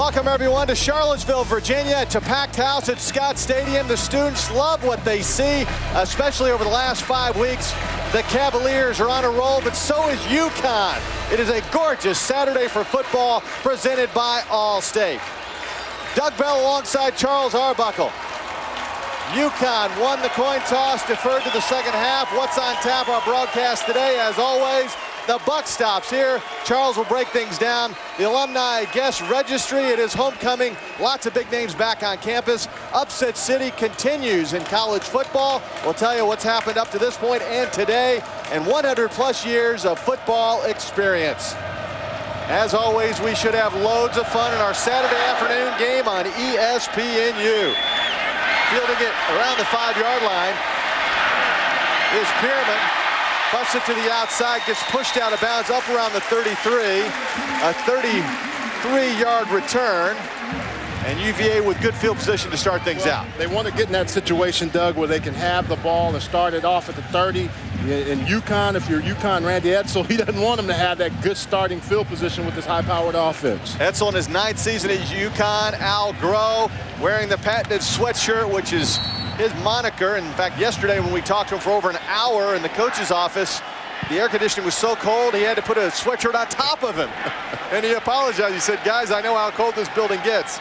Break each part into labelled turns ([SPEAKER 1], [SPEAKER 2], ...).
[SPEAKER 1] Welcome, everyone, to Charlottesville, Virginia. It's a packed house at Scott Stadium. The students love what they see, especially over the last 5 weeks. The Cavaliers are on a roll, but so is UConn. It is a gorgeous Saturday for football presented by Allstate. Doug Bell alongside Charles Arbuckle. UConn won the coin toss, deferred to the second half. What's on tap? Our broadcast today, as always, the buck stops here. Charles will break things down. The alumni guest registry, it is homecoming. Lots of big names back on campus. Upset City continues in college football. We'll tell you what's happened up to this point and today, and 100+ years of football experience. As always, we should have loads of fun in our Saturday afternoon game on ESPNU. Fielding it around the 5-yard line is Pierman. Busts it to the outside, gets pushed out of bounds up around the 33. A 33-yard return. And UVA with good field position to start things out.
[SPEAKER 2] They want to get in that situation, Doug, where they can have the ball and start it off at the 30. In UConn, if you're UConn, Randy Edsall, he doesn't want them to have that good starting field position with this high-powered offense.
[SPEAKER 1] Edsall in his 9th season at UConn. Al Groh wearing the patented sweatshirt, which is his moniker. In fact, yesterday when we talked to him for over an hour in the coach's office, the air conditioning was so cold he had to put a sweatshirt on top of him. And he apologized. He said, guys, I know how cold this building gets.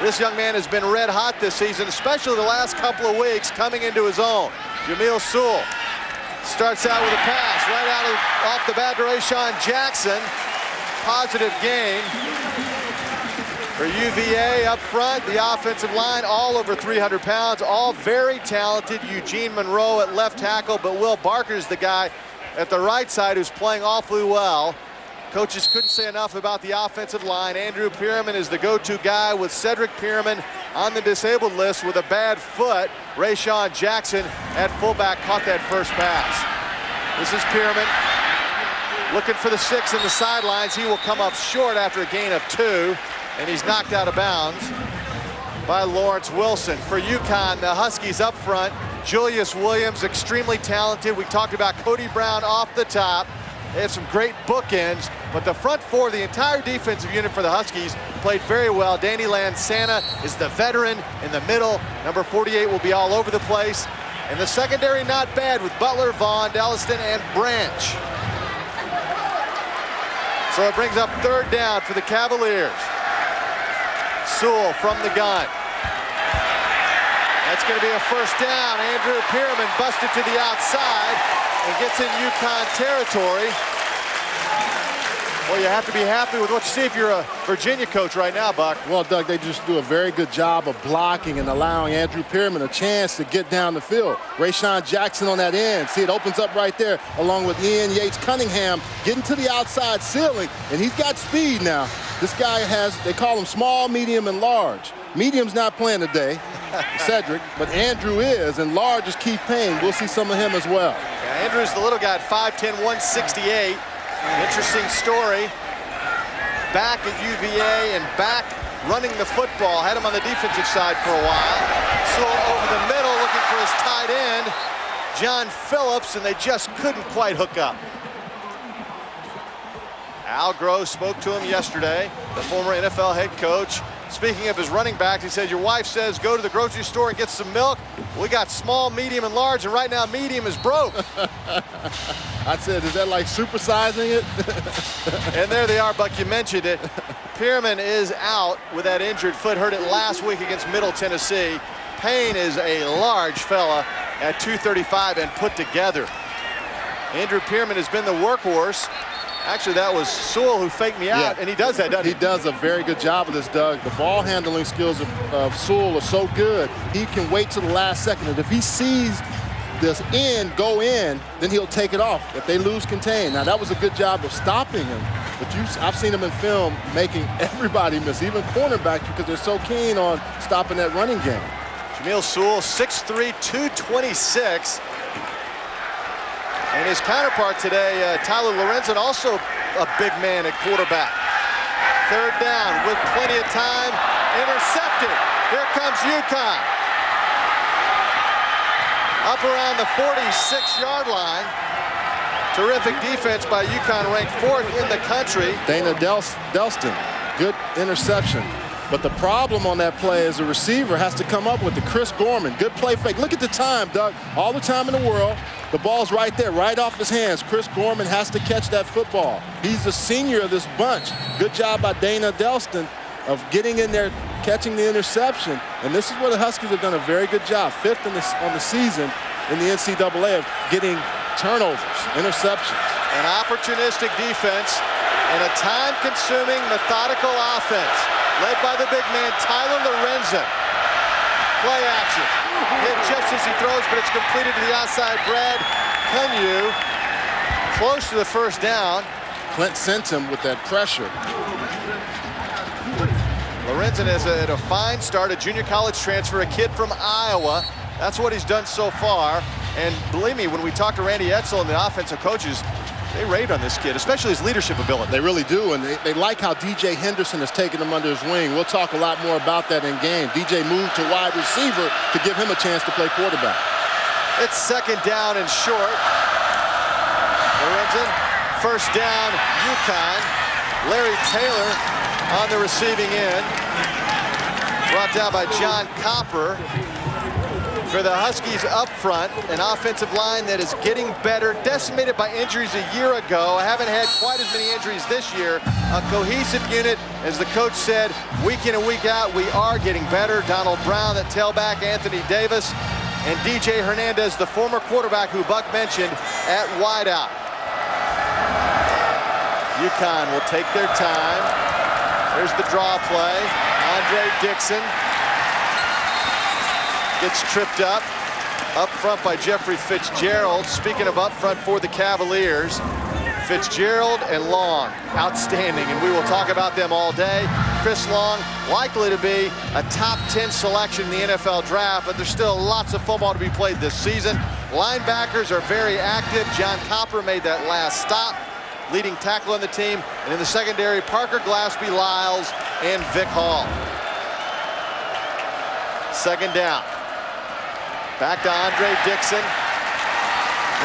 [SPEAKER 1] This young man has been red hot this season, especially the last couple of weeks, coming into his own. Jamil Sewell starts out with a pass right off the bat to Rayshawn Jackson. Positive gain for UVA up front. The offensive line, all over 300 pounds, all very talented. Eugene Monroe at left tackle, but Will Barker's the guy at the right side who's playing awfully well. Coaches couldn't say enough about the offensive line. Andrew Pierman is the go-to guy with Cedric Pierman on the disabled list with a bad foot. Rayshawn Jackson at fullback caught that first pass. This is Pierman looking for the 6 in the sidelines. He will come up short after a gain of 2, and he's knocked out of bounds by Lawrence Wilson. For UConn, the Huskies up front, Julius Williams, extremely talented. We talked about Cody Brown off the top. They have some great bookends, but the front four, the entire defensive unit for the Huskies, played very well. Danny Lansana is the veteran in the middle. Number 48 will be all over the place. And the secondary not bad with Butler, Vaughn, Delliston, and Branch. So it brings up 3rd down for the Cavaliers. Sewell from the gun. That's going to be a 1st down. Andrew Pierman busted to the outside and gets in UConn territory. Well, you have to be happy with what you see if you're a Virginia coach right now, Buck.
[SPEAKER 2] Well, Doug, they just do a very good job of blocking and allowing Andrew Pierman a chance to get down the field. Rayshawn Jackson on that end. See, it opens up right there along with Ian Yates-Cunningham getting to the outside ceiling, and he's got speed now. This guy has, they call him small, medium, and large. Medium's not playing today, Cedric, but Andrew is, and large is Keith Payne. We'll see some of him as well.
[SPEAKER 1] Yeah, Andrew's the little guy at 5'10", 168. Interesting story. Back at UVA and back running the football. Had him on the defensive side for a while. So over the middle looking for his tight end, John Phillips, and they just couldn't quite hook up. Al Groh spoke to him yesterday, the former NFL head coach. Speaking of his running backs, he said, your wife says go to the grocery store and get some milk. We got small, medium, and large, and right now medium is broke.
[SPEAKER 2] I said, is that like supersizing it?
[SPEAKER 1] And there they are, Buck, you mentioned it. Pierman is out with that injured foot, hurt it last week against Middle Tennessee. Payne is a large fella at 235 and put together. Andrew Pierman has been the workhorse. Actually, that was Sewell who faked me out, and he does that, doesn't he?
[SPEAKER 2] He does a very good job of this, Doug. The ball handling skills of Sewell are so good, he can wait till the last second. And if he sees this end go in, then he'll take it off. If they lose contain. Now, that was a good job of stopping him. But I've seen him in film making everybody miss, even cornerbacks, because they're so keen on stopping that running game.
[SPEAKER 1] Jamil Sewell, 6'3", 226. And his counterpart today, Tyler Lorenzen, also a big man at quarterback. 3rd down with plenty of time. Intercepted. Here comes UConn. Up around the 46-yard line. Terrific defense by UConn, ranked 4th in the country.
[SPEAKER 2] Dana Delston, good interception. But the problem on that play is the receiver has to come up with the Chris Gorman. Good play fake. Look at the time, Doug. All the time in the world. The ball's right there, right off his hands. Chris Gorman has to catch that football. He's the senior of this bunch. Good job by Dana Delston of getting in there, catching the interception. And this is where the Huskies have done a very good job. 5th on the season in the NCAA of getting turnovers, interceptions.
[SPEAKER 1] An opportunistic defense and a time-consuming, methodical offense led by the big man, Tyler Lorenzen. Play action. Hit just as he throws, but it's completed to the outside. Brad Cunyu close to the first down.
[SPEAKER 2] Clint sent him with that pressure.
[SPEAKER 1] Lorenzen has had a fine start, a junior college transfer, a kid from Iowa. That's what he's done so far. And believe me, when we talk to Randy Edsel and the offensive coaches, they rate on this kid, especially his leadership ability.
[SPEAKER 2] They really do, and they like how DJ Henderson has taken him under his wing. We'll talk a lot more about that in game. DJ moved to wide receiver to give him a chance to play quarterback.
[SPEAKER 1] It's 2nd down and short. Lorenzen, 1st down, UConn. Larry Taylor on the receiving end. Brought down by John Copper. For the Huskies up front, an offensive line that is getting better, decimated by injuries a year ago. Haven't had quite as many injuries this year. A cohesive unit, as the coach said, week in and week out, we are getting better. Donald Brown at tailback, Anthony Davis, and DJ Hernandez, the former quarterback who Buck mentioned, at wideout. UConn will take their time. There's the draw play. Andre Dixon gets tripped up front by Jeffrey Fitzgerald. Speaking of up front for the Cavaliers, Fitzgerald and Long, outstanding, and we will talk about them all day. Chris Long, likely to be a top 10 selection in the NFL draft, but there's still lots of football to be played this season. Linebackers are very active. John Copper made that last stop, leading tackle on the team, and in the secondary, Parker Glaspie, Lyles, and Vic Hall. 2nd down. Back to Andre Dixon.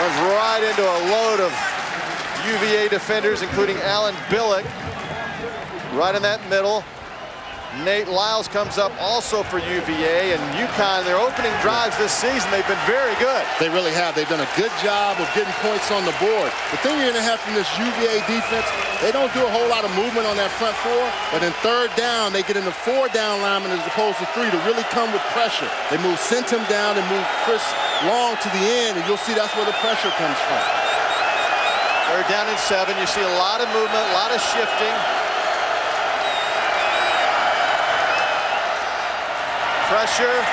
[SPEAKER 1] Runs right into a load of UVA defenders, including Alan Billick. Right in that middle. Nate Lyles comes up also for UVA, and UConn, their opening drives this season, they've been very good.
[SPEAKER 2] They really have. They've done a good job of getting points on the board. The thing you're going to have from this UVA defense, they don't do a whole lot of movement on that front 4, but in 3rd down, they get into 4-down linemen as opposed to 3 to really come with pressure. They move Centum down and move Chris Long to the end, and you'll see that's where the pressure comes from.
[SPEAKER 1] 3rd down and 7. You see a lot of movement, a lot of shifting. Pressure.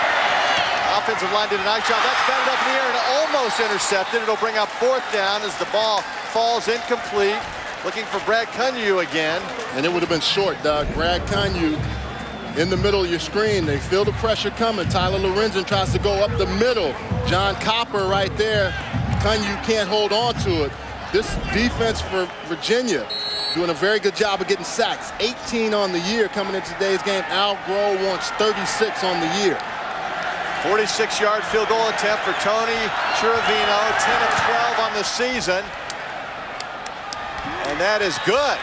[SPEAKER 1] Offensive line did a nice job. That's batted up in the air and almost intercepted. It'll bring up 4th down as the ball falls incomplete. Looking for Brad Cunyu again.
[SPEAKER 2] And it would have been short, Doug. Brad Cunyu in the middle of your screen. They feel the pressure coming. Tyler Lorenzen tries to go up the middle. John Copper right there. Cunyu can't hold on to it. This defense for Virginia doing a very good job of getting sacks. 18 on the year coming into today's game. Al Groh wants 36 on the year.
[SPEAKER 1] 46-yard field goal attempt for Tony Chiravino. 10 of 12 on the season. And that is good.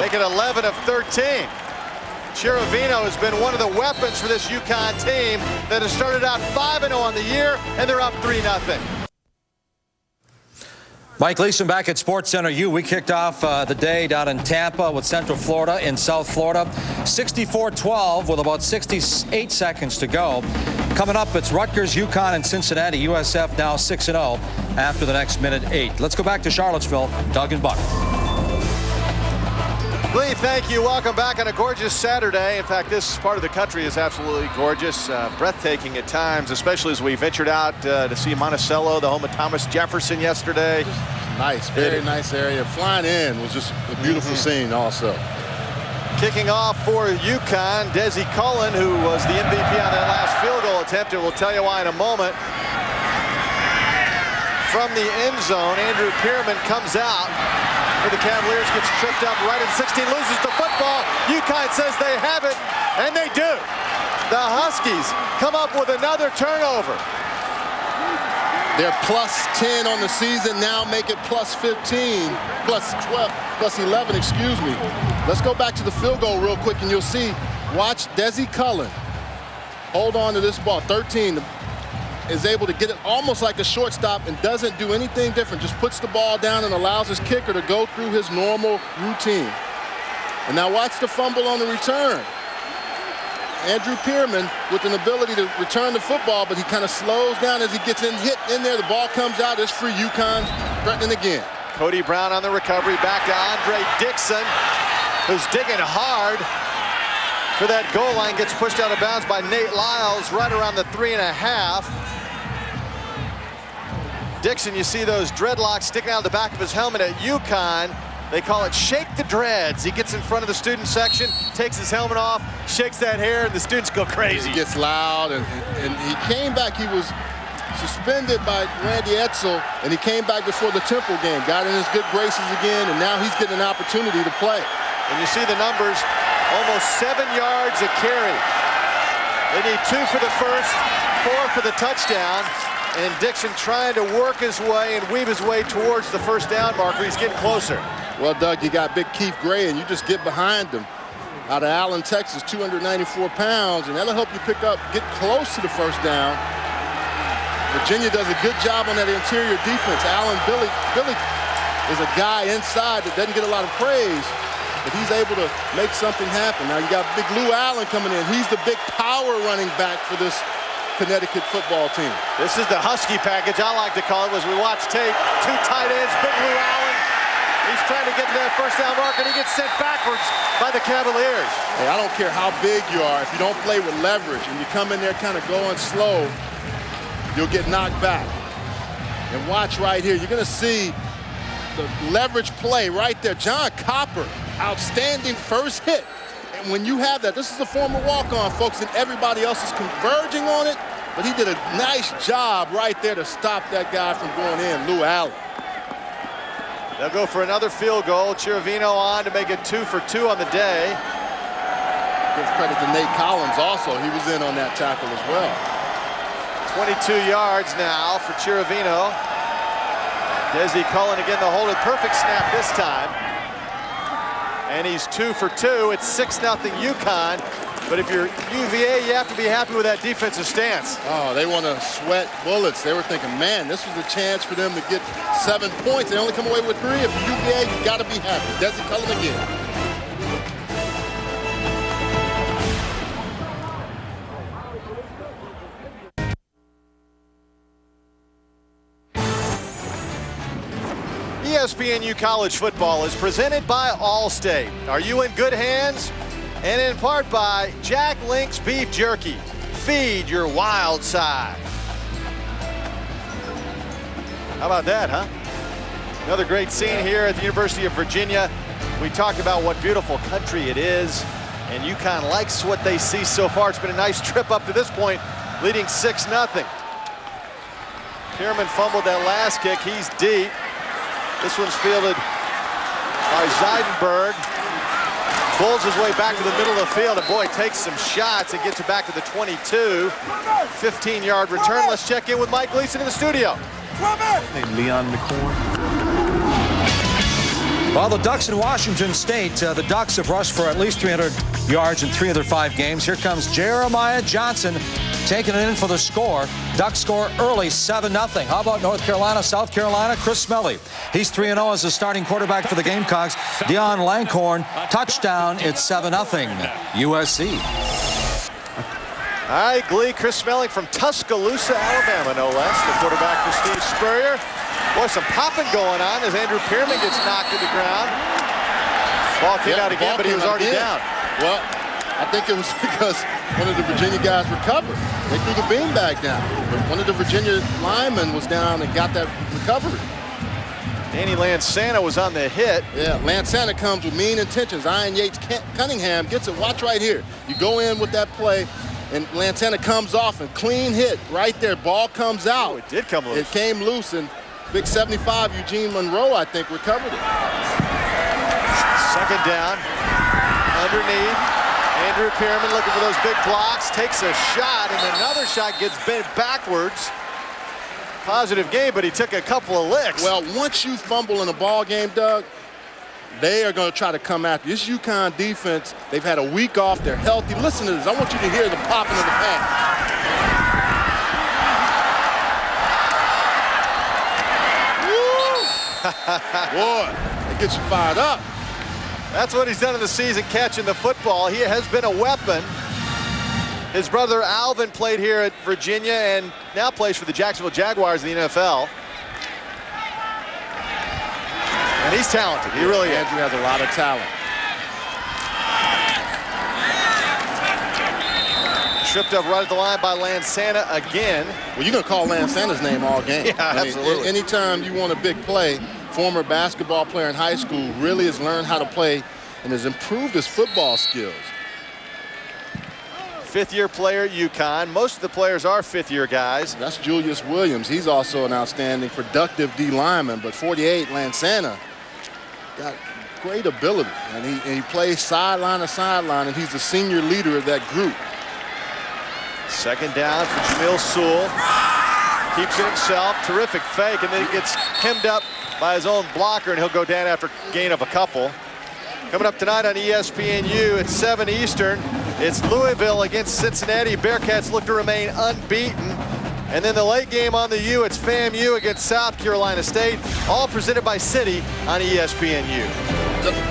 [SPEAKER 1] Make it 11 of 13. Chiravino has been one of the weapons for this UConn team that has started out 5-0 on the year, and they're up 3-0.
[SPEAKER 3] Mike Leeson back at SportsCenter U. We kicked off the day down in Tampa with Central Florida in South Florida. 64-12 with about 68 seconds to go. Coming up, it's Rutgers, UConn, and Cincinnati. USF now 6-0 after the next minute 8. Let's go back to Charlottesville. Doug and Buck.
[SPEAKER 1] Lee, thank you. Welcome back on a gorgeous Saturday. In fact, this part of the country is absolutely gorgeous, breathtaking at times, especially as we ventured out to see Monticello, the home of Thomas Jefferson yesterday.
[SPEAKER 2] Nice, very nice area. Flying in was just a beautiful scene also.
[SPEAKER 1] Kicking off for UConn, Desi Cullen, who was the MVP on that last field goal attempt, and we'll tell you why in a moment. From the end zone, Andrew Pierman comes out for the Cavaliers, gets tripped up right at 16, loses the football. UConn says they have it, and they do. The Huskies come up with another turnover.
[SPEAKER 2] They're plus 10 on the season, now make it plus 15, plus 12, plus 11, excuse me. Let's go back to the field goal real quick, and you'll see Watch Desi Cullen hold on to this ball. 13 is able to get it almost like a shortstop and doesn't do anything different. Just puts the ball down and allows his kicker to go through his normal routine. And now watch the fumble on the return. Andrew Pearman with an ability to return the football, but he kind of slows down as he gets hit in there. The ball comes out. It's free. UConn threatening again.
[SPEAKER 1] Cody Brown on the recovery. Back to Andre Dixon, who's digging hard for that goal line. Gets pushed out of bounds by Nate Lyles right around the 3.5. Dixon, you see those dreadlocks sticking out of the back of his helmet at UConn. They call it shake the dreads. He gets in front of the student section, takes his helmet off, shakes that hair, and the students go crazy.
[SPEAKER 2] He gets loud, and he came back. He was suspended by Randy Edsel, and he came back before the Temple game, got in his good graces again, and now he's getting an opportunity to play.
[SPEAKER 1] And you see the numbers, almost 7 yards a carry. They need 2 for the first, 4 for the touchdown. And Dixon trying to work his way and weave his way towards the first down marker. He's getting closer.
[SPEAKER 2] Well, Doug, you got big Keith Gray, and you just get behind him. Out of Allen, Texas, 294 pounds, and that'll help you get close to the first down. Virginia does a good job on that interior defense. Billy is a guy inside that doesn't get a lot of praise, but he's able to make something happen. Now you got big Lou Allen coming in. He's the big power running back for this Connecticut football team.
[SPEAKER 1] This is the Husky package, I like to call it, as we watch tape. 2 tight ends, big Lou Allen. He's trying to get to that first down mark, and he gets sent backwards by the Cavaliers.
[SPEAKER 2] Hey, I don't care how big you are. If you don't play with leverage and you come in there kind of going slow, you'll get knocked back. And watch right here. You're going to see the leverage play right there. John Copper, outstanding first hit. And when you have that, this is a former walk-on, folks, and everybody else is converging on it, but he did a nice job right there to stop that guy from going in, Lou Allen.
[SPEAKER 1] They'll go for another field goal. Chiravino on to make it 2 for 2 on the day.
[SPEAKER 2] Give credit to Nate Collins also. He was in on that tackle as well.
[SPEAKER 1] 22 yards now for Chiravino. Desi Cullen again the hold it. Perfect snap this time. And he's 2 for 2. It's 6-0 UConn. But if you're UVA, you have to be happy with that defensive stance.
[SPEAKER 2] Oh, they want to sweat bullets. They were thinking, man, this was a chance for them to get 7 points. They only come away with 3. If you're UVA, you got to be happy. Desi Cullen again.
[SPEAKER 1] ESPNU College Football is presented by Allstate. Are you in good hands? And in part by Jack Link's Beef Jerky. Feed your wild side. How about that, huh? Another great scene here at the University of Virginia. We talked about what beautiful country it is, and UConn likes what they see so far. It's been a nice trip up to this point, leading 6-0. Pearman fumbled that last kick. He's deep. This one's fielded by Zeidenberg. Pulls his way back to the middle of the field, and boy, takes some shots and gets it back to the 22. 15-yard return. Let's check in with Mike Gleason in the studio.
[SPEAKER 4] Leon McCorn.
[SPEAKER 3] Well, the Ducks in Washington State, the Ducks have rushed for at least 300 yards in 3 of their 5 games. Here comes Jeremiah Johnson taking it in for the score. Ducks score early, 7-0. How about North Carolina, South Carolina? Chris Smelly. He's 3-0 as the starting quarterback for the Gamecocks. Deion Langhorne, touchdown. It's 7-0. USC.
[SPEAKER 1] All right, Glee, Chris Smelling from Tuscaloosa, Alabama, no less. The quarterback for Steve Spurrier. Boy, some popping going on as Andrew Pearman gets knocked to the ground. Ball came out again, but he was already down.
[SPEAKER 2] Well, I think it was because one of the Virginia guys recovered. They threw the beanbag down. But one of the Virginia linemen was down and got that recovery.
[SPEAKER 1] Danny Lansana was on the hit.
[SPEAKER 2] Yeah, Lansana comes with mean intentions. Ian Yates Cunningham gets it. Watch right here. You go in with that play, and Lansana comes off and clean hit right there. Ball comes out.
[SPEAKER 1] Oh, it did come loose.
[SPEAKER 2] It came loose, and big 75 Eugene Monroe, I think, recovered it.
[SPEAKER 1] Second down. Underneath. Andrew Pearman looking for those big blocks. Takes a shot, and another shot gets bent backwards. Positive game, but he took a couple of licks.
[SPEAKER 2] Well, once you fumble in a ball game, Doug, They are going to try to come after this UConn defense. They've had a week off. They're healthy. Listen to this. I want you to hear the popping of the pass. Boy, it gets you fired up.
[SPEAKER 1] That's what he's done in the season, catching the football. He has been a weapon. His brother Alvin played here at Virginia and now plays for the Jacksonville Jaguars in the NFL. And he's talented. He really is.
[SPEAKER 2] Andrew has a lot of talent.
[SPEAKER 1] Tripped up right at the line by Lansana again.
[SPEAKER 2] Well, you're going to call Lansana's name all game.
[SPEAKER 1] Yeah, absolutely.
[SPEAKER 2] Anytime you want a big play, former basketball player in high school really has learned how to play and has improved his football skills.
[SPEAKER 1] Fifth-year player at UConn. Most of the players are fifth-year guys.
[SPEAKER 2] That's Julius Williams. He's also an outstanding, productive D lineman. But 48, Lansana, got great ability. And he plays sideline to sideline, and he's the senior leader of that group.
[SPEAKER 1] Second down for Jamil Sewell. Keeps it himself. Terrific fake, and then he gets hemmed up by his own blocker, and he'll go down after gain of a couple. Coming up tonight on ESPNU at 7 Eastern, it's Louisville against Cincinnati. Bearcats look to remain unbeaten. And then the late game on the U, it's FAMU against South Carolina State, all presented by Citi on ESPNU.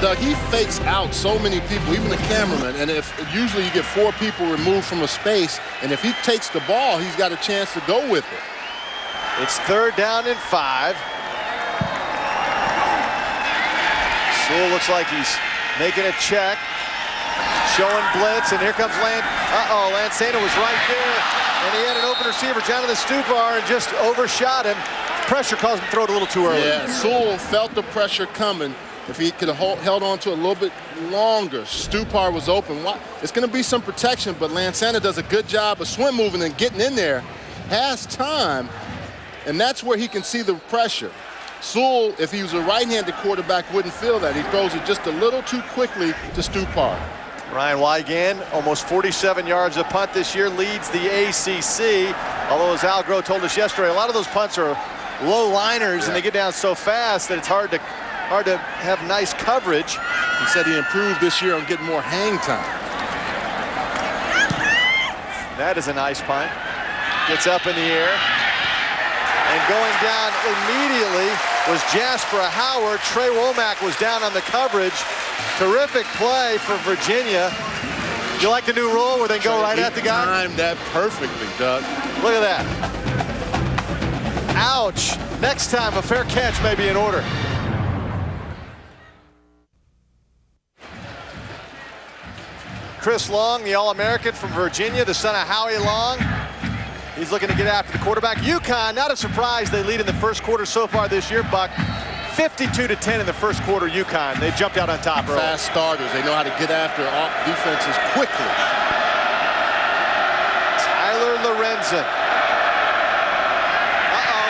[SPEAKER 2] Doug, he fakes out so many people, even the cameraman, and if usually you get 4 people removed from a space, and if he takes the ball, he's got a chance to go with it.
[SPEAKER 1] It's 3rd down and 5. Sewell looks like he's making a check, showing blitz, and here comes Lansana was right there, and he had an open receiver, Jonathan Stupar, and just overshot him. Pressure caused him to throw it a little too early.
[SPEAKER 2] Yeah, Sewell felt the pressure coming. If he could have held on to it a little bit longer, Stupar was open. It's going to be some protection, but Lansana does a good job of swim moving and getting in there, has time, and that's where he can see the pressure. Sewell, if he was a right-handed quarterback, wouldn't feel that. He throws it just a little too quickly to Stupar.
[SPEAKER 1] Ryan Wygand, almost 47 yards a punt this year, leads the ACC. Although, as Al Groh told us yesterday, a lot of those punts are low liners, and they get down so fast that it's hard to have nice coverage.
[SPEAKER 2] He said he improved this year on getting more hang time.
[SPEAKER 1] That is a nice punt. Gets up in the air. And going down immediately was Jasper Howard. Trey Womack was down on the coverage. Terrific play for Virginia. You like the new rule where they go right at the guy?
[SPEAKER 2] Timed that perfectly, Doug.
[SPEAKER 1] Look at that. Ouch. Next time, a fair catch may be in order. Chris Long, the All-American from Virginia, the son of Howie Long. He's looking to get after the quarterback. UConn, not a surprise, they lead in the first quarter so far this year, Buck. 52-10 in the first quarter, UConn. They jumped out on top early.
[SPEAKER 2] Fast starters. They know how to get after defenses quickly.
[SPEAKER 1] Tyler Lorenzen.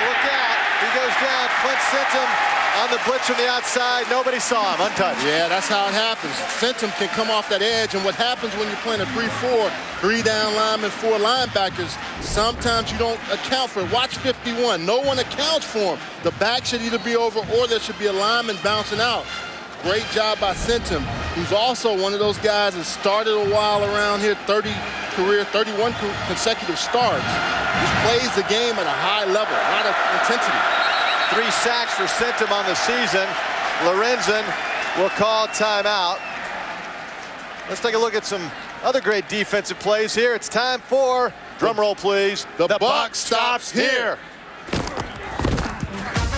[SPEAKER 1] Look out. He goes down. Clint Centum on the blitz from the outside. Nobody saw him. Untouched.
[SPEAKER 2] Yeah, that's how it happens. Centum can come off that edge, and what happens when you're playing a 3-4, 3 down linemen, 4 linebackers, sometimes you don't account for it. Watch 51. No one accounts for him. The back should either be over or there should be a lineman bouncing out. Great job by Centum, who's also one of those guys that started a while around here, 31 consecutive starts. Just plays the game at a high level, a lot of intensity.
[SPEAKER 1] 3 sacks for Centum on the season. Lorenzen will call timeout. Let's take a look at some other great defensive plays here. It's time for, drum roll please,
[SPEAKER 2] the buck stops here.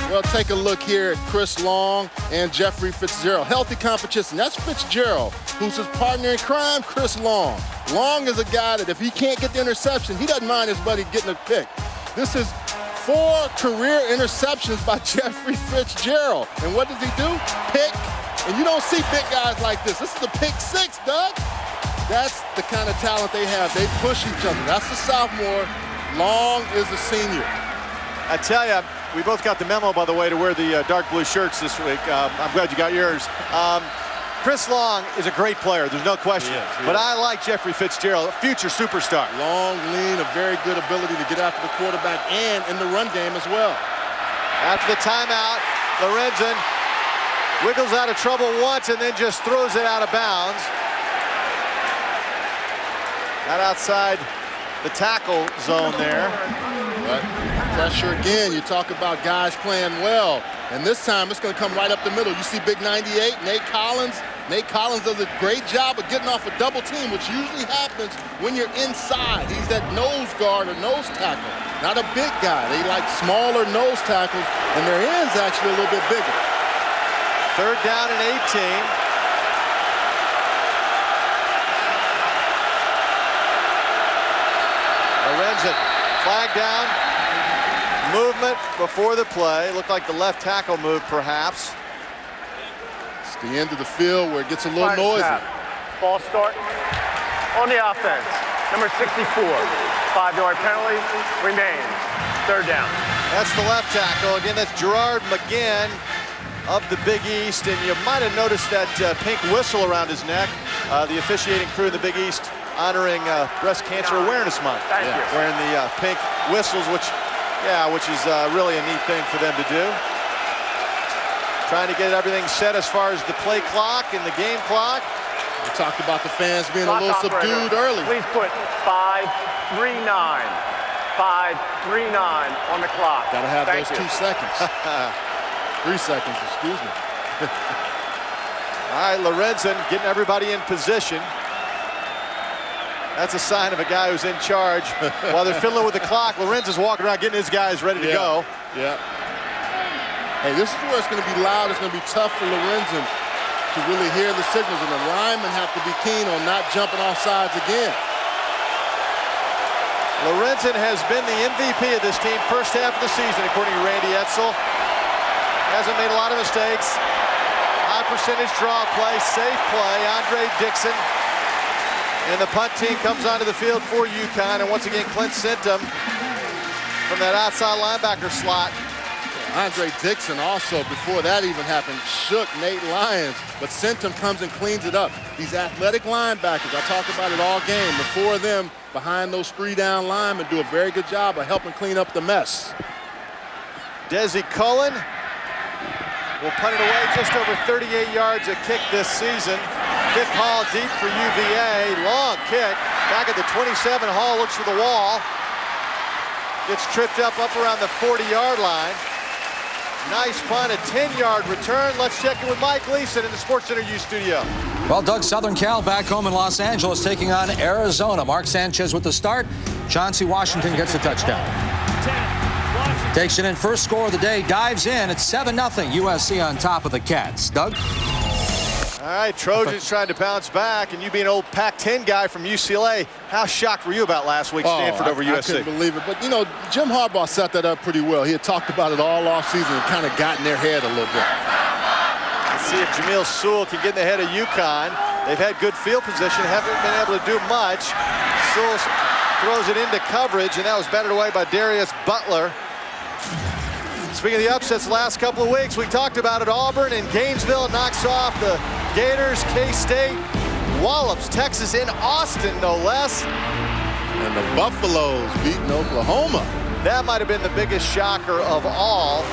[SPEAKER 2] Well, take a look here at Chris Long and Jeffrey Fitzgerald. Healthy competition. That's Fitzgerald, who's his partner in crime, Chris Long. Long is a guy that if he can't get the interception, he doesn't mind his buddy getting a pick. This is 4 career interceptions by Jeffrey Fitzgerald. And what does he do? Pick. And you don't see big guys like this. This is a pick 6, Doug. That's the kind of talent they have. They push each other. That's the sophomore. Long is the senior.
[SPEAKER 1] I tell you, we both got the memo, by the way, to wear the dark blue shirts this week. I'm glad you got yours. Chris Long is a great player, there's no question. But I like Jeffrey Fitzgerald, a future superstar.
[SPEAKER 2] Long, lean, a very good ability to get after the quarterback and in the run game as well.
[SPEAKER 1] After the timeout, Lorenzen Wiggles out of trouble once and then just throws it out of bounds. Not outside the tackle zone there.
[SPEAKER 2] But pressure again. You talk about guys playing well. And this time it's going to come right up the middle. You see big 98, Nate Collins. Nate Collins does a great job of getting off a double team, which usually happens when you're inside. He's that nose guard or nose tackle, not a big guy. They like smaller nose tackles, and their end's actually a little bit bigger.
[SPEAKER 1] 3rd down and 18. Lorenzen, flag down. Movement before the play. Looked like the left tackle move, perhaps.
[SPEAKER 2] It's the end of the field where it gets a little noisy.
[SPEAKER 5] False start on the offense. Number 64. 5-yard penalty remains. 3rd down.
[SPEAKER 1] That's the left tackle. Again, that's Gerard McGinn of the Big East. And you might have noticed that pink whistle around his neck. The officiating crew in the Big East honoring Breast Cancer Awareness Month.
[SPEAKER 5] Thank you.
[SPEAKER 1] Wearing the pink whistles, which is really a neat thing for them to do. Trying to get everything set as far as the play clock and the game clock.
[SPEAKER 2] We talked about the fans being
[SPEAKER 5] Clock
[SPEAKER 2] a little
[SPEAKER 5] operator,
[SPEAKER 2] subdued early.
[SPEAKER 5] Please put 5:39. 5:39 on the clock.
[SPEAKER 2] Got to have
[SPEAKER 5] Thank
[SPEAKER 2] those
[SPEAKER 5] you.
[SPEAKER 2] 2 seconds. 3 seconds, excuse me.
[SPEAKER 1] All right, Lorenzen getting everybody in position. That's a sign of a guy who's in charge. While they're fiddling with the clock, Lorenzen's walking around getting his guys ready to go.
[SPEAKER 2] Yeah. Hey, this is where it's going to be loud. It's going to be tough for Lorenzen to really hear the signals, and the linemen have to be keen on not jumping off sides again.
[SPEAKER 1] Lorenzen has been the MVP of this team first half of the season, according to Randy Edsel. Hasn't made a lot of mistakes. High percentage draw play, safe play. Andre Dixon. And the punt team comes onto the field for UConn. And once again, Clint Centum from that outside linebacker slot.
[SPEAKER 2] Andre Dixon also, before that even happened, shook Nate Lyons. But Centum comes and cleans it up. These athletic linebackers, I talk about it all game. The 4 of them behind those 3 down linemen do a very good job of helping clean up the mess.
[SPEAKER 1] Desi Cullen will punt it away just over 38 yards a kick this season. Kick Hall deep for UVA. Long kick. Back at the 27, Hall looks for the wall. Gets tripped up around the 40-yard line. Nice punt, a 10-yard return. Let's check in with Mike Leeson in the Sports Center U studio.
[SPEAKER 3] Well, Doug, Southern Cal back home in Los Angeles taking on Arizona. Mark Sanchez with the start. Chauncey Washington gets the touchdown. Takes it in, first score of the day, dives in. It's 7-0 USC on top of the Cats. Doug?
[SPEAKER 1] All right, Trojans trying to bounce back, and you being an old Pac-10 guy from UCLA, how shocked were you about last week, Stanford over USC?
[SPEAKER 2] I couldn't believe it, but you know, Jim Harbaugh set that up pretty well. He had talked about it all offseason and kind of got in their head a little bit.
[SPEAKER 1] Let's see if Jamil Sewell can get in the head of UConn. They've had good field position, haven't been able to do much. Sewell throws it into coverage, and that was batted away by Darius Butler. Speaking of the upsets the last couple of weeks, we talked about it. Auburn and Gainesville knocks off the Gators. K-State wallops Texas in Austin, no less.
[SPEAKER 2] And the Buffaloes beating Oklahoma.
[SPEAKER 1] That might have been the biggest shocker of all.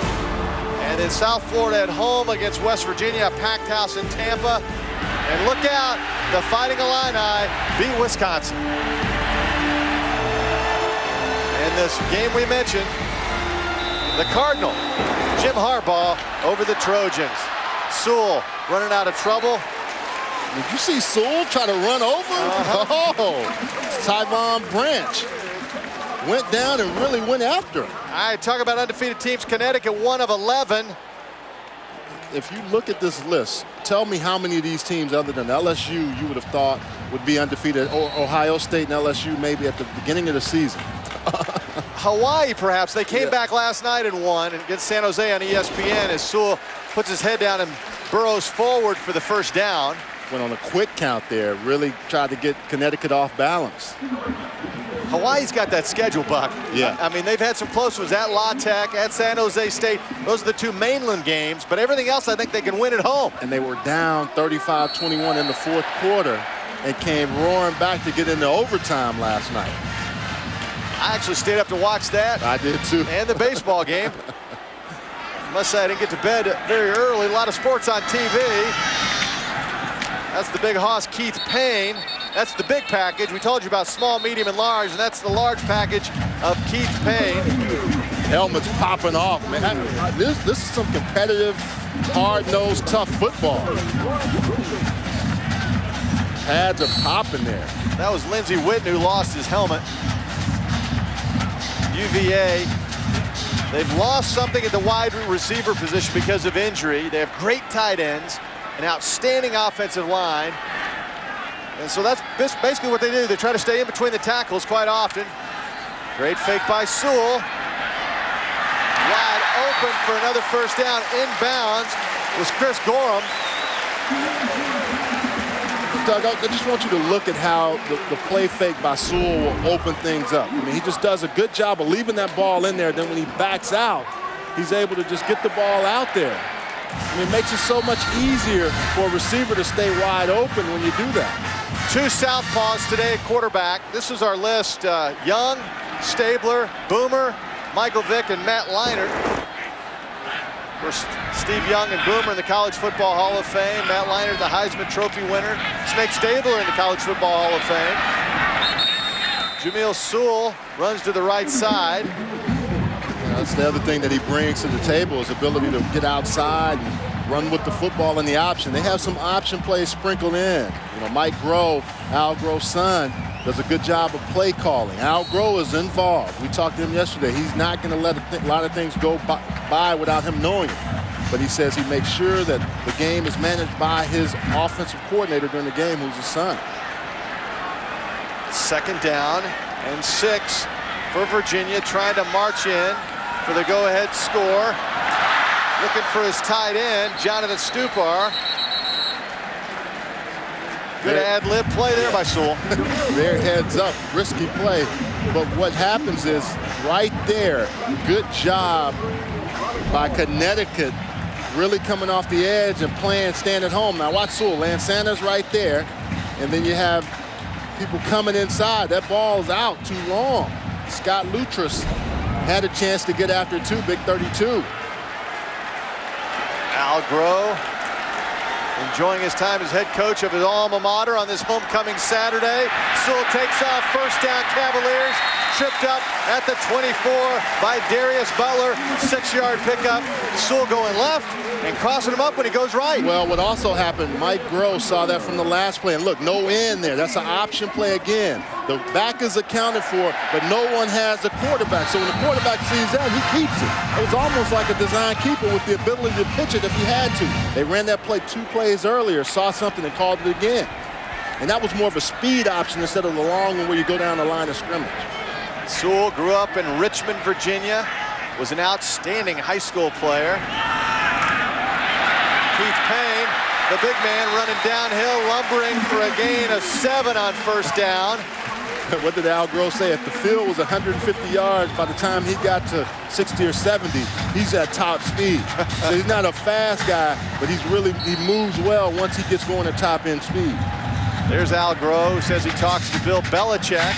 [SPEAKER 1] And then South Florida at home against West Virginia, a packed house in Tampa. And look out, the Fighting Illini beat Wisconsin. And this game we mentioned, the Cardinal, Jim Harbaugh over the Trojans. Sewell running out of trouble.
[SPEAKER 2] Did you see Sewell try to run over? Oh, Tyvon Branch went down and really went after him.
[SPEAKER 1] All right, talk about undefeated teams. Connecticut, 1 of 11.
[SPEAKER 2] If you look at this list, tell me how many of these teams other than LSU you would have thought would be undefeated, or Ohio State and LSU maybe at the beginning of the season.
[SPEAKER 1] Hawaii, perhaps. They came back last night and won against San Jose on ESPN as Sewell puts his head down and burrows forward for the first down.
[SPEAKER 2] Went on a quick count there, really tried to get Connecticut off balance.
[SPEAKER 1] Hawaii's got that schedule, Buck.
[SPEAKER 2] Yeah.
[SPEAKER 1] I mean, they've had some close ones at La Tech, at San Jose State. Those are the 2 mainland games, but everything else I think they can win at home.
[SPEAKER 2] And they were down 35-21 in the 4th quarter and came roaring back to get into overtime last night.
[SPEAKER 1] I actually stayed up to watch that.
[SPEAKER 2] I did too.
[SPEAKER 1] And the baseball game. must say I didn't get to bed very early. A lot of sports on TV. That's the big hoss, Keith Payne. That's the big package. We told you about small, medium, and large, and that's the large package of Keith Payne.
[SPEAKER 2] Helmets popping off, man. This is some competitive, hard-nosed, tough football. Pads are popping there.
[SPEAKER 1] That was Lindsey Witten who lost his helmet. UVA, they've lost something at the wide receiver position because of injury. They have great tight ends, an outstanding offensive line. And so that's basically what they do. They try to stay in between the tackles quite often. Great fake by Sewell. Wide open for another first down. Inbounds was Chris Gorham.
[SPEAKER 2] Doug, I just want you to look at how the play fake by Sewell will open things up. I mean, he just does a good job of leaving that ball in there. Then when he backs out, he's able to just get the ball out there. I mean, it makes it so much easier for a receiver to stay wide open when you do that.
[SPEAKER 1] Two southpaws today at quarterback. This is our list. Young, Stabler, Boomer, Michael Vick, and Matt Leinart. Of course, Steve Young and Boomer in the College Football Hall of Fame. Matt Leinart, the Heisman Trophy winner. Snake Stabler in the College Football Hall of Fame. Jamil Sewell runs to the right side.
[SPEAKER 2] That's the other thing that he brings to the table, is ability to get outside and run with the football in the option. They have some option plays sprinkled in. You know, Mike Groh, Al Groh's son, does a good job of play calling. Al Groh is involved. We talked to him yesterday. He's not going to let a lot of things go by without him knowing it. But he says he makes sure that the game is managed by his offensive coordinator during the game, who's his son.
[SPEAKER 1] Second down and 6 for Virginia, trying to march in for the go-ahead score. Looking for his tight end, Jonathan Stupar. Good ad-lib play there by Sewell.
[SPEAKER 2] Their heads up, risky play. But what happens is, right there, good job by Connecticut, really coming off the edge and playing stand at home. Now watch Sewell, Lansanna's right there, and then you have people coming inside. That ball's out too long. Scott Luttress had a chance to get after it too, big 32.
[SPEAKER 1] Al Groh enjoying his time as head coach of his alma mater on this homecoming Saturday. Sewell takes off, first down Cavaliers, tripped up at the 24 by Darius Butler, 6-yard pickup. Sewell going left and crossing him up when he goes right.
[SPEAKER 2] Well, what also happened, Mike Groh saw that from the last play, and look, no end there. That's an option play again. The back is accounted for, but no one has the quarterback. So when the quarterback sees that, he keeps it. It was almost like a design keeper with the ability to pitch it if he had to. They ran that play 2 plays earlier, saw something and called it again. And that was more of a speed option instead of the long one where you go down the line of scrimmage.
[SPEAKER 1] Sewell grew up in Richmond, Virginia, was an outstanding high school player. Keith Payne, the big man, running downhill, lumbering for a gain of 7 on first down.
[SPEAKER 2] What did Al Groh say? If the field was 150 yards, by the time he got to 60 or 70, he's at top speed. So he's not a fast guy, but he moves well once he gets going at top end speed.
[SPEAKER 1] There's Al Groh, who says he talks to Bill Belichick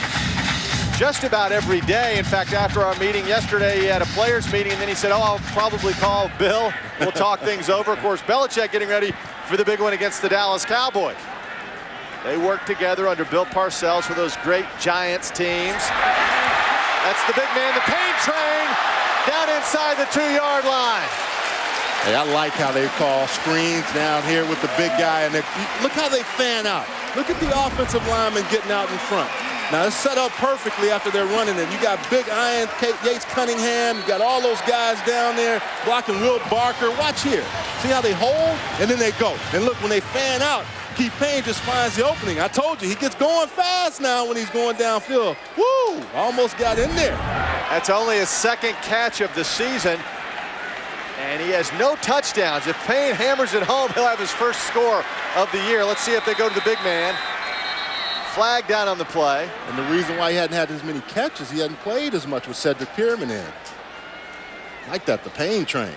[SPEAKER 1] just about every day. In fact, after our meeting yesterday, he had a players meeting, and then he said, oh, I'll probably call Bill. We'll talk things over. Of course, Belichick getting ready for the big one against the Dallas Cowboys. They work together under Bill Parcells for those great Giants teams. That's the big man, the Payne train, down inside the 2-yard line.
[SPEAKER 2] Hey, I like how they call screens down here with the big guy, and look how they fan out. Look at the offensive lineman getting out in front. Now, it's set up perfectly after they're running it. You got Big Iron, Yates Cunningham. You got all those guys down there blocking Will Barker. Watch here. See how they hold, and then they go. And look, when they fan out, Keith Payne just finds the opening. I told you, he gets going fast now when he's going downfield. Woo! Almost got in there.
[SPEAKER 1] That's only his second catch of the season, and he has no touchdowns. If Payne hammers it home, he'll have his first score of the year. Let's see if they go to the big man. Flag down on the play.
[SPEAKER 2] And the reason why he hadn't had as many catches, he hadn't played as much with Cedric Pierman in. Like that, the Payne train.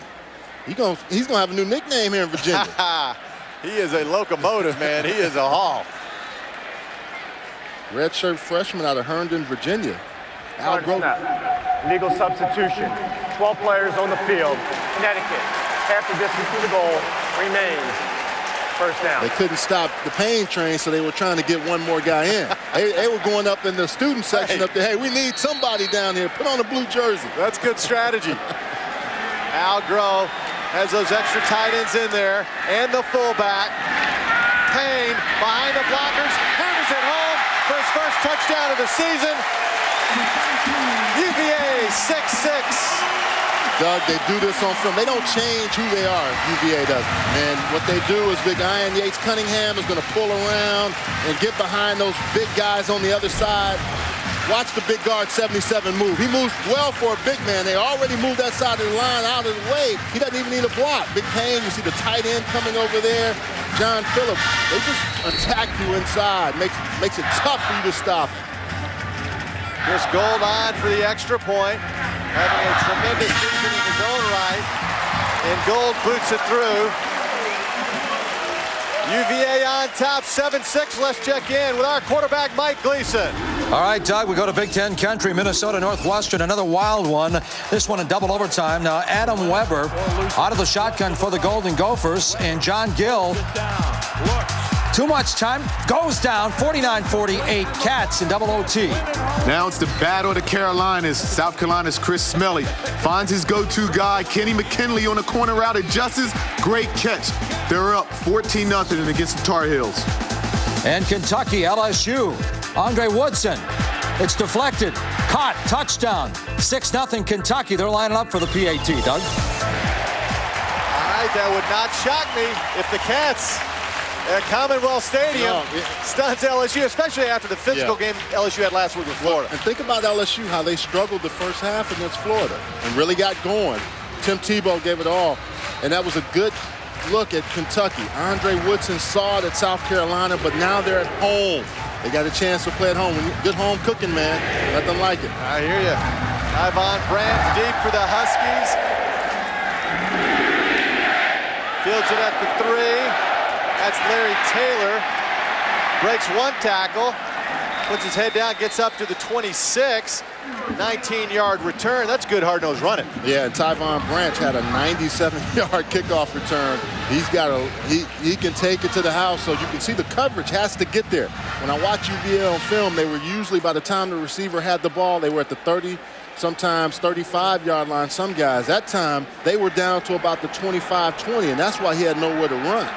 [SPEAKER 2] He's gonna have a new nickname here in Virginia.
[SPEAKER 1] He is a locomotive, man. He is a haul.
[SPEAKER 2] Redshirt freshman out of Herndon, Virginia. Al Groh.
[SPEAKER 5] Legal substitution. 12 players on the field. Connecticut, half the distance to the goal, remains. First down.
[SPEAKER 2] They couldn't stop the pain train, so they were trying to get one more guy in. They were going up in the student section up there. Hey, we need somebody down here. Put on a blue jersey.
[SPEAKER 1] That's good strategy. Al Groh has those extra tight ends in there and the fullback. Payne behind the blockers, hammers it home for his first touchdown of the season. UVA 6-6.
[SPEAKER 2] Doug, they do this on film. They don't change who they are, UVA does. And what they do is big Ian Yates Cunningham is going to pull around and get behind those big guys on the other side. Watch the big guard 77 move. He moves well for a big man. They already moved that side of the line out of the way. He doesn't even need a block. Big Payne, you see the tight end coming over there. John Phillips, they just attack you inside. Makes it tough for you to stop.
[SPEAKER 1] Chris Gold on for the extra point. Having a tremendous season in his own right. And Gold boots it through. UVA on top, 7-6. Let's check in with our quarterback, Mike Gleason.
[SPEAKER 3] All right, Doug, we go to Big Ten country, Minnesota Northwestern, another wild one. This one in double overtime. Now, Adam Weber out of the shotgun for the Golden Gophers, and John Gill, too much time, goes down, 49-48, Cats in double OT.
[SPEAKER 6] Now it's the battle of the Carolinas. South Carolina's Chris Smelley finds his go-to guy, Kenny McKinley, on the corner route, adjusts. Great catch. They're up 14-0 against the Tar Heels.
[SPEAKER 3] And Kentucky, LSU, Andre Woodson. It's deflected, caught, touchdown, 6-0 Kentucky. They're lining up for the PAT, Doug.
[SPEAKER 1] All right, that would not shock me if the Cats at Commonwealth Stadium stuns LSU, especially after the physical game LSU had last week with Florida.
[SPEAKER 2] And think about LSU, how they struggled the first half against Florida and really got going. Tim Tebow gave it all, and that was a good look at Kentucky. Andre Woodson saw it at South Carolina, but now they're at home. They got a chance to play at home. Good home cooking, man. Nothing like it.
[SPEAKER 1] I hear you. Tyvon Brandt deep for the Huskies. Fields it at the 3. That's Larry Taylor. Breaks one tackle. Puts his head down, gets up to the 26. 19-yard return. That's good hard-nosed running.
[SPEAKER 2] Yeah, and Tyvon Branch had a 97-yard kickoff return. He's got he can take it to the house, so you can see the coverage has to get there. When I watch UVA on film, they were usually, by the time the receiver had the ball, they were at the 30, sometimes 35-yard line. Some guys, that time, they were down to about the 25-20, and that's why he had nowhere to run.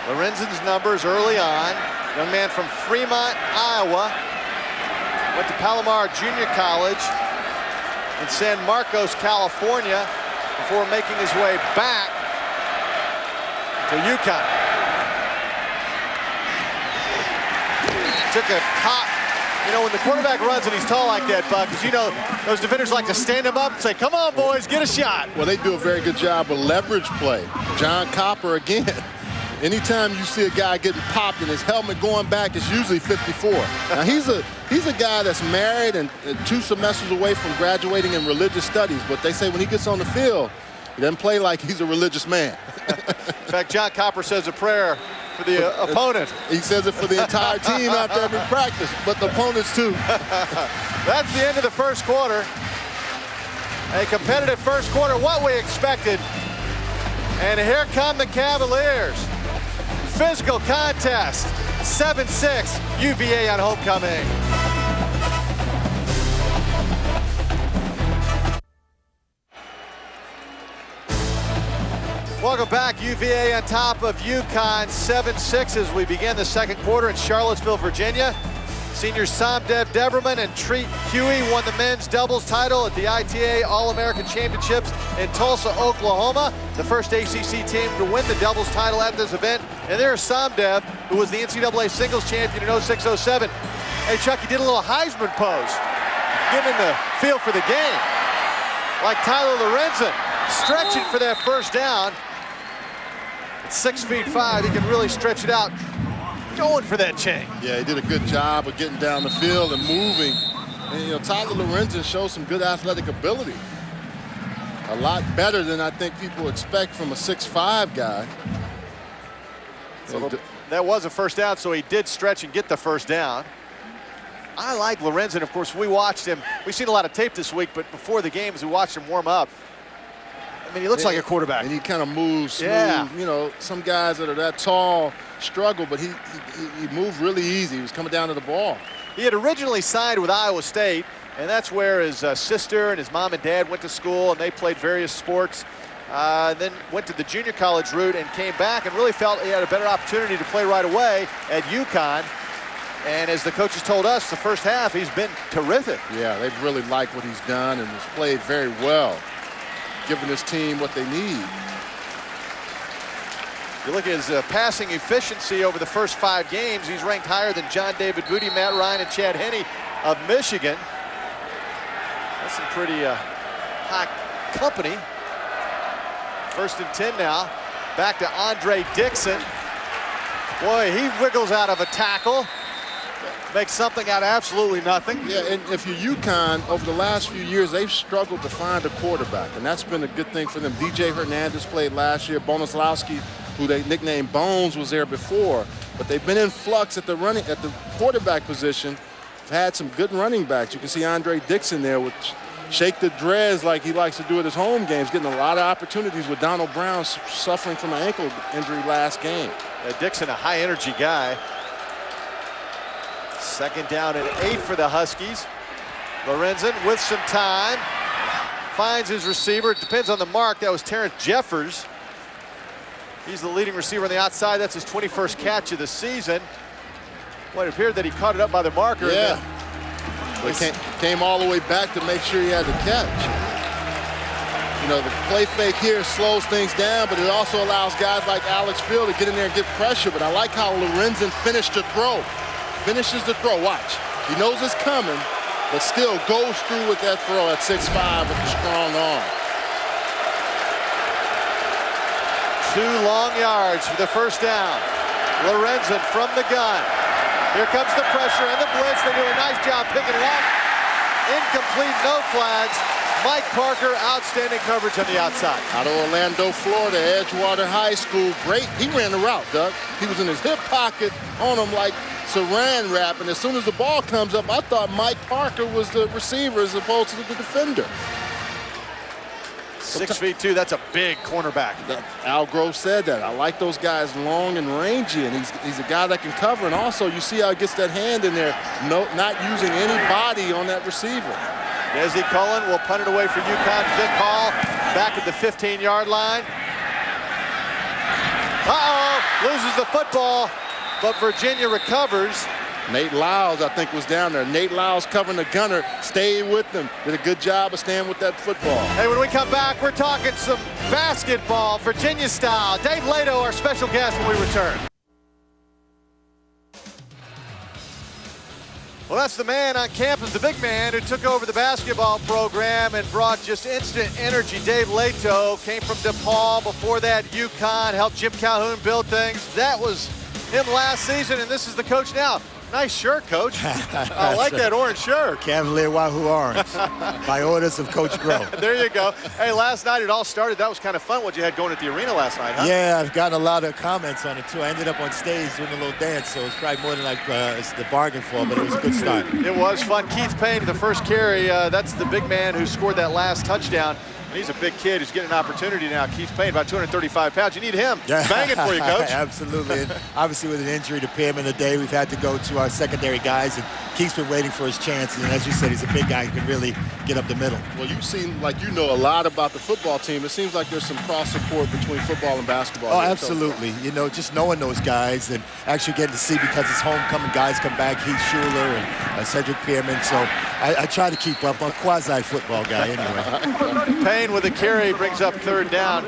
[SPEAKER 1] Lorenzen's numbers early on. Young man from Fremont, Iowa. Went to Palomar Junior College in San Marcos, California, before making his way back to UConn. Took a pop. You know, when the quarterback runs and he's tall like that, Buck, because you know those defenders like to stand him up and say, come on, boys, get a shot.
[SPEAKER 2] Well, they do a very good job of leverage play. John Copper, again. Anytime you see a guy getting popped and his helmet going back, it's usually 54. Now, he's a guy that's married and 2 semesters away from graduating in religious studies, but they say when he gets on the field, he doesn't play like he's a religious man.
[SPEAKER 1] In fact, John Copper says a prayer for the opponent.
[SPEAKER 2] He says it for the entire team after every practice, but the opponents too.
[SPEAKER 1] That's the end of the first quarter. A competitive first quarter, what we expected. And here come the Cavaliers. Physical contest, 7-6, UVA on homecoming. Welcome back, UVA on top of UConn, 7-6 as we begin the second quarter in Charlottesville, Virginia. Seniors Somdev Deverman and Treat Huey won the men's doubles title at the ITA All-American Championships in Tulsa, Oklahoma. The first ACC team to win the doubles title at this event. And there's Somdev, who was the NCAA singles champion in 06-07. Hey, Chuck, he did a little Heisman pose, giving the feel for the game. Like Tyler Lorenzen, stretching for that first down. At 6'5", he can really stretch it out. Going for that chain.
[SPEAKER 2] Yeah, he did a good job of getting down the field and moving. And, you know, Tyler Lorenzen shows some good athletic ability. A lot better than I think people expect from a 6'5" guy.
[SPEAKER 1] So that was a first down, so he did stretch and get the first down. I like Lorenzen. Of course, we watched him. We've seen a lot of tape this week, but before the games, we watched him warm up. I mean, he looks like a quarterback.
[SPEAKER 2] And he kind of moves smooth.
[SPEAKER 1] Yeah.
[SPEAKER 2] You know, some guys that are that tall struggle, but he moved really easy. He was coming down to the ball.
[SPEAKER 1] He had originally signed with Iowa State, and that's where his sister and his mom and dad went to school, and they played various sports. Then went to the junior college route and came back and really felt he had a better opportunity to play right away at UConn. And as the coaches told us, the first half, he's been terrific.
[SPEAKER 2] Yeah, they really like what he's done and has played very well, giving his team what they need.
[SPEAKER 1] You look at his passing efficiency over the first 5 games. He's ranked higher than John David Booty, Matt Ryan, and Chad Henne of Michigan. That's some pretty high company. 1st and 10 now. Back to Andre Dixon. Boy, he wiggles out of a tackle. Makes something out of absolutely nothing.
[SPEAKER 2] Yeah, and if you're UConn, over the last few years, they've struggled to find a quarterback, and that's been a good thing for them. DJ Hernandez played last year. Bonoslawski, who they nicknamed Bones, was there before. But they've been in flux at the quarterback position. They've had some good running backs. You can see Andre Dixon there with shake the dreads like he likes to do at his home games, getting a lot of opportunities with Donald Brown suffering from an ankle injury last game.
[SPEAKER 1] Dixon, a high-energy guy. 2nd down and 8 for the Huskies. Lorenzen with some time. Finds his receiver. It depends on the mark. That was Terrence Jeffers. He's the leading receiver on the outside. That's his 21st catch of the season. Well, it appeared that he caught it up by the marker.
[SPEAKER 2] Yeah. But came all the way back to make sure he had the catch. You know, the play fake here slows things down, but it also allows guys like Alex Field to get in there and get pressure. But I like how Lorenzen finished the throw. Finishes the throw. Watch. He knows it's coming, but still goes through with that throw at 6'5" with a strong arm.
[SPEAKER 1] 2 long yards for the first down. Lorenzen from the gun. Here comes the pressure and the blitz. They do a nice job picking it up. Incomplete, no flags. Mike Parker, outstanding coverage on the outside.
[SPEAKER 2] Out of Orlando, Florida, Edgewater High School. Great. He ran the route, Doug. He was in his hip pocket on him like saran wrap, and as soon as the ball comes up, I thought Mike Parker was the receiver as opposed to the defender.
[SPEAKER 1] 6'2", that's a big cornerback.
[SPEAKER 2] Al Grove said that. I like those guys long and rangy, and he's a guy that can cover. And also, you see how he gets that hand in there, not using any body on that receiver.
[SPEAKER 1] Desi Cullen will punt it away for UConn. Vic Hall back at the 15-yard line. Loses the football, but Virginia recovers.
[SPEAKER 2] Nate Lyles, I think, was down there. Nate Lyles covering the gunner, stayed with them. Did a good job of staying with that football.
[SPEAKER 1] Hey, when we come back, we're talking some basketball, Virginia style. Dave Lato, our special guest when we return. Well, that's the man on campus, the big man who took over the basketball program and brought just instant energy. Dave Lato came from DePaul. Before that, UConn, helped Jim Calhoun build things. That was him last season, and this is the coach now. Nice shirt, Coach. I like that orange shirt.
[SPEAKER 7] Cavalier Wahoo orange, by orders of Coach Groh.
[SPEAKER 1] There you go. Hey, last night it all started. That was kind of fun what you had going at the arena last night, huh?
[SPEAKER 7] Yeah, I've gotten a lot of comments on it, too. I ended up on stage doing a little dance, so it's probably more than it's the bargain for, but it was a good start.
[SPEAKER 1] It was fun. Keith Payne, the first carry. That's the big man who scored that last touchdown. And he's a big kid who's getting an opportunity now. Keith Payne, about 235 pounds. You need him.
[SPEAKER 7] Yeah.
[SPEAKER 1] Banging for you, Coach.
[SPEAKER 7] Absolutely. And obviously, with an injury to Pearman today, we've had to go to our secondary guys, and Keith's been waiting for his chance. And as you said, he's a big guy who can really get up the middle.
[SPEAKER 2] Well, you seem like you know a lot about the football team. It seems like there's some cross-support between football and basketball.
[SPEAKER 7] Oh, absolutely. You know, just knowing those guys and actually getting to see, because it's homecoming, guys come back, Heath Schuler and Cedric Pearman. So I try to keep up. I'm a quasi-football guy anyway.
[SPEAKER 1] Payne with a carry brings up 3rd down.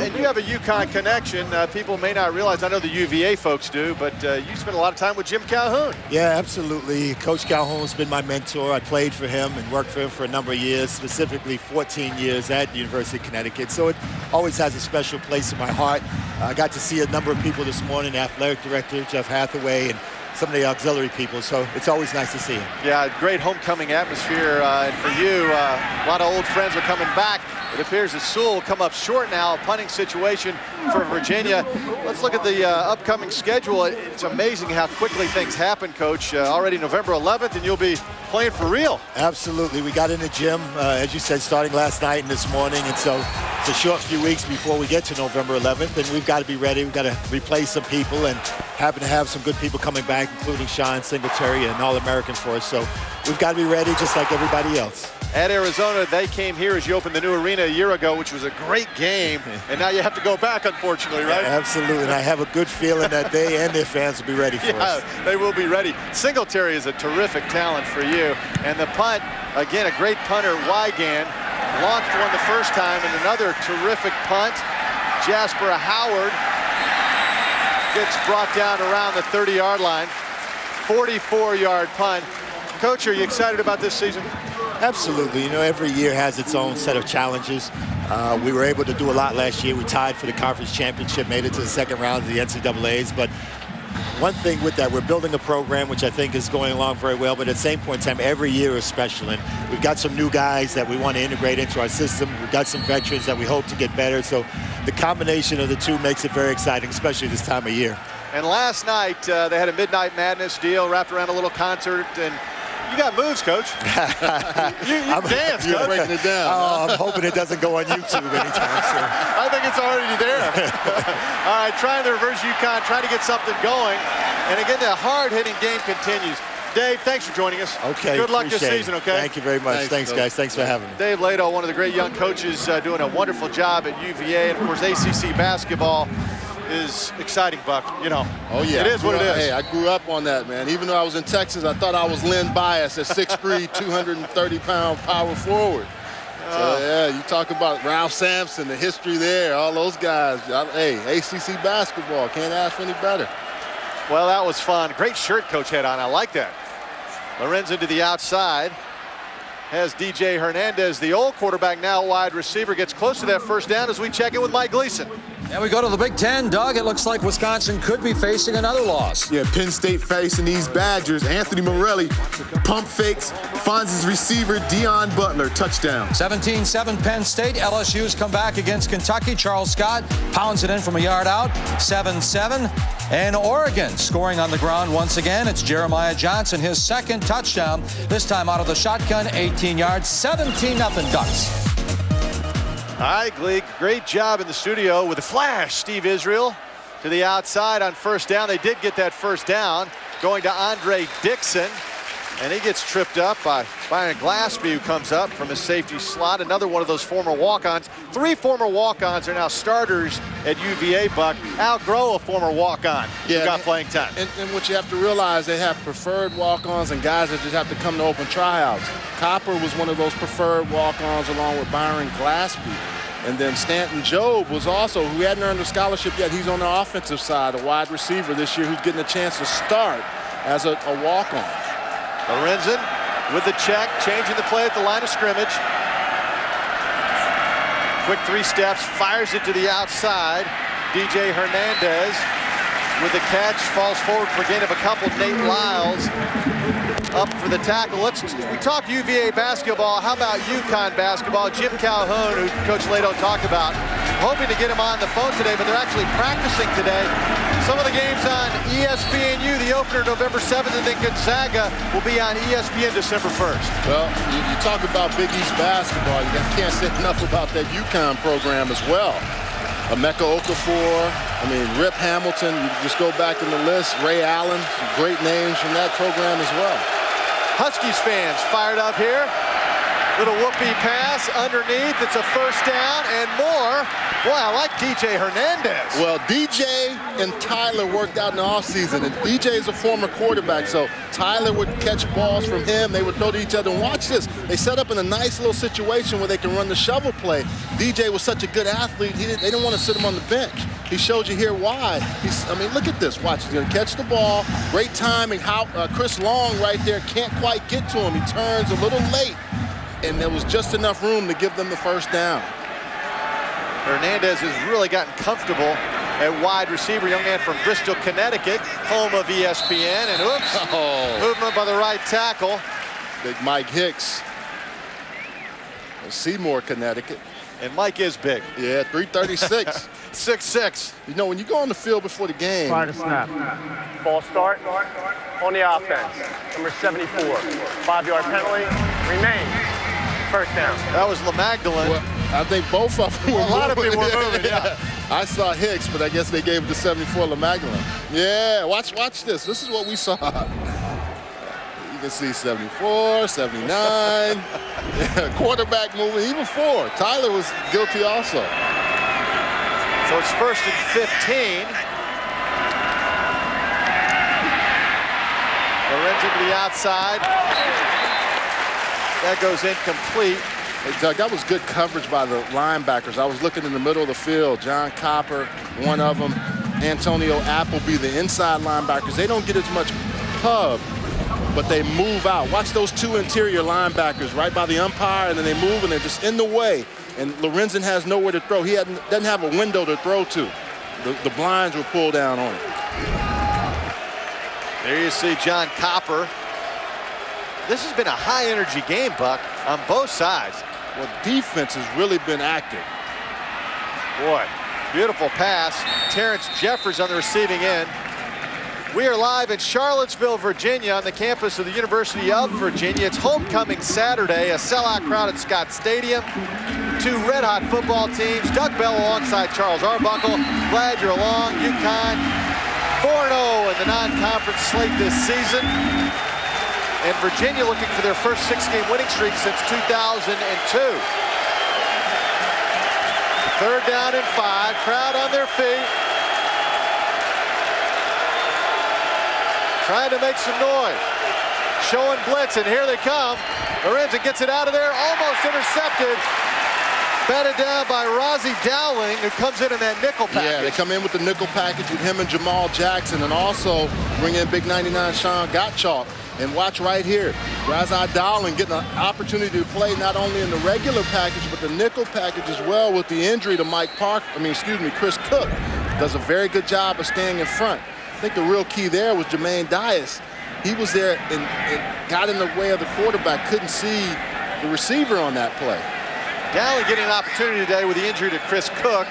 [SPEAKER 1] And you have a UConn connection. People may not realize, I know the UVA folks do, but you spent a lot of time with Jim Calhoun.
[SPEAKER 7] Yeah, absolutely. Coach Calhoun's been my mentor. I played for him and worked for him for a number of years, specifically 14 years at the University of Connecticut. So it always has a special place in my heart. I got to see a number of people this morning, athletic director Jeff Hathaway, and some of the auxiliary people. So it's always nice to see him.
[SPEAKER 1] Yeah, great homecoming atmosphere. And for you, a lot of old friends are coming back. It appears that Sewell will come up short now, a punting situation for Virginia. Let's look at the upcoming schedule. It's amazing how quickly things happen, Coach. Already November 11th, and you'll be playing for real.
[SPEAKER 7] Absolutely. We got in the gym, as you said, starting last night and this morning. And so it's a short few weeks before we get to November 11th. And we've got to be ready. We've got to replace some people and happen to have some good people coming back, including Sean Singletary, an All-American for us. So we've got to be ready just like everybody else.
[SPEAKER 1] At Arizona, they came here as you opened the new arena a year ago, which was a great game. And now you have to go back, unfortunately, right?
[SPEAKER 7] Absolutely. And I have a good feeling that they and their fans will be ready for us.
[SPEAKER 1] Yeah, they will be ready. Singletary is a terrific talent for you. And the punt, again, a great punter, Wygand, launched one the first time, and another terrific punt. Jasper Howard gets brought down around the 30-yard line. 44-yard punt. Coach, are you excited about this season?
[SPEAKER 7] Absolutely. You know, every year has its own set of challenges. We were able to do a lot last year. We tied for the conference championship, made it to the second round of the NCAAs. But one thing with that, we're building a program which I think is going along very well. But at the same point in time, every year is special. And we've got some new guys that we want to integrate into our system. We've got some veterans that we hope to get better. So the combination of the two makes it very exciting, especially this time of year.
[SPEAKER 1] And last night, they had a Midnight Madness deal wrapped around a little concert. And you got moves, Coach. you dance,
[SPEAKER 2] You're
[SPEAKER 1] Coach.
[SPEAKER 2] breaking it down.
[SPEAKER 7] Oh, I'm hoping it doesn't go on YouTube anytime soon.
[SPEAKER 1] I think it's already there. All right, trying the reverse UConn, trying to get something going. And again, the hard-hitting game continues. Dave, thanks for joining us.
[SPEAKER 7] Okay.
[SPEAKER 1] Good luck this season, okay?
[SPEAKER 7] Thank you very much. Thanks guys. Thanks for having me.
[SPEAKER 1] Dave Lato, one of the great young coaches, doing a wonderful job at UVA. And, of course, ACC basketball is exciting, Buck. You know,
[SPEAKER 2] Oh, yeah.
[SPEAKER 1] It is what it is.
[SPEAKER 2] Hey, I grew up on that, man. Even though I was in Texas, I thought I was Lynn Bias at 6'3", 230-pound power forward. So, yeah, you talk about Ralph Sampson, the history there, all those guys. Hey, ACC basketball, can't ask for any better.
[SPEAKER 1] Well, that was fun. Great shirt Coach had on. I like that. Lorenzen to the outside. Has DJ Hernandez, the old quarterback, now wide receiver, gets close to that first down as we check in with Mike Gleason.
[SPEAKER 3] And we go to the Big Ten. Doug, it looks like Wisconsin could be facing another loss.
[SPEAKER 6] Yeah, Penn State facing these Badgers. Anthony Morelli pump fakes, finds his receiver, Deion Butler, touchdown.
[SPEAKER 3] 17-7 Penn State. LSU's come back against Kentucky. Charles Scott pounds it in from a yard out. 7-7. And Oregon scoring on the ground once again. It's Jeremiah Johnson, his second touchdown, this time out of the shotgun, 18 yards, 17-0 Ducks.
[SPEAKER 1] All right, Gleek, great job in the studio with the flash. Steve Israel to the outside on first down. They did get that first down, going to Andre Dixon. And he gets tripped up by Byron Glassby, who comes up from his safety slot. Another one of those former walk-ons. 3 former walk-ons are now starters at UVA, Buck. Al Groh, a former walk-on, who got playing time.
[SPEAKER 2] And what you have to realize, they have preferred walk-ons and guys that just have to come to open tryouts. Copper was one of those preferred walk-ons along with Byron Glassby. And then Stanton Jobe was also, who hadn't earned a scholarship yet. He's on the offensive side, a wide receiver this year who's getting a chance to start as a walk-on.
[SPEAKER 1] Lorenzen with the check, changing the play at the line of scrimmage. Quick 3 steps, fires it to the outside. DJ Hernandez with the catch, falls forward for a gain of a couple. Nate Lyles up for the tackle. We talk UVA basketball. How about UConn basketball? Jim Calhoun, who Coach Lato talked about, hoping to get him on the phone today, but they're actually practicing today. Some of the games on ESPNU, the opener November 7th, and then Gonzaga will be on ESPN December 1st.
[SPEAKER 2] Well, you talk about Big East basketball. You can't say enough about that UConn program as well. Emeka Okafor, Rip Hamilton, you just go back in the list. Ray Allen, some great names from that program as well.
[SPEAKER 1] Huskies fans fired up here. Little whoopee pass underneath. It's a first down and more. Boy, I like DJ Hernandez.
[SPEAKER 2] Well, DJ and Tyler worked out in the offseason, and DJ is a former quarterback, so Tyler would catch balls from him. They would throw to each other. And watch this. They set up in a nice little situation where they can run the shovel play. DJ was such a good athlete, they didn't want to sit him on the bench. He showed you here why. Look at this. Watch, he's going to catch the ball. Great timing. Chris Long right there can't quite get to him. He turns a little late, and there was just enough room to give them the first down.
[SPEAKER 1] Hernandez has really gotten comfortable at wide receiver, young man from Bristol, Connecticut, home of ESPN. And oops, movement by the right tackle.
[SPEAKER 2] Big Mike Hicks. Seymour, Connecticut.
[SPEAKER 1] And Mike is big.
[SPEAKER 2] Yeah, 336.
[SPEAKER 1] 6'6".
[SPEAKER 2] You know, when you go on the field before the game.
[SPEAKER 5] Prior to snap. False start on the offense. Number 74. 5-yard penalty. Remains. First down.
[SPEAKER 1] That was LaMagdalene.
[SPEAKER 2] Well, I think both of them were moving.
[SPEAKER 1] A lot of people were moving, yeah.
[SPEAKER 2] I saw Hicks, but I guess they gave it to 74 LaMagdalene. Yeah, watch this. This is what we saw. You can see 74, 79. Quarterback moving, even 4. Tyler was guilty also.
[SPEAKER 1] So it's 1st and 15. Lorenzen to the outside. That goes incomplete.
[SPEAKER 2] Hey, Doug, that was good coverage by the linebackers. I was looking in the middle of the field. John Copper, one of them. Antonio Appleby, the inside linebackers. They don't get as much pub, but they move out. Watch those 2 interior linebackers right by the umpire, and then they move, and they're just in the way. And Lorenzen has nowhere to throw. He doesn't have a window to throw to. The blinds were pulled down on him.
[SPEAKER 1] There you see John Copper. This has been a high-energy game, Buck, on both sides.
[SPEAKER 2] Well, defense has really been active.
[SPEAKER 1] Boy, beautiful pass. Terrence Jeffers on the receiving end. We are live in Charlottesville, Virginia, on the campus of the University of Virginia. It's homecoming Saturday, a sellout crowd at Scott Stadium. 2 red-hot football teams. Doug Bell alongside Charles Arbuckle. Glad you're along. UConn 4-0 in the non-conference slate this season. And Virginia looking for their first 6-game winning streak since 2002. 3rd down and 5. Crowd on their feet. Trying to make some noise. Showing blitz, and here they come. Lorenzen gets it out of there, almost intercepted. Batted down by Rozzy Dowling, who comes in that nickel package.
[SPEAKER 2] Yeah, they come in with the nickel package with him and Jamal Jackson, and also bring in big 99 Sean Gottschalk. And watch right here, Rozzy Dowling getting an opportunity to play not only in the regular package, but the nickel package as well with the injury to Chris Cook. Does a very good job of staying in front. I think the real key there was Jermaine Dias. He was there and got in the way of the quarterback, couldn't see the receiver on that play.
[SPEAKER 1] Dowling getting an opportunity today with the injury to Chris Cook.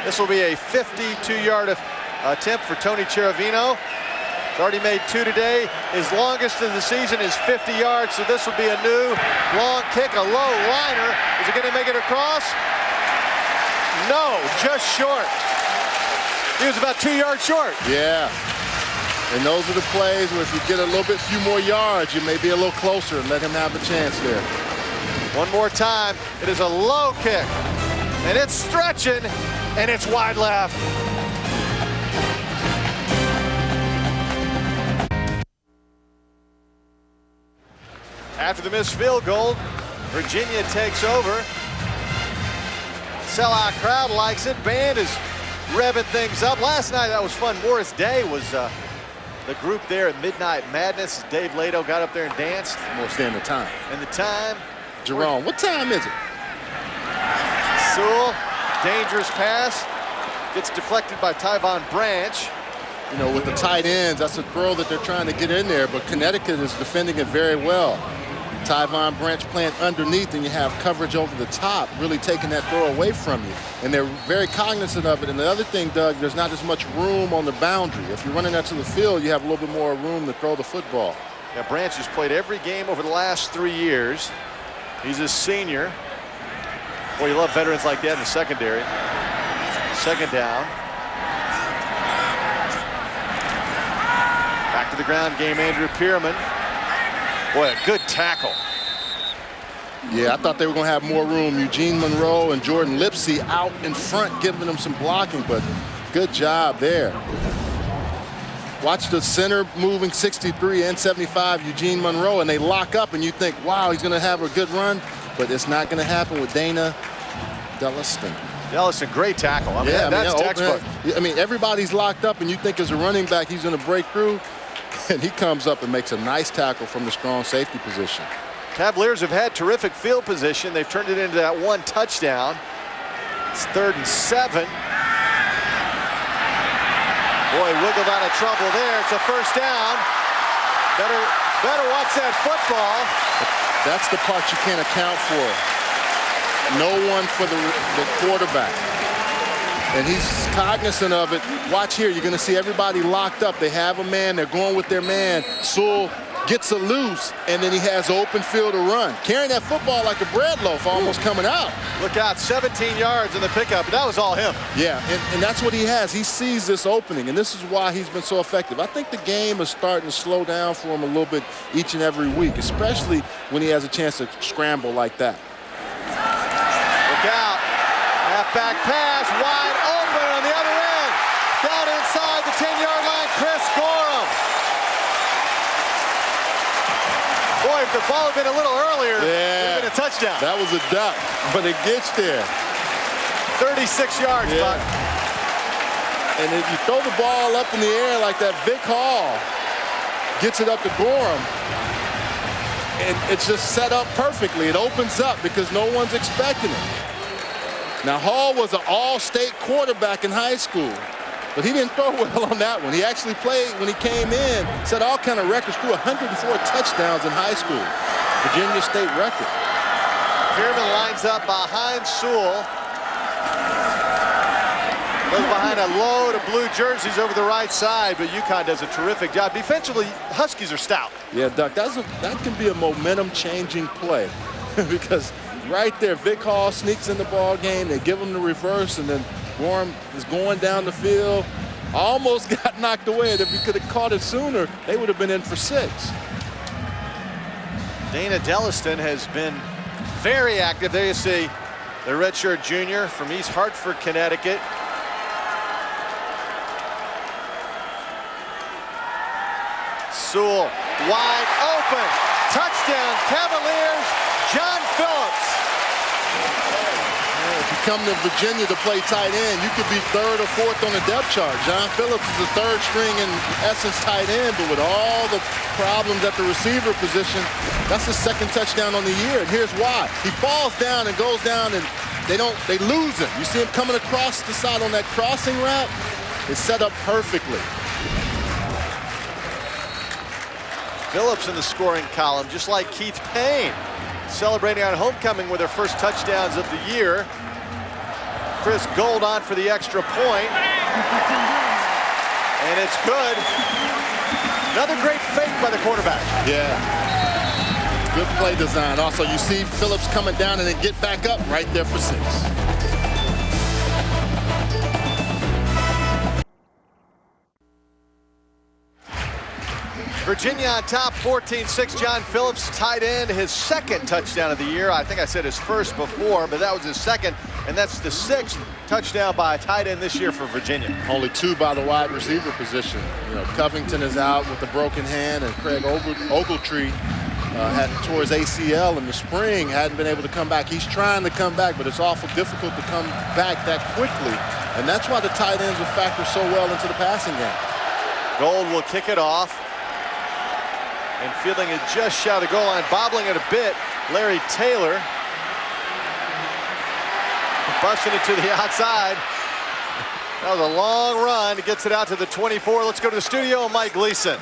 [SPEAKER 1] This will be a 52-yard attempt for Tony Cheravino. He's already made 2 today. His longest of the season is 50 yards, so this will be a new long kick, a low liner. Is he going to make it across? No, just short. He was about 2 yards short.
[SPEAKER 2] Yeah. And those are the plays where if you get a few more yards, you may be a little closer and let him have a chance there.
[SPEAKER 1] One more time. It is a low kick. And it's stretching, and it's wide left. After the missed field goal, Virginia takes over. Sellout crowd likes it. Band is revving things up. Last night, that was fun. Morris Day was the group there at Midnight Madness. Dave Lato got up there and danced.
[SPEAKER 2] More standing time.
[SPEAKER 1] And the time.
[SPEAKER 2] Jerome, what time is it?
[SPEAKER 1] Sewell, dangerous pass. Gets deflected by Tyvon Branch.
[SPEAKER 2] You know, with the tight ends, that's a throw that they're trying to get in there, but Connecticut is defending it very well. Tyvon Branch playing underneath, and you have coverage over the top, really taking that throw away from you. And they're very cognizant of it. And the other thing, Doug, there's not as much room on the boundary. If you're running out to the field, you have a little bit more room to throw the football.
[SPEAKER 1] Yeah, Branch has played every game over the last 3 years. He's a senior. Boy, you love veterans like that in the secondary. 2nd down. Back to the ground game, Andrew Pierman. Boy, a good tackle.
[SPEAKER 2] Yeah, I thought they were going to have more room. Eugene Monroe and Jordan Lipsy out in front, giving them some blocking, but good job there. Watch the center moving 63 and 75, Eugene Monroe, and they lock up, and you think, wow, he's going to have a good run, but it's not going to happen with Dana Delliston.
[SPEAKER 1] Delliston, great tackle. I mean, that's textbook.
[SPEAKER 2] I mean, everybody's locked up, and you think as a running back he's going to break through, and he comes up and makes a nice tackle from the strong safety position.
[SPEAKER 1] Cavaliers have had terrific field position. They've turned it into that 1 touchdown. It's 3rd and 7. Boy, wiggled out of trouble there. It's a first down. Better watch that football.
[SPEAKER 2] That's the part you can't account for. No one for the quarterback. And he's cognizant of it. Watch here. You're going to see everybody locked up. They have a man. They're going with their man. Sewell gets a loose, and then he has open field to run. Carrying that football like a bread loaf, almost coming out.
[SPEAKER 1] Look out, 17 yards in the pickup. That was all him.
[SPEAKER 2] Yeah, and that's what he has. He sees this opening, and this is why he's been so effective. I think the game is starting to slow down for him a little bit each and every week, especially when he has a chance to scramble like that.
[SPEAKER 1] Look out. Halfback pass, wide open on the other end. Down inside the 10-yard line, Chris Gorham. Boy, if the ball had been a little earlier, it would have been a touchdown.
[SPEAKER 2] That was a duck, but it gets there.
[SPEAKER 1] 36 yards, Buck.
[SPEAKER 2] And if you throw the ball up in the air like that, Vic Hall gets it up to Gorham, and it's just set up perfectly. It opens up because no one's expecting it. Now, Hall was an all-state quarterback in high school, but he didn't throw well on that one. He actually played when he came in, set all kind of records, threw 104 touchdowns in high school, Virginia State record.
[SPEAKER 1] Pearman lines up behind Sewell. Goes behind a load of blue jerseys over the right side, but UConn does a terrific job. Defensively, Huskies are stout.
[SPEAKER 2] Yeah, Duck, that can be a momentum-changing play because right there, Vic Hall sneaks in the ball game. They give him the reverse, and then Gorham is going down the field. Almost got knocked away. If he could have caught it sooner, they would have been in for 6.
[SPEAKER 1] Dana Delliston has been very active. There you see the redshirt junior from East Hartford, Connecticut. Sewell wide open. Touchdown, Cavaliers, John Phillips.
[SPEAKER 2] If you come to Virginia to play tight end, you could be 3rd or 4th on the depth chart. John Phillips is the 3rd string in essence tight end, but with all the problems at the receiver position, that's his 2nd touchdown on the year. And here's why. He falls down and goes down, and they lose him. You see him coming across the side on that crossing route. It's set up perfectly.
[SPEAKER 1] Phillips in the scoring column, just like Keith Payne, celebrating on homecoming with their first touchdowns of the year. Chris Gold on for the extra point. And it's good. Another great fake by the quarterback.
[SPEAKER 2] Yeah. Good play design. Also, you see Phillips coming down and then get back up right there for 6.
[SPEAKER 1] Virginia on top, 14-6. John Phillips, tight end, his 2nd touchdown of the year. I think I said his 1st before, but that was his 2nd, and that's the 6th touchdown by a tight end this year for Virginia.
[SPEAKER 2] Only 2 by the wide receiver position. You know, Covington is out with a broken hand, and Craig Ogletree tore his ACL in the spring, hadn't been able to come back. He's trying to come back, but it's awful difficult to come back that quickly, and that's why the tight ends will factor so well into the passing game.
[SPEAKER 1] Gold will kick it off. And fielding it just shy of the goal line, bobbling it a bit, Larry Taylor. Busting it to the outside. That was a long run. He gets it out to the 24. Let's go to the studio, Mike Gleason.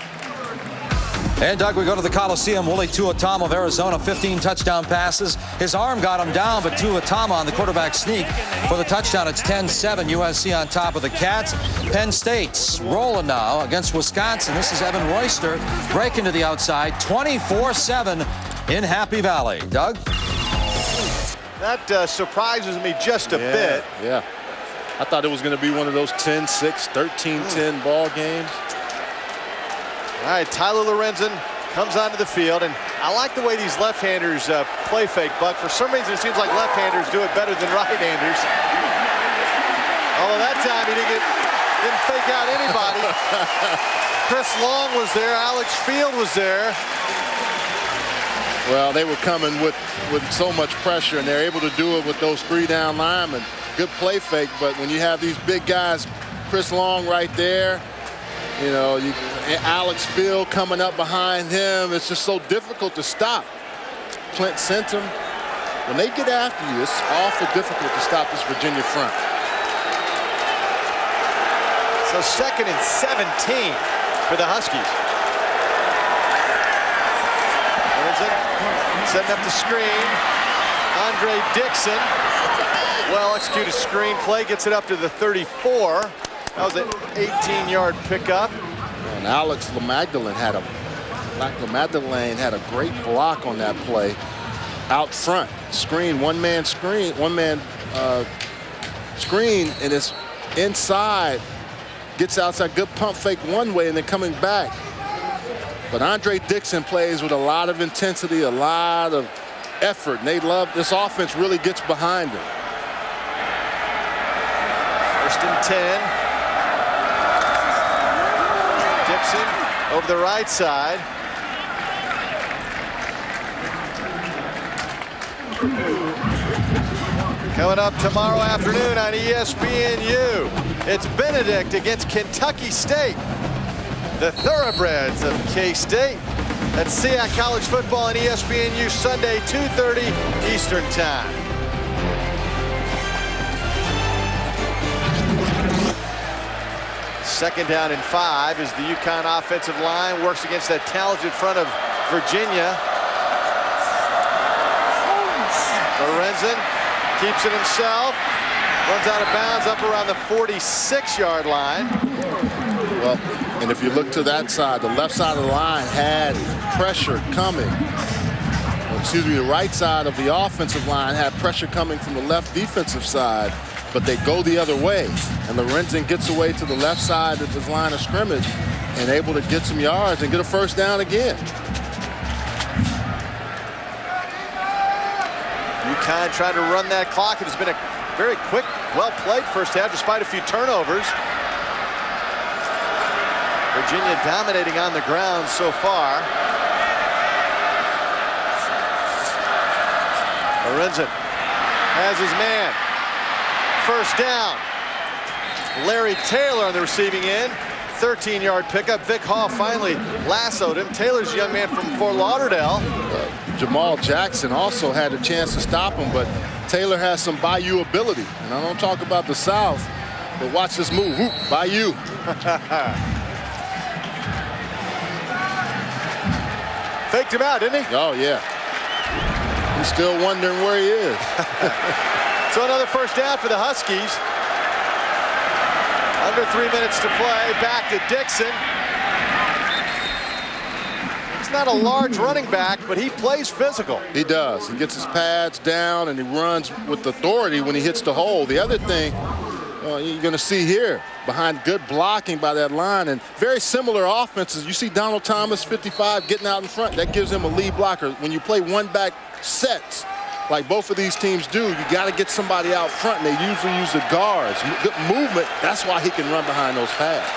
[SPEAKER 3] And Doug, we go to the Coliseum. Willie Tuatama of Arizona, 15 touchdown passes. His arm got him down, but Tuatama on the quarterback sneak for the touchdown. It's 10-7. USC on top of the Cats. Penn State's rolling now against Wisconsin. This is Evan Royster breaking to the outside, 24-7 in Happy Valley. Doug?
[SPEAKER 1] That surprises me just a bit.
[SPEAKER 2] Yeah. I thought it was going to be one of those 10-6, 13-10 ball games.
[SPEAKER 1] All right, Tyler Lorenzen comes onto the field, and I like the way these left-handers play fake, Buck. For some reason, it seems like left-handers do it better than right-handers. Although that time he didn't fake out anybody. Chris Long was there. Alex Field was there.
[SPEAKER 2] Well, they were coming with so much pressure, and they're able to do it with those 3-down linemen. Good play fake, but when you have these big guys, Chris Long right there, you know, Alex Field coming up behind him, it's just so difficult to stop. Clint sent him. When they get after you, it's awful difficult to stop this Virginia front.
[SPEAKER 1] So 2nd and 17 for the Huskies. Setting up the screen. Andre Dixon. Well executed screen play. Gets it up to the 34. That was an 18-yard pickup.
[SPEAKER 2] And Alex LaMagdalene had a great block on that play. Out front. Screen, one-man screen, screen, and it's inside. Gets outside, good pump fake one way and then coming back. But Andre Dixon plays with a lot of intensity, a lot of effort, and they love this offense. Really gets behind him.
[SPEAKER 1] 1st and 10. Dixon over the right side. Coming up tomorrow afternoon on ESPNU, it's Benedict against Kentucky State. The Thoroughbreds of K-State. That's SEAC College Football on ESPNU Sunday, 2:30 Eastern Time. Second down and 5 as the UConn offensive line works against that talented front of Virginia. Lorenzen keeps it himself. Runs out of bounds up around the 46-yard line.
[SPEAKER 2] Well, and if you look to that side, the left side of the line had pressure coming. Excuse me, the right side of the offensive line had pressure coming from the left defensive side, but they go the other way. And Lorenzen gets away to the left side of his line of scrimmage and able to get some yards and get a first down again.
[SPEAKER 1] UConn trying to run that clock. It has been a very quick, well-played first half despite a few turnovers. Virginia dominating on the ground so far. Lorenzen has his man. First down. Larry Taylor on the receiving end. 13-yard pickup. Vic Hall finally lassoed him. Taylor's a young man from Fort Lauderdale.
[SPEAKER 2] Jamal Jackson also had a chance to stop him, but Taylor has some Bayou ability. And I don't talk about the South, but watch this move. Whoop, Bayou.
[SPEAKER 1] Faked him out, didn't he?
[SPEAKER 2] Oh, yeah. He's still wondering where he is.
[SPEAKER 1] So another first down for the Huskies. Under 3 minutes to play. Back to Dixon. He's not a large running back, but he plays physical.
[SPEAKER 2] He does. He gets his pads down and he runs with authority when he hits the hole. The other thing you're going to see here, behind good blocking by that line and very similar offenses. You see Donald Thomas, 55, getting out in front. That gives him a lead blocker. When you play one-back sets, like both of these teams do, you got to get somebody out front, and they usually use the guards. Good movement, that's why he can run behind those pads.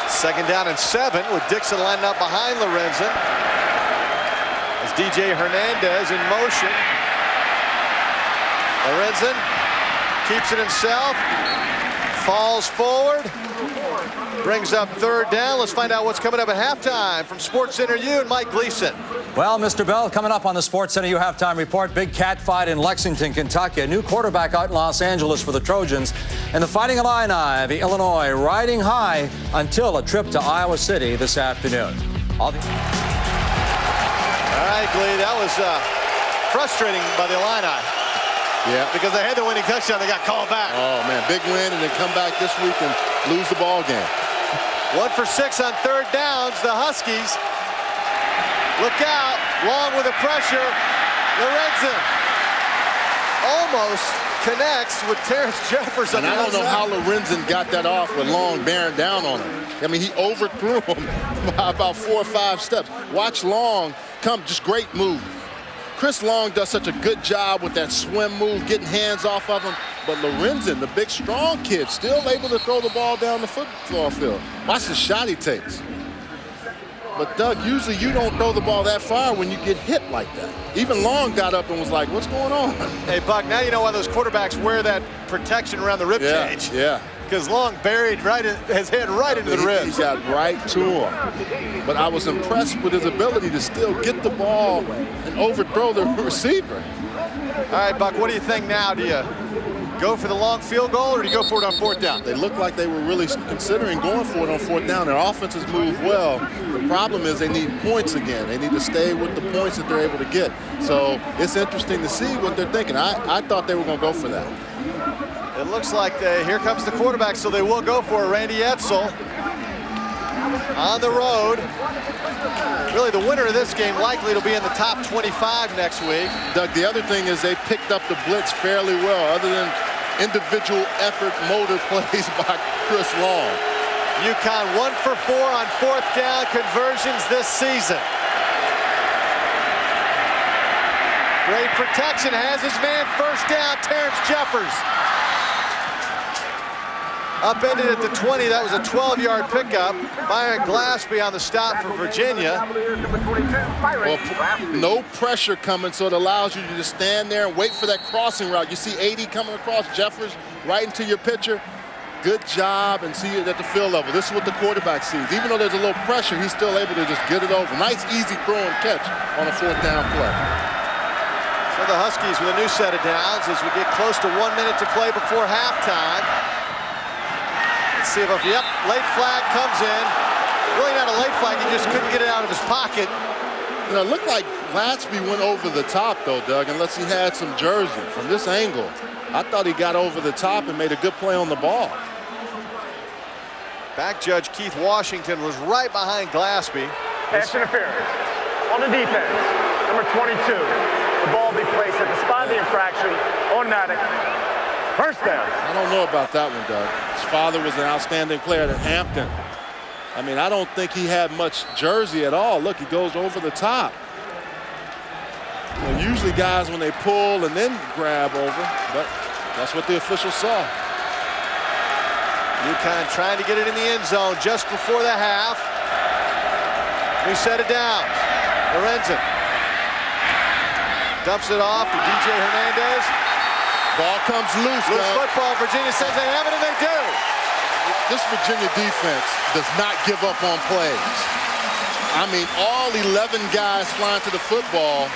[SPEAKER 1] Second down and 7 with Dixon lining up behind Lorenzen. As DJ Hernandez in motion. Lorenzen keeps it himself. Falls forward. Brings up third down. Let's find out what's coming up at halftime from SportsCenter U and Mike Gleason.
[SPEAKER 3] Well, Mr. Bell, coming up on the SportsCenter U halftime report, big cat fight in Lexington, Kentucky. A new quarterback out in Los Angeles for the Trojans. And the Fighting Illini of Illinois riding high until a trip to Iowa City this afternoon. All right,
[SPEAKER 1] Glee, that was frustrating by the Illini.
[SPEAKER 2] Yeah.
[SPEAKER 1] Because they had the winning touchdown, they got called back.
[SPEAKER 2] Oh, man, big win, and then come back this week and lose the ball game.
[SPEAKER 1] 1 for 6 on third downs. The Huskies look out. Long with the pressure. Lorenzen almost connects with Terrence Jefferson.
[SPEAKER 2] And I don't know how Lorenzen got that off with Long bearing down on him. I mean, he overthrew him by about 4 or 5 steps. Watch Long come, just great move. Chris Long does such a good job with that swim move, getting hands off of him. But Lorenzen, the big, strong kid, still able to throw the ball down the football field. Watch the shot he takes. But, Doug, usually you don't throw the ball that far when you get hit like that. Even Long got up and was like, what's going on?
[SPEAKER 1] Hey, Buck, now you know why those quarterbacks wear that protection around the rib cage.
[SPEAKER 2] Yeah.
[SPEAKER 1] Because Long buried his head right into the ribs.
[SPEAKER 2] He got right to him. But I was impressed with his ability to still get the ball and overthrow the receiver.
[SPEAKER 1] All right, Buck, what do you think now? Do you go for the long field goal, or do you go for it on 4th down?
[SPEAKER 2] They look like they were really considering going for it on 4th down. Their offense has moved well. The problem is they need points again. They need to stay with the points that they're able to get. So it's interesting to see what they're thinking. I thought they were going to go for that.
[SPEAKER 1] It looks like here comes the quarterback, so they will go for it. Randy Edsall on the road. Really, the winner of this game likely to be in the top 25 next week.
[SPEAKER 2] Doug, the other thing is they picked up the blitz fairly well, other than individual effort motor plays by Chris Long.
[SPEAKER 1] UConn 1 for 4 on 4th down conversions this season. Great protection, has his man 1st down, Terrence Jeffers. Upended at the 20, that was a 12-yard pickup. Byron Glaspie on the stop for Virginia.
[SPEAKER 2] Well, no pressure coming, so it allows you to just stand there and wait for that crossing route. You see 80 coming across, Jeffers right into your pitcher. Good job, and see it at the field level. This is what the quarterback sees. Even though there's a little pressure, he's still able to just get it over. Nice, easy throw and catch on a 4th down play.
[SPEAKER 1] So the Huskies with a new set of downs as we get close to 1 minute to play before halftime. See if, yep, late flag comes in. Really not a late flag, he just couldn't get it out of his pocket.
[SPEAKER 2] You know, it looked like Glaspie went over the top, though, Doug, unless he had some jersey. From this angle, I thought he got over the top and made a good play on the ball.
[SPEAKER 1] Back judge Keith Washington was right behind Glaspie.
[SPEAKER 5] Pass interference on the defense, number 22. The ball will be placed at the spot of the infraction, automatic. 1st down.
[SPEAKER 2] I don't know about that one, Doug. His father was an outstanding player at Hampton. I mean, I don't think he had much jersey at all. Look, he goes over the top. Well, usually guys, when they pull and then grab over, but that's what the official saw.
[SPEAKER 1] UConn trying to get it in the end zone just before the half. We set it down. Lorenzen dumps it off to DJ Hernandez.
[SPEAKER 2] Ball comes loose.
[SPEAKER 1] Loose football. Virginia says they have it, and they do.
[SPEAKER 2] This Virginia defense does not give up on plays. I mean, all 11 guys flying to the football,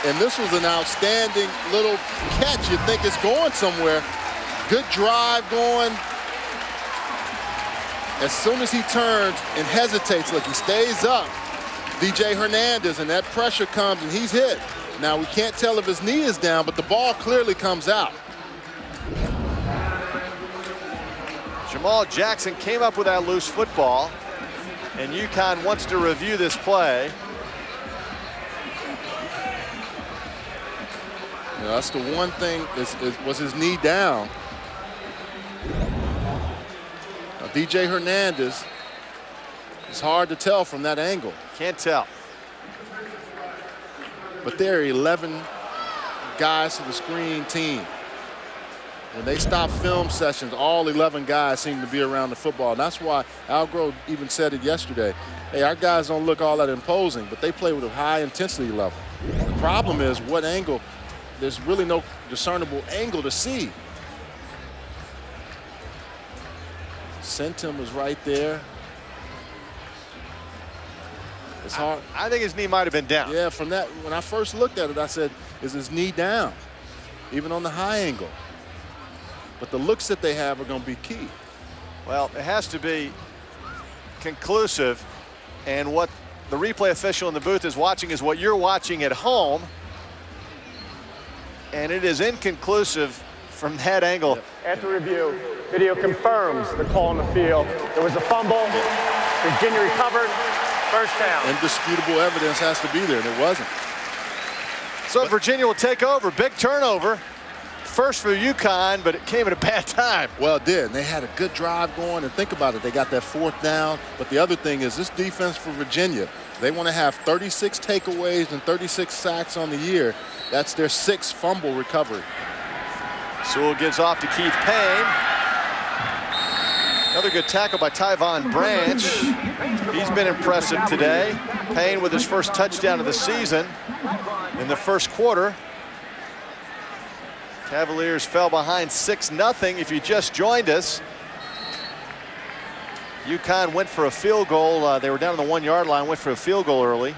[SPEAKER 2] and this was an outstanding little catch. You'd think it's going somewhere. Good drive going. As soon as he turns and hesitates, look, he stays up. DJ Hernandez, and that pressure comes, and he's hit. Now, we can't tell if his knee is down, but the ball clearly comes out.
[SPEAKER 1] Jamal Jackson came up with that loose football, and UConn wants to review this play.
[SPEAKER 2] Yeah, that's the one thing, was his knee down. Now, DJ Hernandez, it's hard to tell from that angle.
[SPEAKER 1] Can't tell.
[SPEAKER 2] But there are 11 guys to the screen team. When they stop film sessions, all 11 guys seem to be around the football. And that's why Al Groh even said it yesterday. Hey, our guys don't look all that imposing, but they play with a high intensity level. The problem is what angle, there's really no discernible angle to see. Centum was right there. It's hard.
[SPEAKER 1] I think his knee might have been down.
[SPEAKER 2] Yeah, from that, when I first looked at it, I said, is his knee down? Even on the high angle. But the looks that they have are going to be key.
[SPEAKER 1] Well, it has to be conclusive, and what the replay official in the booth is watching is what you're watching at home, and it is inconclusive from that angle.
[SPEAKER 5] After review, video confirms the call on the field. There was a fumble. Virginia recovered. 1st down.
[SPEAKER 2] Indisputable evidence has to be there, and it wasn't.
[SPEAKER 1] So Virginia will take over. Big turnover. First for UConn, but it came at a bad time.
[SPEAKER 2] Well, it did. And they had a good drive going, and think about it. They got that 4th down. But the other thing is this defense for Virginia, they want to have 36 takeaways and 36 sacks on the year. That's their 6th fumble recovery.
[SPEAKER 1] Sewell gives off to Keith Payne. Another good tackle by Tyvon Branch. He's been impressive today. Payne with his first touchdown of the season in the first quarter. Cavaliers fell behind 6-0 if you just joined us. UConn went for a field goal. They were down on the 1-yard line, went for a field goal early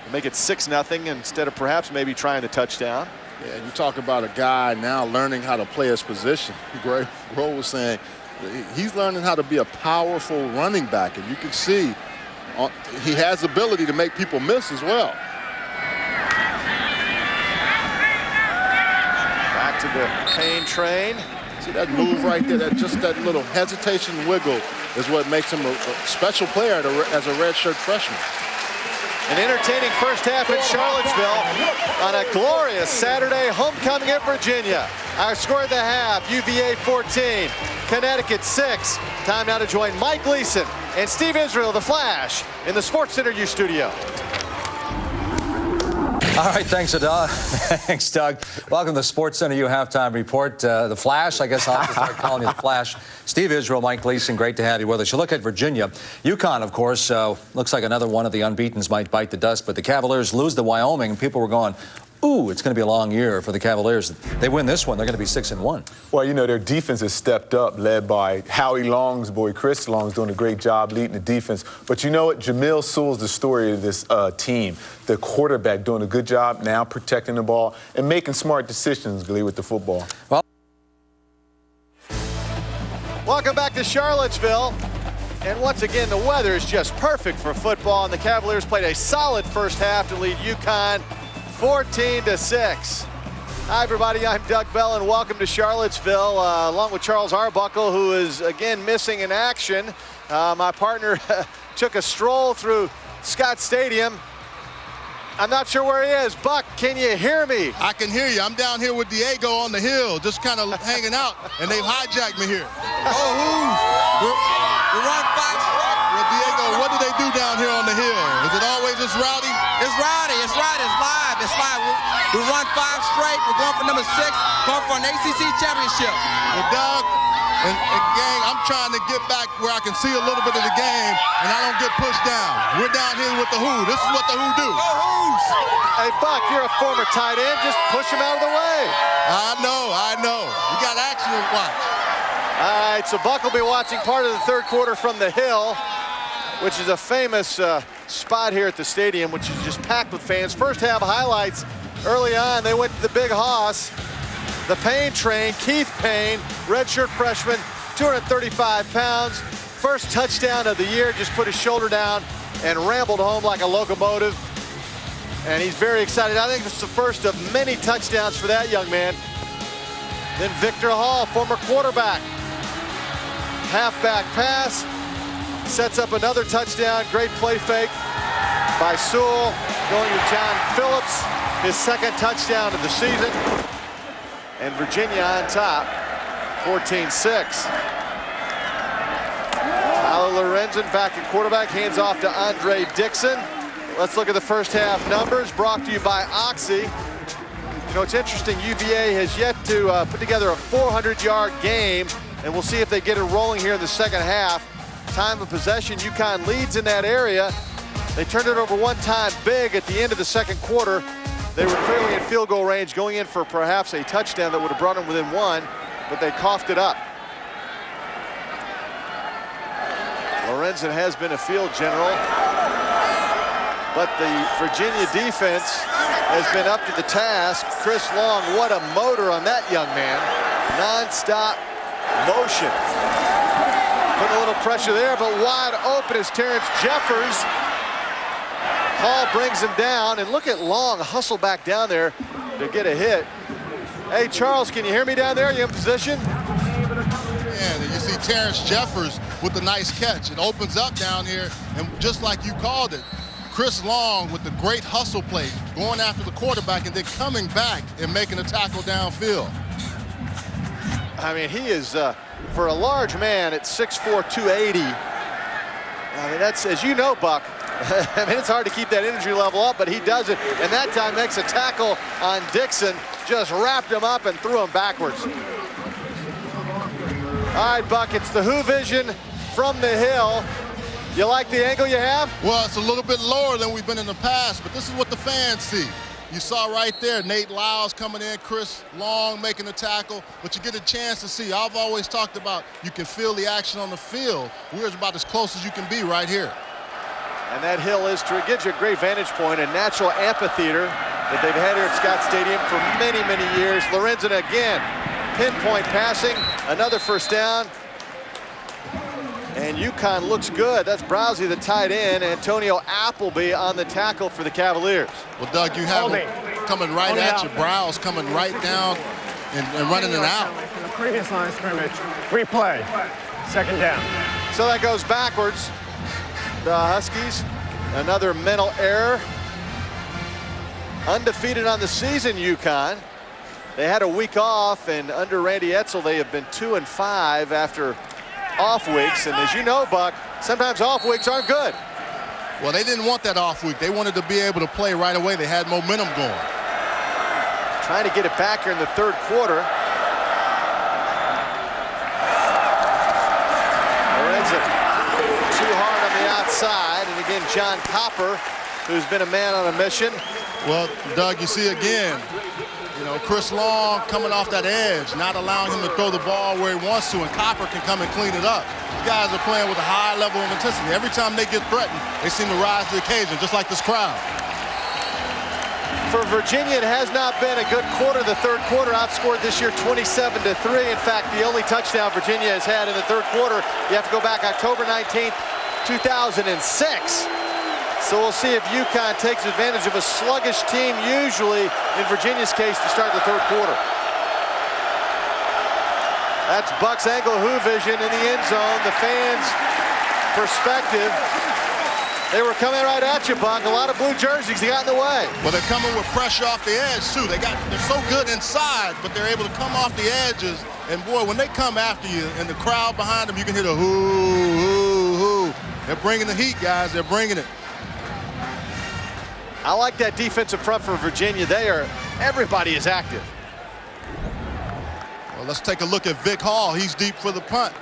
[SPEAKER 1] to make it 6-0 instead of perhaps maybe trying the touchdown.
[SPEAKER 2] Yeah, you talk about a guy now learning how to play his position. Greg Grohl was saying he's learning how to be a powerful running back, and you can see he has the ability to make people miss as well.
[SPEAKER 1] Back to the Payne train.
[SPEAKER 2] See that move right there, that little hesitation wiggle is what makes him a special player as a redshirt freshman.
[SPEAKER 1] An entertaining first half in Charlottesville on a glorious Saturday homecoming at Virginia. Our score at the half, UVA 14, Connecticut 6. Time now to join Mike Gleason and Steve Israel, the Flash, in the Sports Center U studio.
[SPEAKER 3] All right, thanks, Doug. Thanks, Doug. Welcome to the Sports Center U halftime report. The Flash, I guess I'll have to start calling you the Flash. Steve Israel, Mike Gleason, great to have you with us. You look at Virginia. UConn, of course, looks like another one of the unbeatens might bite the dust, but the Cavaliers lose to Wyoming, and people were going, ooh, it's going to be a long year for the Cavaliers. They win this one, they're going to be 6-1.
[SPEAKER 4] Well, you know, their defense has stepped up, led by Howie Long's boy, Chris Long's doing a great job leading the defense. But you know what? Jamil Sewell's the story of this team. The quarterback doing a good job now protecting the ball and making smart decisions, Glee, with the football.
[SPEAKER 3] Well,
[SPEAKER 1] welcome back to Charlottesville. And once again, the weather is just perfect for football, and the Cavaliers played a solid first half to lead UConn 14-6. Hi, everybody. I'm Doug Bell, and welcome to Charlottesville, along with Charles Arbuckle, who is again missing in action. My partner took a stroll through Scott Stadium. I'm not sure where he is. Buck, can you hear me?
[SPEAKER 2] I can hear you. I'm down here with Diego on the hill, just kind of hanging out, and they've hijacked me here.
[SPEAKER 8] We run 5 straight.
[SPEAKER 2] Well, Diego, what do they do down here on the hill? Is it always just rowdy?
[SPEAKER 8] It's rowdy. It's right. It's live. It's live. We run 5 straight. We're going for number 6. Going for an ACC championship.
[SPEAKER 2] Well, Doug and gang, I'm trying to get back where I can see a little bit of the game, and I don't get pushed down. We're down here with the Who. This is what the Who do.
[SPEAKER 8] Go Who's!
[SPEAKER 1] Hey, Buck, you're a former tight end. Just push him out of the way.
[SPEAKER 2] I know. You got action to watch.
[SPEAKER 1] All right, so Buck will be watching part of the third quarter from the Hill, which is a famous spot here at the stadium, which is just packed with fans. First half highlights early on. They went to the Big Hoss, the Payne train, Keith Payne, redshirt freshman, 235 pounds. First touchdown of the year, just put his shoulder down and rambled home like a locomotive. And he's very excited. I think it's the first of many touchdowns for that young man. Then Victor Hall, former quarterback. Halfback pass, sets up another touchdown. Great play fake by Sewell, going to John Phillips, his second touchdown of the season. And Virginia on top, 14-6. Tyler Lorenzen back at quarterback, hands off to Andre Dixon. Let's look at the first half numbers, brought to you by Oxy. You know, it's interesting, UVA has yet to put together a 400-yard game, and we'll see if they get it rolling here in the second half. Time of possession, UConn leads in that area. They turned it over one time big at the end of the second quarter. They were clearly in field goal range, going in for perhaps a touchdown that would have brought them within one, but they coughed it up. Lorenzen has been a field general, but the Virginia defense has been up to the task. Chris Long, what a motor on that young man. Non-stop motion. Putting a little pressure there, but wide open is Terrence Jeffers. Hall brings him down, and look at Long hustle back down there to get a hit. Hey, Charles, can you hear me down there? Are you in position?
[SPEAKER 2] Yeah, and you see Terrence Jeffers with the nice catch. It opens up down here, and just like you called it, Chris Long with the great hustle play, going after the quarterback and then coming back and making a tackle downfield.
[SPEAKER 1] I mean, he is, for a large man at 6'4", 280. I mean, that's, as you know, Buck, I mean, it's hard to keep that energy level up, but he does it. And that time makes a tackle on Dixon, just wrapped him up and threw him backwards. All right, Buck, it's the Who vision from the Hill. You like the angle you have?
[SPEAKER 2] Well, it's a little bit lower than we've been in the past, but this is what the fans see. You saw right there, Nate Lyles coming in, Chris Long making the tackle, but you get a chance to see. I've always talked about you can feel the action on the field. We're about as close as you can be right here.
[SPEAKER 1] And that hill is to, it gives you a great vantage point, a natural amphitheater. that they've had here at Scott Stadium for many, many years. Lorenzen again, pinpoint passing, another first down. And UConn looks good. That's Browsey, the tight end. Antonio Appleby on the tackle for the Cavaliers.
[SPEAKER 2] Well, Doug, you have him coming right at you. Browse coming right down and running it out.
[SPEAKER 5] From the previous line of scrimmage. Replay. Second down.
[SPEAKER 1] So that goes backwards. The Huskies, another mental error. Undefeated on the season, UConn. They had a week off, and under Randy Edsall, they have been 2-5 after off weeks. And as you know, Buck, sometimes off weeks aren't good.
[SPEAKER 2] Well, they didn't want that off week. They wanted to be able to play right away. They had momentum going.
[SPEAKER 1] Trying to get it back here in the third quarter. Lorenzen too hard on the outside. And again, John Copper, who's been a man on a mission.
[SPEAKER 2] Well, Doug, you see again, you know, Chris Long coming off that edge, not allowing him to throw the ball where he wants to, and Copper can come and clean it up. These guys are playing with a high level of intensity. Every time they get threatened, they seem to rise to the occasion, just like this crowd.
[SPEAKER 1] For Virginia, it has not been a good quarter. The third quarter outscored this year 27-3. In fact, the only touchdown Virginia has had in the third quarter, you have to go back October 19th, 2006. So we'll see if UConn takes advantage of a sluggish team, usually in Virginia's case, to start the third quarter. That's Buck's angle who vision in the end zone. The fans' perspective. They were coming right at you, Buck. A lot of blue jerseys. They got in the way.
[SPEAKER 2] Well, they're coming with pressure off the edge, too. They're so good inside, but they're able to come off the edges. And, boy, when they come after you and the crowd behind them, you can hear the hoo, hoo, hoo. They're bringing the heat, guys. They're bringing it.
[SPEAKER 1] I like that defensive front for Virginia. Everybody is active.
[SPEAKER 2] Well, let's take a look at Vic Hall. He's deep for the punt.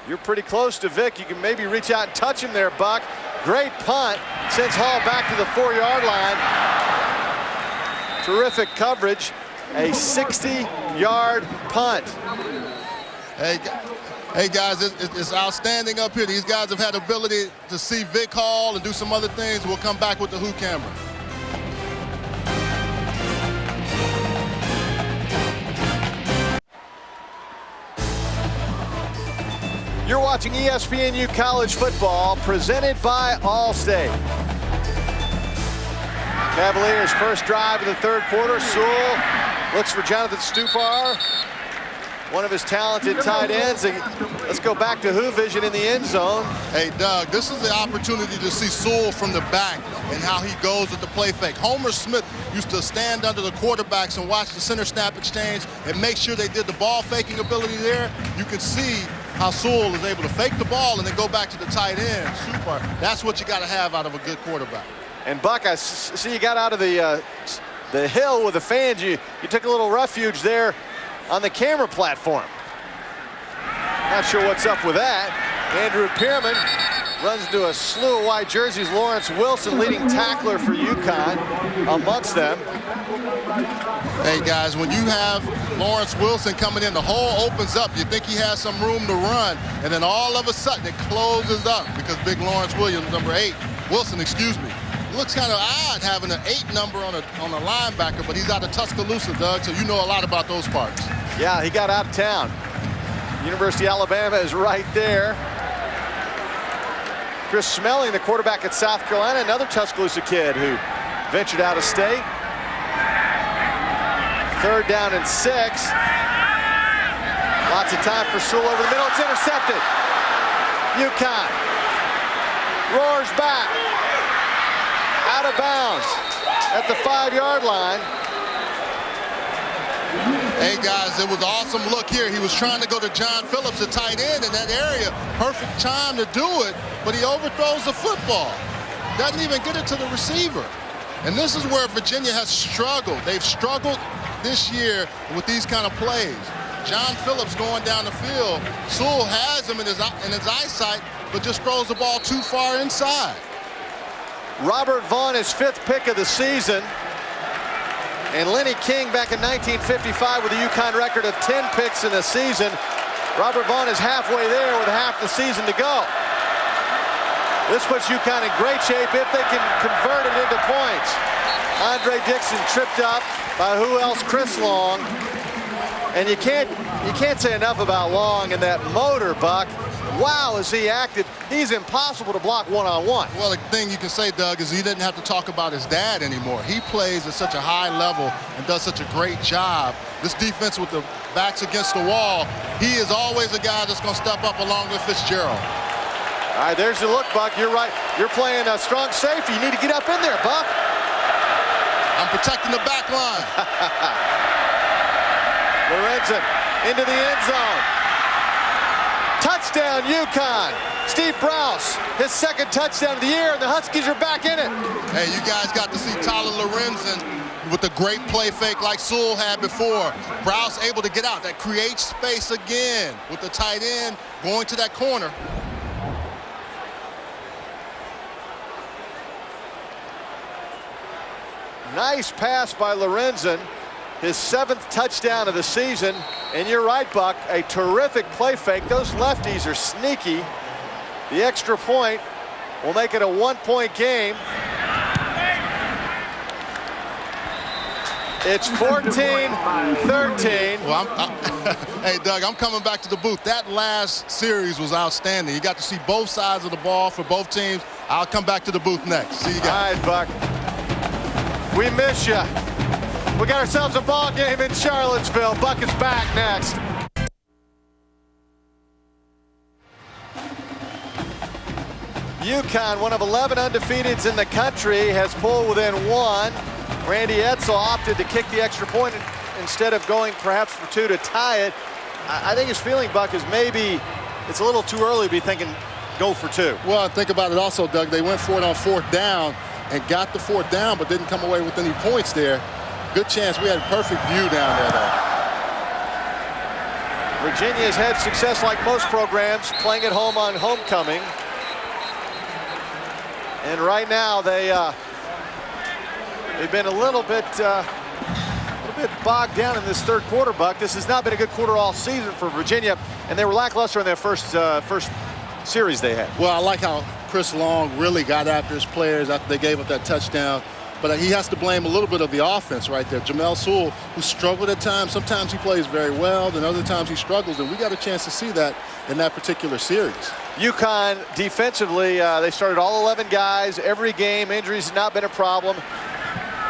[SPEAKER 1] You're pretty close to Vic. You can maybe reach out and touch him there, Buck. Great punt. Sends Hall back to the 4-yard line. Terrific coverage. A 60-yard punt.
[SPEAKER 2] Hey guys, it's outstanding up here. These guys have had the ability to see Vic Hall and do some other things. We'll come back with the Who camera.
[SPEAKER 1] You're watching ESPNU College Football, presented by Allstate. Cavaliers' first drive of the third quarter. Sewell looks for Jonathan Stupar, one of his talented tight ends. Let's go back to Who vision in the end zone.
[SPEAKER 2] Hey, Doug, this is the opportunity to see Sewell from the back and how he goes with the play fake. Homer Smith used to stand under the quarterbacks and watch the center snap exchange and make sure they did the ball faking ability there. You can see how Sewell is able to fake the ball and then go back to the tight end. Super. That's what you got to have out of a good quarterback.
[SPEAKER 1] And Buck, I see you got out of the hill with the fans. You took a little refuge there on the camera platform. Not sure what's up with that. Andrew Pearman runs into a slew of white jerseys. Lawrence Wilson, leading tackler for UConn, amongst them.
[SPEAKER 2] Hey guys, when you have Lawrence Wilson coming in, the hole opens up. You think he has some room to run, and then all of a sudden it closes up because big Lawrence Williams, number 8, Wilson, excuse me. It looks kind of odd having an 8 number on a linebacker, but he's out of Tuscaloosa, Doug, so you know a lot about those parts.
[SPEAKER 1] Yeah, he got out of town. University of Alabama is right there. Chris Smelling, the quarterback at South Carolina, another Tuscaloosa kid who ventured out of state. 3rd down and 6. Lots of time for Sewell over the middle. It's intercepted. UConn roars back. Out of bounds at the 5-yard line.
[SPEAKER 2] Hey guys, it was an awesome look here. He was trying to go to John Phillips, the tight end, in that area. Perfect time to do it, but he overthrows the football. Doesn't even get it to the receiver. And this is where Virginia has struggled. They've struggled this year with these kind of plays. John Phillips going down the field. Sewell has him in his eyesight, but just throws the ball too far inside.
[SPEAKER 1] Robert Vaughn, his 5th pick of the season. And Lenny King back in 1955 with a UConn record of 10 picks in a season. Robert Vaughn is halfway there with half the season to go. This puts UConn in great shape if they can convert it into points. Andre Dixon tripped up by who else? Chris Long. And you can't say enough about Long and that motor, Buck. Wow, is he active. He's impossible to block one-on-one.
[SPEAKER 2] Well, the thing you can say, Doug, is he didn't have to talk about his dad anymore. He plays at such a high level and does such a great job. This defense with the backs against the wall, he is always a guy that's going to step up along with Fitzgerald.
[SPEAKER 1] All right, there's your look, Buck. You're right. You're playing a strong safety. You need to get up in there, Buck.
[SPEAKER 2] I'm protecting the back line.
[SPEAKER 1] Lorenzen into the end zone. Touchdown, UConn. Steve Browse, his second touchdown of the year, and the Huskies are back in it.
[SPEAKER 2] Hey, you guys got to see Tyler Lorenzen with a great play fake like Sewell had before. Browse able to get out. That creates space again with the tight end going to that corner.
[SPEAKER 1] Nice pass by Lorenzen, his 7th touchdown of the season. And you're right, Buck, a terrific play fake. Those lefties are sneaky. The extra point will make it a 1-point game. It's 14-13.
[SPEAKER 2] Well, hey, Doug, I'm coming back to the booth. That last series was outstanding. You got to see both sides of the ball for both teams. I'll come back to the booth next. See you guys.
[SPEAKER 1] All right, Buck. We miss you. We got ourselves a ball game in Charlottesville. Buck is back next. UConn, one of 11 undefeateds in the country, has pulled within 1. Randy Edsall opted to kick the extra point instead of going perhaps for 2 to tie it. I think his feeling, Buck, is maybe it's a little too early to be thinking go for 2.
[SPEAKER 2] Well, think about it also, Doug. They went for it on 4th down and got the 4th down, but didn't come away with any points there. Good chance we had a perfect view down there, though.
[SPEAKER 1] Virginia has had success like most programs, playing at home on homecoming. And right now they've been a little bit bogged down in this third quarter, Buck. This has not been a good quarter all season for Virginia, and they were lackluster in their first series they had.
[SPEAKER 2] Well, I like how Chris Long really got after his players after they gave up that touchdown. But he has to blame a little bit of the offense right there. Jamel Sewell, who struggled at times. Sometimes he plays very well, and other times he struggles. And we got a chance to see that in that particular series.
[SPEAKER 1] UConn defensively, they started all 11 guys every game. Injuries have not been a problem.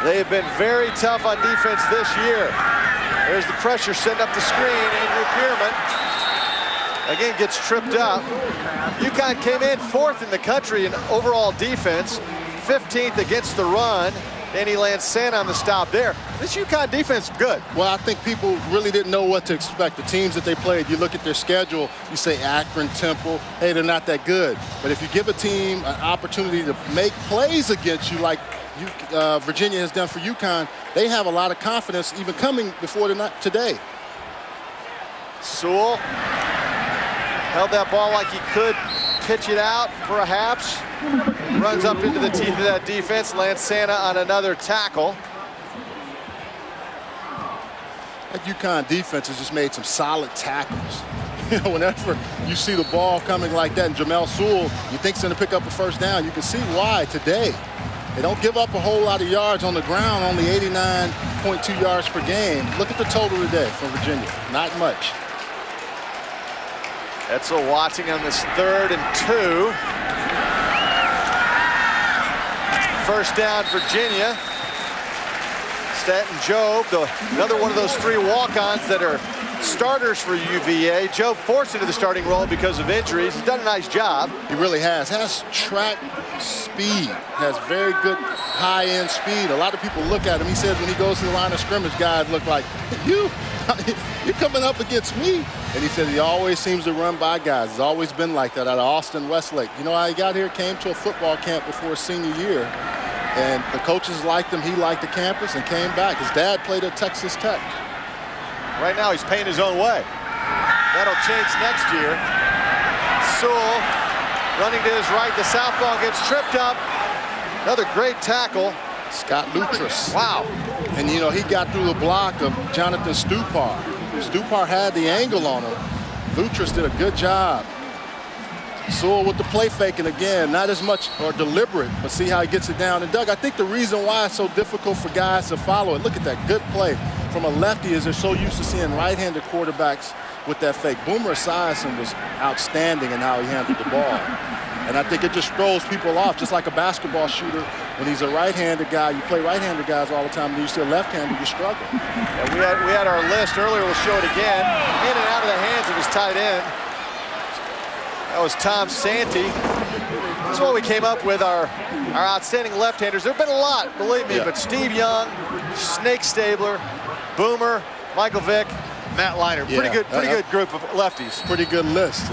[SPEAKER 1] They have been very tough on defense this year. There's the pressure setting up the screen. Andrew Pierman again gets tripped up. UConn came in 4th in the country in overall defense, 15th against the run. Danny Lansana on the stop there. This UConn defense is good.
[SPEAKER 2] Well, I think people really didn't know what to expect. The teams that they played, you look at their schedule, you say Akron, Temple, hey, they're not that good. But if you give a team an opportunity to make plays against you like Virginia has done for UConn, they have a lot of confidence even coming before today.
[SPEAKER 1] Sewell held that ball like he could pitch it out, perhaps. Runs up into the teeth of that defense. Lansana on another tackle.
[SPEAKER 2] That UConn defense has just made some solid tackles. You know, whenever you see the ball coming like that, and Jamel Sewell, you think he's going to pick up a first down. You can see why today. They don't give up a whole lot of yards on the ground, only 89.2 yards per game. Look at the total today for Virginia. Not much.
[SPEAKER 1] Edsall watching on this 3rd and 2. First down, Virginia. Stanton Job, another one of those 3 walk-ons that are starters for UVA. Job forced into the starting role because of injuries. He's done a nice job.
[SPEAKER 2] He really has. Has track speed. Has very good high-end speed. A lot of people look at him. He says when he goes to the line of scrimmage, guys look like, you're coming up against me. And he said he always seems to run by guys. It's always been like that out of Austin Westlake. You know how he got here? Came to a football camp before his senior year. And the coaches liked him. He liked the campus and came back. His dad played at Texas Tech.
[SPEAKER 1] Right now he's paying his own way. That'll change next year. Sewell running to his right. The southpaw gets tripped up. Another great tackle.
[SPEAKER 2] Scott Luttress.
[SPEAKER 1] Wow.
[SPEAKER 2] And, you know, he got through the block of Jonathan Stupar. Stupar had the angle on him. Luttress did a good job. Sewell with the play faking again, not as much or deliberate, but see how he gets it down. And Doug, I think the reason why it's so difficult for guys to follow it, look at that good play from a lefty, is they're so used to seeing right-handed quarterbacks with that fake. Boomer Esiason was outstanding in how he handled the ball. And I think it just throws people off, just like a basketball shooter. When he's a right-handed guy, you play right-handed guys all the time, and you see a left-handed, you struggle.
[SPEAKER 1] Yeah, we had our list earlier. We'll show it again. In and out of the hands of his tight end. That was Tom Santee. This is what we came up with, our outstanding left-handers. There have been a lot, believe me, but Steve Young, Snake Stabler, Boomer, Michael Vick, Matt Leinart. Pretty good group of lefties.
[SPEAKER 2] Pretty good list.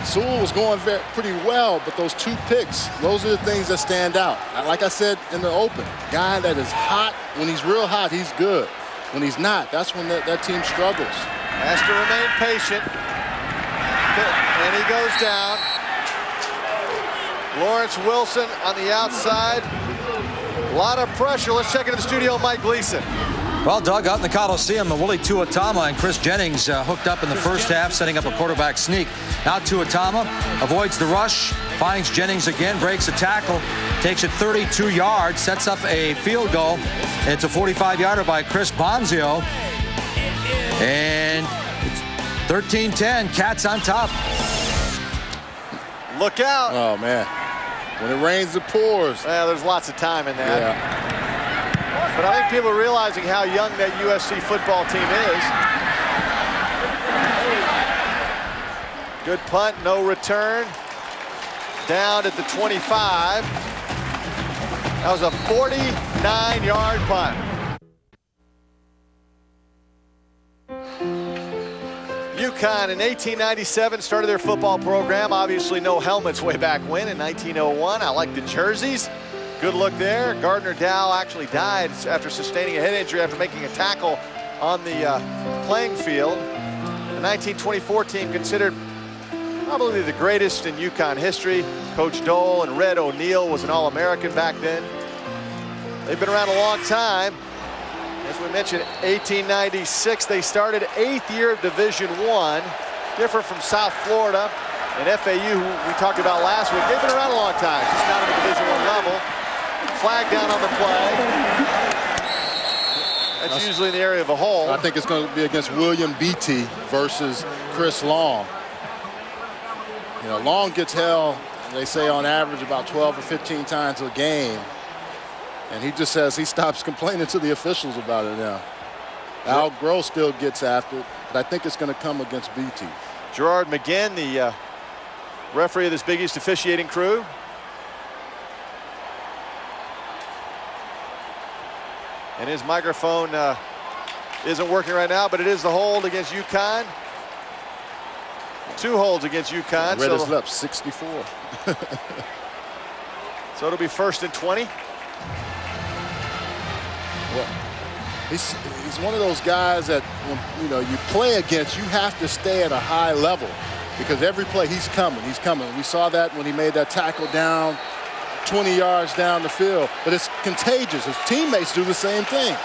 [SPEAKER 2] Sewell was going pretty well, but those 2 picks, those are the things that stand out. Like I said in the open, guy that is hot, when he's real hot, he's good. When he's not, that's when that team struggles.
[SPEAKER 1] Has to remain patient. And he goes down. Lawrence Wilson on the outside. A lot of pressure. Let's check into the studio, Mike Gleason.
[SPEAKER 3] Well, Doug, out in the Coliseum, Willie Tuatama and Chris Jennings hooked up in the first half, setting up a quarterback sneak. Now Tuatama avoids the rush, finds Jennings again, breaks a tackle, takes it 32 yards, sets up a field goal. It's a 45-yarder by Chris Bonzio. And it's 13-10, Cats on top.
[SPEAKER 1] Look out.
[SPEAKER 2] Oh, man. When it rains, it pours.
[SPEAKER 1] Well, there's lots of time in that.
[SPEAKER 2] Yeah.
[SPEAKER 1] But I think people are realizing how young that USC football team is. Good punt, no return. Down at the 25. That was a 49-yard punt. UConn in 1897 started their football program. Obviously no helmets way back when in 1901. I like the jerseys. Good look there. Gardner Dow actually died after sustaining a head injury after making a tackle on the playing field. The 1924 team considered probably the greatest in UConn history. Coach Dole and Red O'Neill was an All-American back then. They've been around a long time. As we mentioned, 1896, they started 8th year of Division I, different from South Florida and FAU, who we talked about last week. They've been around a long time, just not at the Division I level. Flag down on the play. That's usually in the area of a hole.
[SPEAKER 2] I think it's going to be against William Beatty versus Chris Long. You know, Long gets held, they say on average, about 12 or 15 times a game. And he just says he stops complaining to the officials about it now. Al Groh still gets after it, but I think it's going to come against Beatty.
[SPEAKER 1] Gerard McGinn, the referee of this Big East officiating crew. And his microphone isn't working right now, but it is the hold against UConn. 2 holds against UConn.
[SPEAKER 2] Read his lips, 64.
[SPEAKER 1] So it'll be 1st and 20.
[SPEAKER 2] Well, he's one of those guys that, when, you know, you play against, you have to stay at a high level because every play he's coming. We saw that when he made that tackle down 20 yards down the field, but it's contagious. His teammates do the same thing.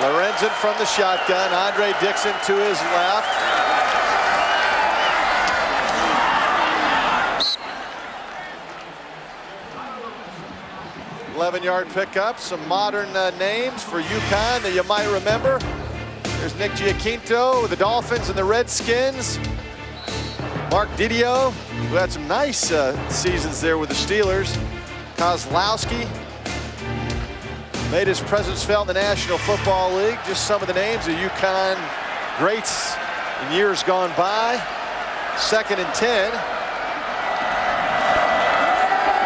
[SPEAKER 1] Lorenzen from the shotgun. Andre Dixon to his left. Yard pickup. Some modern names for UConn that you might remember. There's Nick Giaquinto with the Dolphins and the Redskins. Mark Didio, who had some nice seasons there with the Steelers. Kozlowski made his presence felt in the National Football League. Just some of the names of UConn greats in years gone by. 2nd and 10.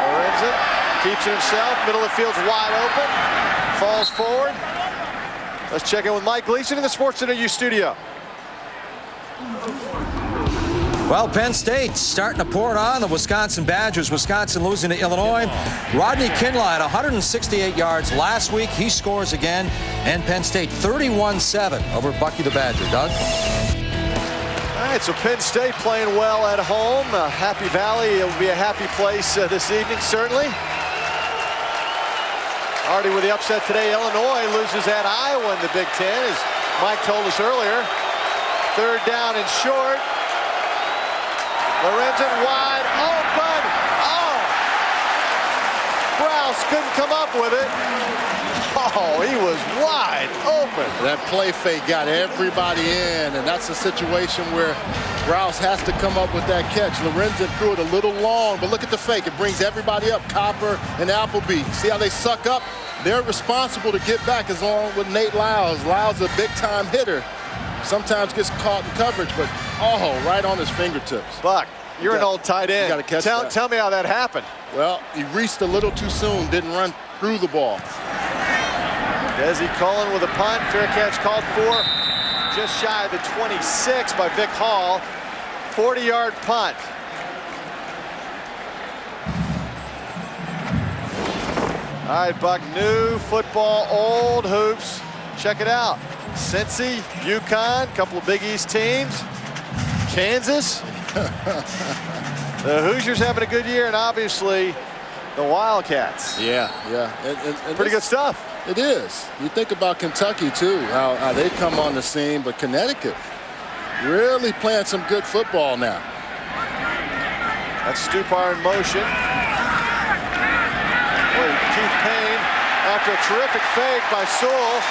[SPEAKER 1] Lorenzen keeps it himself. Middle of the field's wide open. Falls forward. Let's check in with Mike Gleason in the SportsCenter U studio.
[SPEAKER 3] Well, Penn State starting to pour it on the Wisconsin Badgers. Wisconsin losing to Illinois. Rodney Kinlaw had 168 yards last week. He scores again. And Penn State 31-7 over Bucky the Badger. Doug?
[SPEAKER 1] All right, so Penn State playing well at home. Happy Valley, it will be a happy place this evening, certainly. Already with the upset today, Illinois loses at Iowa in the Big Ten, as Mike told us earlier. Third down and short. Lorenzen wide open. Oh! Rouse couldn't come up with it. Oh, he was wide open.
[SPEAKER 2] That play fake got everybody in, and that's a situation where Rouse has to come up with that catch. Lorenzen threw it a little long, but look at the fake. It brings everybody up, Copper and Appleby. See how they suck up? They're responsible to get back, as long with Nate Lyles. Lyles is a big-time hitter. Sometimes gets caught in coverage, but right on his fingertips.
[SPEAKER 1] Buck, you're an old tight end.
[SPEAKER 2] You gotta catch that.
[SPEAKER 1] Tell me how that happened.
[SPEAKER 2] Well, he reached a little too soon, didn't run through the ball.
[SPEAKER 1] Desi Cullen with a punt. Fair catch called for. Just shy of the 26 by Vic Hall. 40-yard punt. All right, Buck, new football, old hoops. Check it out. Cincy, UConn, couple of Big East teams. Kansas. The Hoosiers having a good year, and obviously the Wildcats.
[SPEAKER 2] Yeah. And
[SPEAKER 1] Pretty good stuff.
[SPEAKER 2] It is. You think about Kentucky, too, how they come on the scene, but Connecticut really playing some good football now.
[SPEAKER 1] That's Stupar in motion. Boy, Keith Payne, after a terrific fake by Sewell,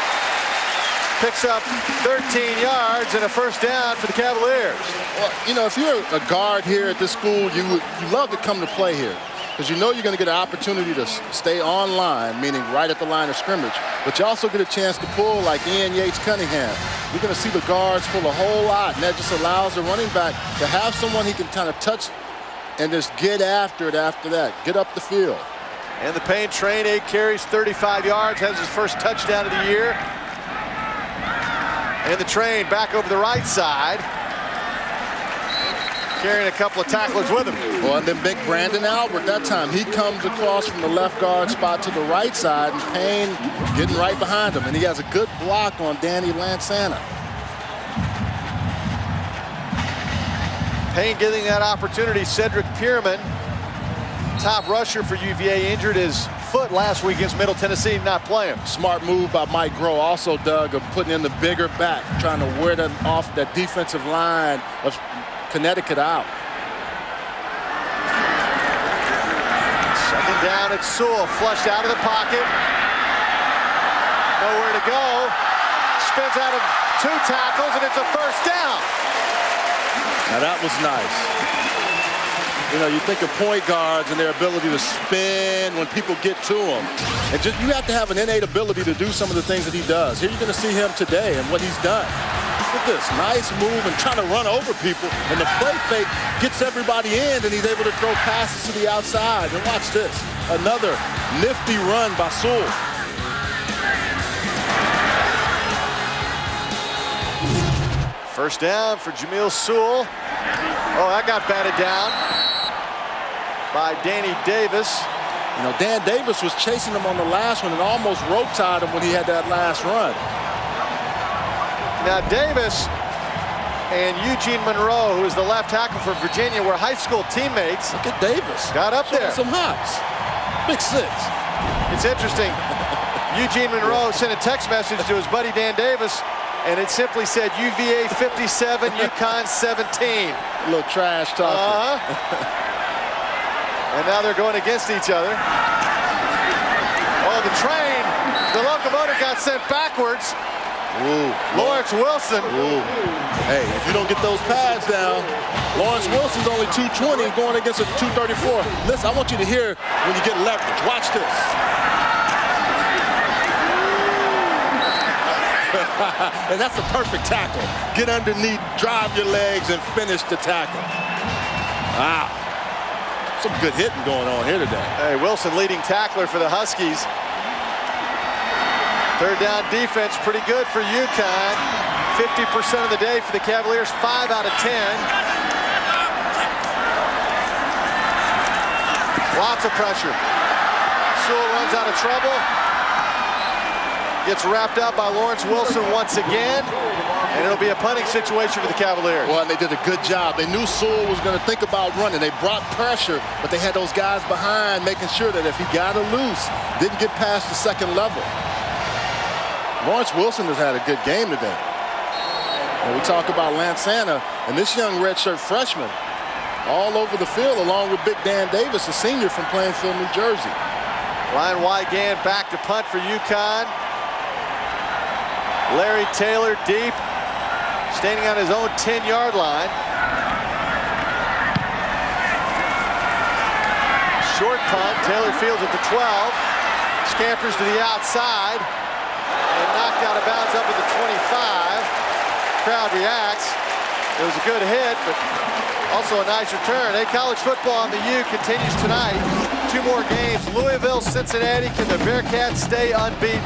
[SPEAKER 1] picks up 13 yards and a first down for the Cavaliers.
[SPEAKER 2] Well, you know, if you're a guard here at this school, you love to come to play here, because you know you're going to get an opportunity to stay on line, meaning right at the line of scrimmage, but you also get a chance to pull like Ian Yates Cunningham. You're going to see the guards pull a whole lot, and that just allows the running back to have someone he can kind of touch and just get after it after that, get up the field.
[SPEAKER 1] And the Payne train, 8 carries, 35 yards, has his first touchdown of the year. And the train back over the right side, carrying a couple of tacklers with him.
[SPEAKER 2] Well, and then big Brandon Albert that time. He comes across from the left guard spot to the right side, and Payne getting right behind him. And he has a good block on Danny Lansana.
[SPEAKER 1] Payne getting that opportunity. Cedric Pierman, top rusher for UVA, injured his foot last week against Middle Tennessee, not playing.
[SPEAKER 2] Smart move by Mike Groh, also, Doug, of putting in the bigger back, trying to wear them off that defensive line of Connecticut out.
[SPEAKER 1] Second down at Sewell, flushed out of the pocket. Nowhere to go. Spins out of 2 tackles, and it's a first down.
[SPEAKER 2] Now that was nice. You know, you think of point guards and their ability to spin when people get to them. And just, you have to have an innate ability to do some of the things that he does. Here you're going to see him today and what he's done. Look at this, nice move and trying to run over people. And the play fake gets everybody in, and he's able to throw passes to the outside. And watch this, another nifty run by Sewell.
[SPEAKER 1] First down for Jamil Sewell. Oh, that got batted down by Danny Davis.
[SPEAKER 2] You know, Dan Davis was chasing him on the last one and almost rope tied him when he had that last run.
[SPEAKER 1] Now Davis and Eugene Monroe, who is the left tackle for Virginia, were high school teammates.
[SPEAKER 2] Look at Davis.
[SPEAKER 1] Got up there.
[SPEAKER 2] Some hops. Big 6.
[SPEAKER 1] It's interesting. Eugene Monroe sent a text message to his buddy Dan Davis, and it simply said UVA 57, UConn 17.
[SPEAKER 2] A little trash talk.
[SPEAKER 1] And now they're going against each other. Oh, the train, the locomotive got sent backwards.
[SPEAKER 2] Ooh,
[SPEAKER 1] Lawrence Wilson.
[SPEAKER 2] Ooh. Hey, if you don't get those pads down, Lawrence Wilson's only 220 going against a 234. Listen, I want you to hear when you get leverage. Watch this. And that's a perfect tackle. Get underneath, drive your legs, and finish the tackle. Wow. Some good hitting going on here today.
[SPEAKER 1] Hey, Wilson leading tackler for the Huskies. Third down defense, pretty good for UConn. 50% of the day for the Cavaliers, 5 out of 10. Lots of pressure. Sewell runs out of trouble. Gets wrapped up by Lawrence Wilson once again. And it'll it'll be a punting situation for the Cavaliers.
[SPEAKER 2] Well, and they did a good job. They knew Sewell was going to think about running. They brought pressure, but they had those guys behind making sure that if he got it loose, didn't get past the second level. Lawrence Wilson has had a good game today. And we talk about Lansana and this young redshirt freshman all over the field, along with Big Dan Davis, a senior from Plainfield, New Jersey.
[SPEAKER 1] Ryan Wygand back to punt for UConn. Larry Taylor deep, standing on his own 10-yard line. Short punt, Taylor fields at the 12, scampers to the outside, and knocked out of bounds up at the 25. Crowd reacts. It was a good hit, but also a nice return. Hey, college football on the U continues tonight. 2 more games. Louisville, Cincinnati. Can the Bearcats stay unbeaten?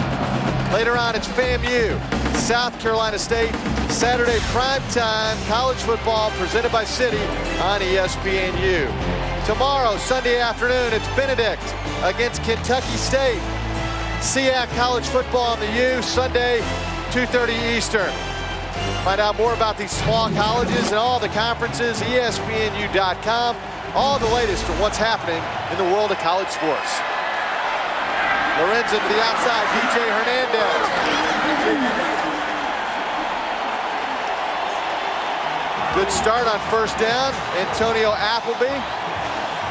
[SPEAKER 1] Later on, it's FAMU, South Carolina State. Saturday primetime college football presented by Citi on ESPNU. Tomorrow, Sunday afternoon, it's Benedict against Kentucky State. SEAC college football on the U, Sunday, 2:30 Eastern. Find out more about these small colleges and all the conferences, ESPNU.com. All the latest from what's happening in the world of college sports. Lorenzen to the outside, DJ Hernandez. Good start on first down, Antonio Appleby.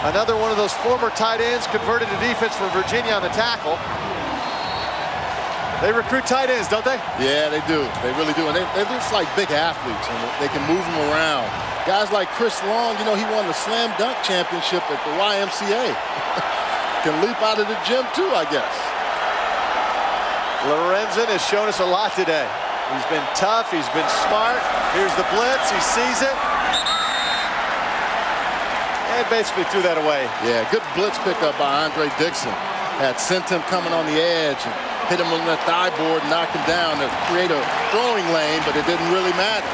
[SPEAKER 1] Another one of those former tight ends converted to defense for Virginia on the tackle. They recruit tight ends, don't they?
[SPEAKER 2] Yeah, they do. They really do. And they're just like big athletes, and they can move them around. Guys like Chris Long, you know, he won the slam dunk championship at the YMCA. Can leap out of the gym too, I guess.
[SPEAKER 1] Lorenzen has shown us a lot today. He's been tough, he's been smart. Here's the blitz, he sees it. And basically threw that away.
[SPEAKER 2] Yeah, good blitz pickup by Andre Dixon. Had sent him coming on the edge and hit him on the thigh board and knocked him down to create a throwing lane, but it didn't really matter.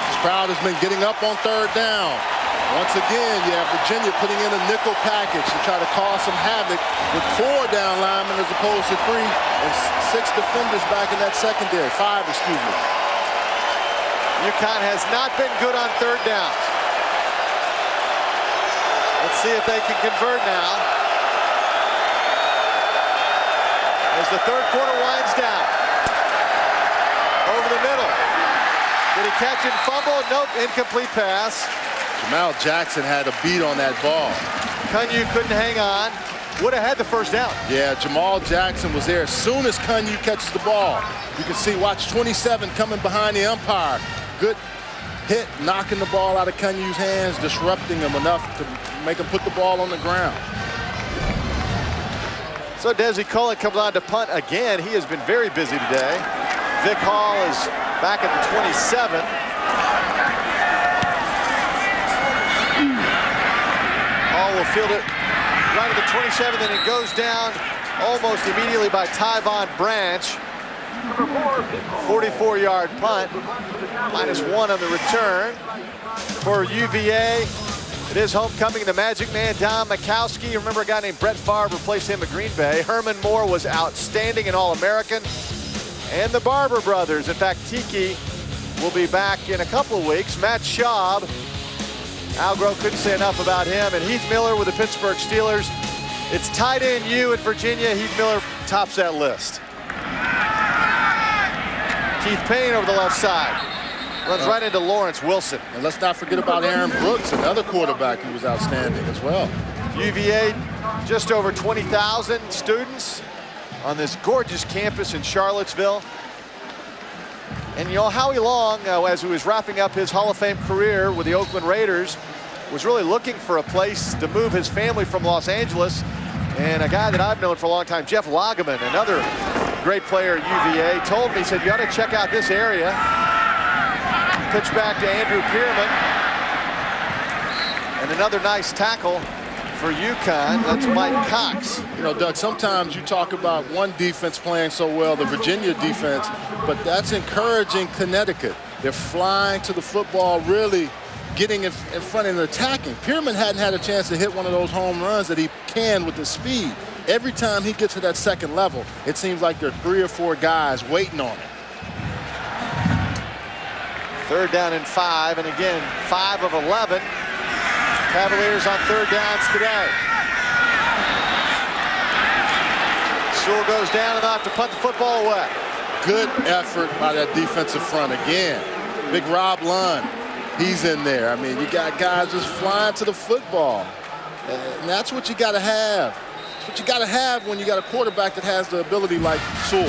[SPEAKER 2] This crowd has been getting up on third down. Once again, you have Virginia putting in a nickel package to try to cause some havoc with 4 down linemen as opposed to 3 and 6 defenders back in that secondary. 5, excuse me.
[SPEAKER 1] UConn has not been good on third downs. Let's see if they can convert now. As the third quarter winds down. Over the middle. Did he catch and fumble? Nope, incomplete pass.
[SPEAKER 2] Jamal Jackson had a beat on that ball.
[SPEAKER 1] Cunyu couldn't hang on. Would have had the first down.
[SPEAKER 2] Yeah, Jamal Jackson was there as soon as Cunyu catches the ball. You can see, watch 27 coming behind the umpire. Good hit, knocking the ball out of Cunyu's hands, disrupting him enough to make him put the ball on the ground.
[SPEAKER 1] So Desi Cullen comes on to punt again. He has been very busy today. Vic Hall is back at the 27. Hall will field it right at the 27, and it goes down almost immediately by Tyvon Branch. 44-yard punt. -1 on the return for UVA. It is homecoming. The Magic Man, Don Mikowski. Remember a guy named Brett Favre replaced him at Green Bay. Herman Moore was outstanding and All-American. And the Barber brothers. In fact, Tiki will be back in a couple of weeks. Matt Schaub. Al Groh couldn't say enough about him. And Heath Miller with the Pittsburgh Steelers. It's tight end U in Virginia. Heath Miller tops that list. Keith Payne over the left side. Runs right into Lawrence Wilson.
[SPEAKER 2] And let's not forget about Aaron Brooks, another quarterback who was outstanding as well.
[SPEAKER 1] UVA, just over 20,000 students on this gorgeous campus in Charlottesville. And you know, Howie Long, as he was wrapping up his Hall of Fame career with the Oakland Raiders, was really looking for a place to move his family from Los Angeles. And a guy that I've known for a long time, Jeff Lageman, another great player at UVA, told me, he said, you ought to check out this area. Pitch back to Andrew Pierman. And another nice tackle for UConn. That's Mike Cox.
[SPEAKER 2] You know, Doug, sometimes you talk about one defense playing so well, the Virginia defense, but that's encouraging Connecticut. They're flying to the football, really getting in front and attacking. Pierman hadn't had a chance to hit one of those home runs that he can with the speed. Every time he gets to that second level, it seems like there are 3 or 4 guys waiting on him.
[SPEAKER 1] 3rd down and 5, and again, 5 of 11. Cavaliers on 3rd downs today. Sewell goes down and they'll have to punt the football away.
[SPEAKER 2] Good effort by that defensive front again. Big Rob Lund, he's in there. I mean, you got guys just flying to the football. And that's what you got to have. That's what you got to have when you got a quarterback that has the ability like Sewell.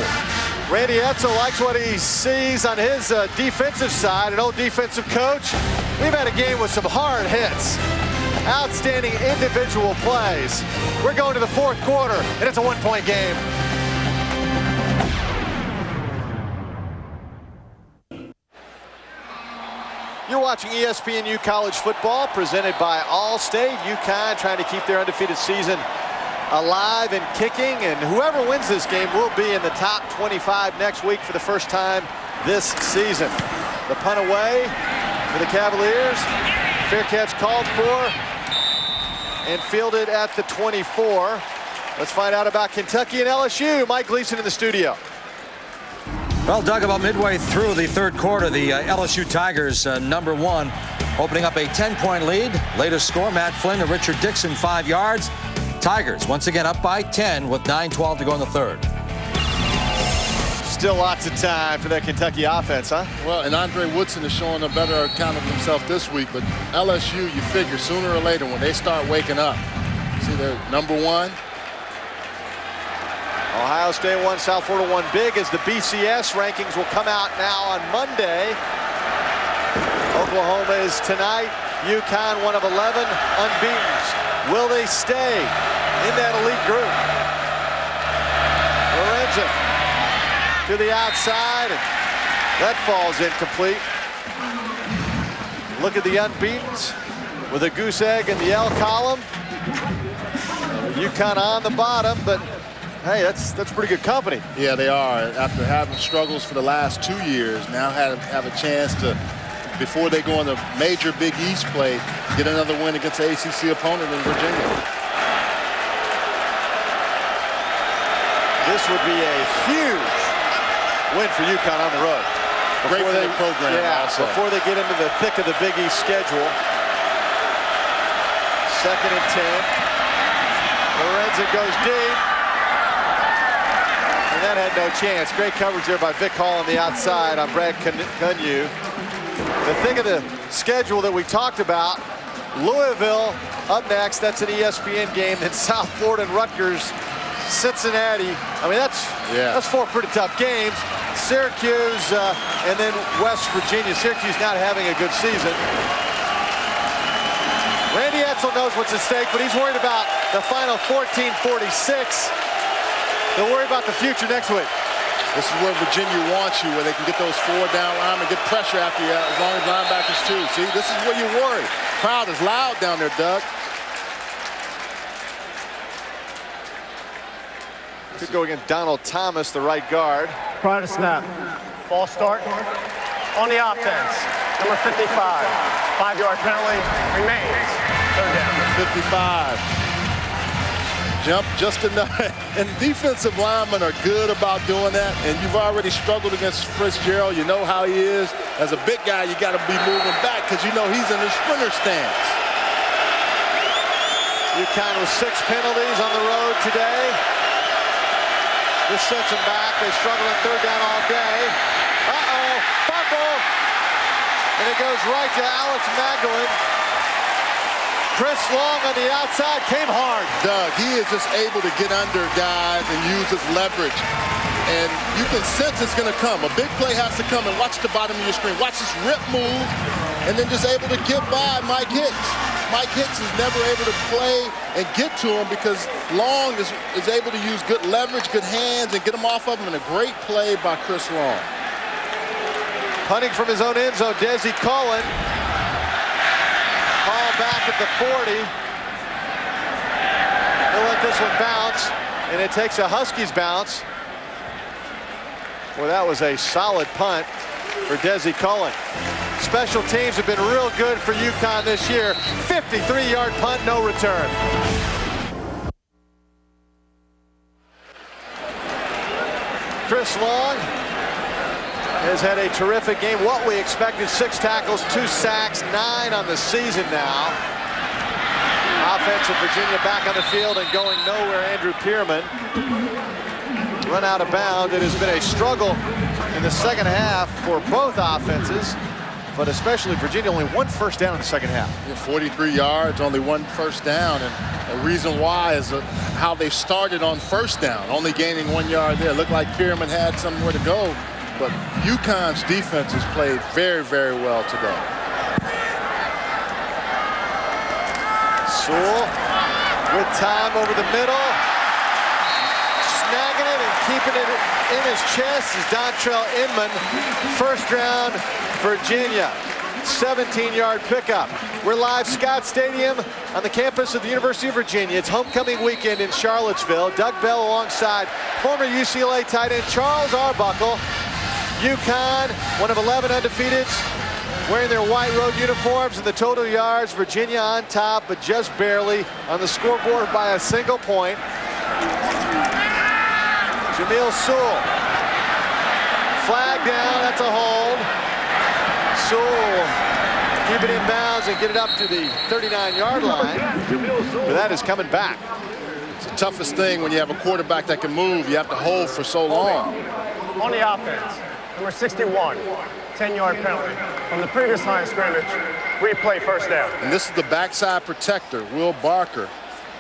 [SPEAKER 1] Randy Edsall likes what he sees on his defensive side, an old defensive coach. We've had a game with some hard hits. Outstanding individual plays. We're going to the 4th quarter, and it's a 1-point game. You're watching ESPNU College Football, presented by Allstate. UConn trying to keep their undefeated season alive and kicking, and whoever wins this game will be in the top 25 next week for the first time this season. The punt away for the Cavaliers. Fair catch called for and fielded at the 24. Let's find out about Kentucky and LSU. Mike Gleason in the studio.
[SPEAKER 3] Well, Doug, about midway through the 3rd quarter, the LSU Tigers, number 1, opening up a 10-point lead. Latest score, Matt Flynn to Richard Dixon, 5 yards. Tigers once again up by 10 with 9:12 to go in the 3rd.
[SPEAKER 1] Still lots of time for that Kentucky offense, huh?
[SPEAKER 2] Well, and Andre Woodson is showing a better account of himself this week, but LSU, you figure sooner or later when they start waking up, see they're number 1.
[SPEAKER 1] Ohio State 1, South Florida 1 big, as the BCS rankings will come out now on Monday. Oklahoma is tonight. UConn 1 of 11, unbeaten. Will they stay in that elite group? Lorenzen to the outside, and that falls incomplete. Look at the unbeatens with a goose egg in the L column. UConn on the bottom, but hey, that's pretty good company.
[SPEAKER 2] Yeah, they are. After having struggles for the last 2 years, now have a chance to, before they go on the major Big East play, get another win against the ACC opponent in Virginia.
[SPEAKER 1] This would be a huge win for UConn on the road.
[SPEAKER 2] Great for their program also.
[SPEAKER 1] Before they get into the thick of the Big East schedule. 2nd and 10. Lorenzen goes deep. And that had no chance. Great coverage there by Vic Hall on the outside on Brad Cunyu. The thing of the schedule that we talked about, Louisville up next. That's an ESPN game. Then South Florida and Rutgers, Cincinnati. I mean, that's 4 pretty tough games. Syracuse and then West Virginia. Syracuse not having a good season. Randy Edsall knows what's at stake, but he's worried about the final 14-46. They'll worry about the future next week.
[SPEAKER 2] This is where Virginia wants you, where they can get those 4-down linemen, get pressure after you, as long as linebackers too. See, this is where you worry. Crowd is loud down there, Doug.
[SPEAKER 1] Could go against Donald Thomas, the right guard.
[SPEAKER 5] Prior to snap. False start on the offense. Number 55. 5-yard penalty remains. 3rd down.
[SPEAKER 2] 55. Jump just enough. And defensive linemen are good about doing that. And you've already struggled against Fitzgerald. You know how he is. As a big guy, you got to be moving back because you know he's in his sprinter stance.
[SPEAKER 1] UConn with 6 penalties on the road today. This sets them back. They struggle in 3rd down all day. Uh-oh, fumble. And it goes right to Alex Magdalene. Chris Long on the outside came hard.
[SPEAKER 2] Doug, he is just able to get under guys and use his leverage. And you can sense it's going to come. A big play has to come. And watch the bottom of your screen. Watch this rip move. And then just able to get by Mike Hicks. Mike Hicks is never able to play and get to him because Long is able to use good leverage, good hands, and get him off of him. And a great play by Chris Long.
[SPEAKER 1] Punting from his own end zone, Desi Cullen. Ball back at the 40. They'll let this one bounce, and it takes a Huskies bounce. Well, that was a solid punt for Desi Cullen. Special teams have been real good for UConn this year. 53-yard punt, no return. Chris Long has had a terrific game. What we expected, 6 tackles, 2 sacks, 9 on the season now. Offense of Virginia back on the field and going nowhere. Andrew Pierman run out of bounds. It has been a struggle in the second half for both offenses, but especially Virginia, only 1 first down in the second half.
[SPEAKER 2] 43 yards, only 1 first down, and the reason why is how they started on first down, only gaining 1 yard there. Looked like Pierman had somewhere to go, but UConn's defense has played very, very well today.
[SPEAKER 1] Sewell with time over the middle. Snagging it and keeping it in his chest is Dontrell Inman. First round, Virginia. 17-yard pickup. We're live Scott Stadium on the campus of the University of Virginia. It's homecoming weekend in Charlottesville. Doug Bell alongside former UCLA tight end Charles Arbuckle. UConn, one of 11 undefeateds, wearing their white road uniforms, and the total yards, Virginia on top, but just barely on the scoreboard by a single point. Jamil Sewell. Flag down, that's a hold. Sewell keep it in bounds and get it up to the 39-yard line. But that is coming back.
[SPEAKER 2] It's the toughest thing when you have a quarterback that can move. You have to hold for so long.
[SPEAKER 5] On the offense, number 61, 10-yard penalty. From the previous line of scrimmage, replay first down.
[SPEAKER 2] And this is the backside protector, Will Barker.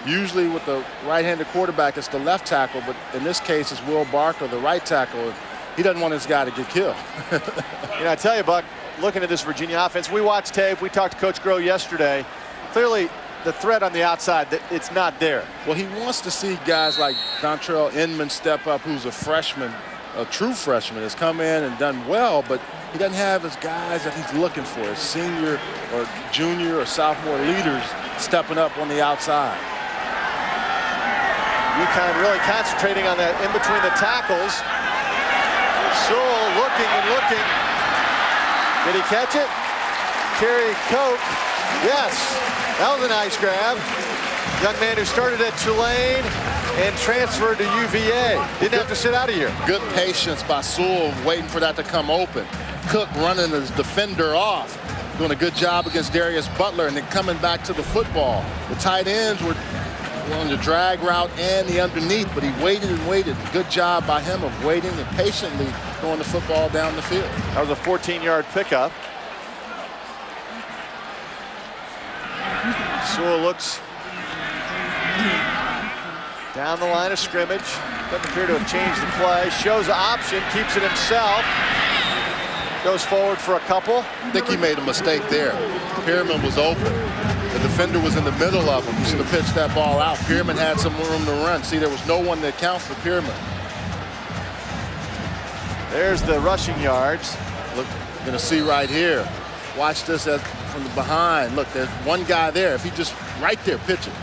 [SPEAKER 2] Usually with the right-handed quarterback, it's the left tackle, but in this case, it's Will Barker, the right tackle. He doesn't want his guy to get killed.
[SPEAKER 1] You know, I tell you, Buck, looking at this Virginia offense, we watched tape, we talked to Coach Groh yesterday. Clearly, the threat on the outside, it's not there.
[SPEAKER 2] Well, he wants to see guys like Dontrell Inman step up, who's a freshman, a true freshman, has come in and done well, but he doesn't have his guys that he's looking for, his senior or junior or sophomore leaders stepping up on the outside.
[SPEAKER 1] UConn really concentrating on that in between the tackles. Sewell looking and looking. Did he catch it? Kerry Coke. Yes, that was a nice grab. Young man who started at Tulane and transferred to UVA. Didn't have to sit out a year.
[SPEAKER 2] Good patience by Sewell waiting for that to come open. Cook running his defender off, doing a good job against Darius Butler, and then coming back to the football. The tight ends were on the drag route and the underneath, but he waited and waited. Good job by him of waiting and patiently throwing the football down the field.
[SPEAKER 1] That was a 14-yard pickup. Sewell looks down the line of scrimmage. Doesn't appear to have changed the play. Shows the option, keeps it himself. Goes forward for a couple.
[SPEAKER 2] I think he made a mistake there. Pierman was open. The defender was in the middle of him. He should have pitched that ball out. Pierman had some room to run. See, there was no one to account for Pierman.
[SPEAKER 1] There's the rushing yards.
[SPEAKER 2] Look, you're going to see right here. Watch this from the behind. Look, there's one guy there. If he just right there pitching.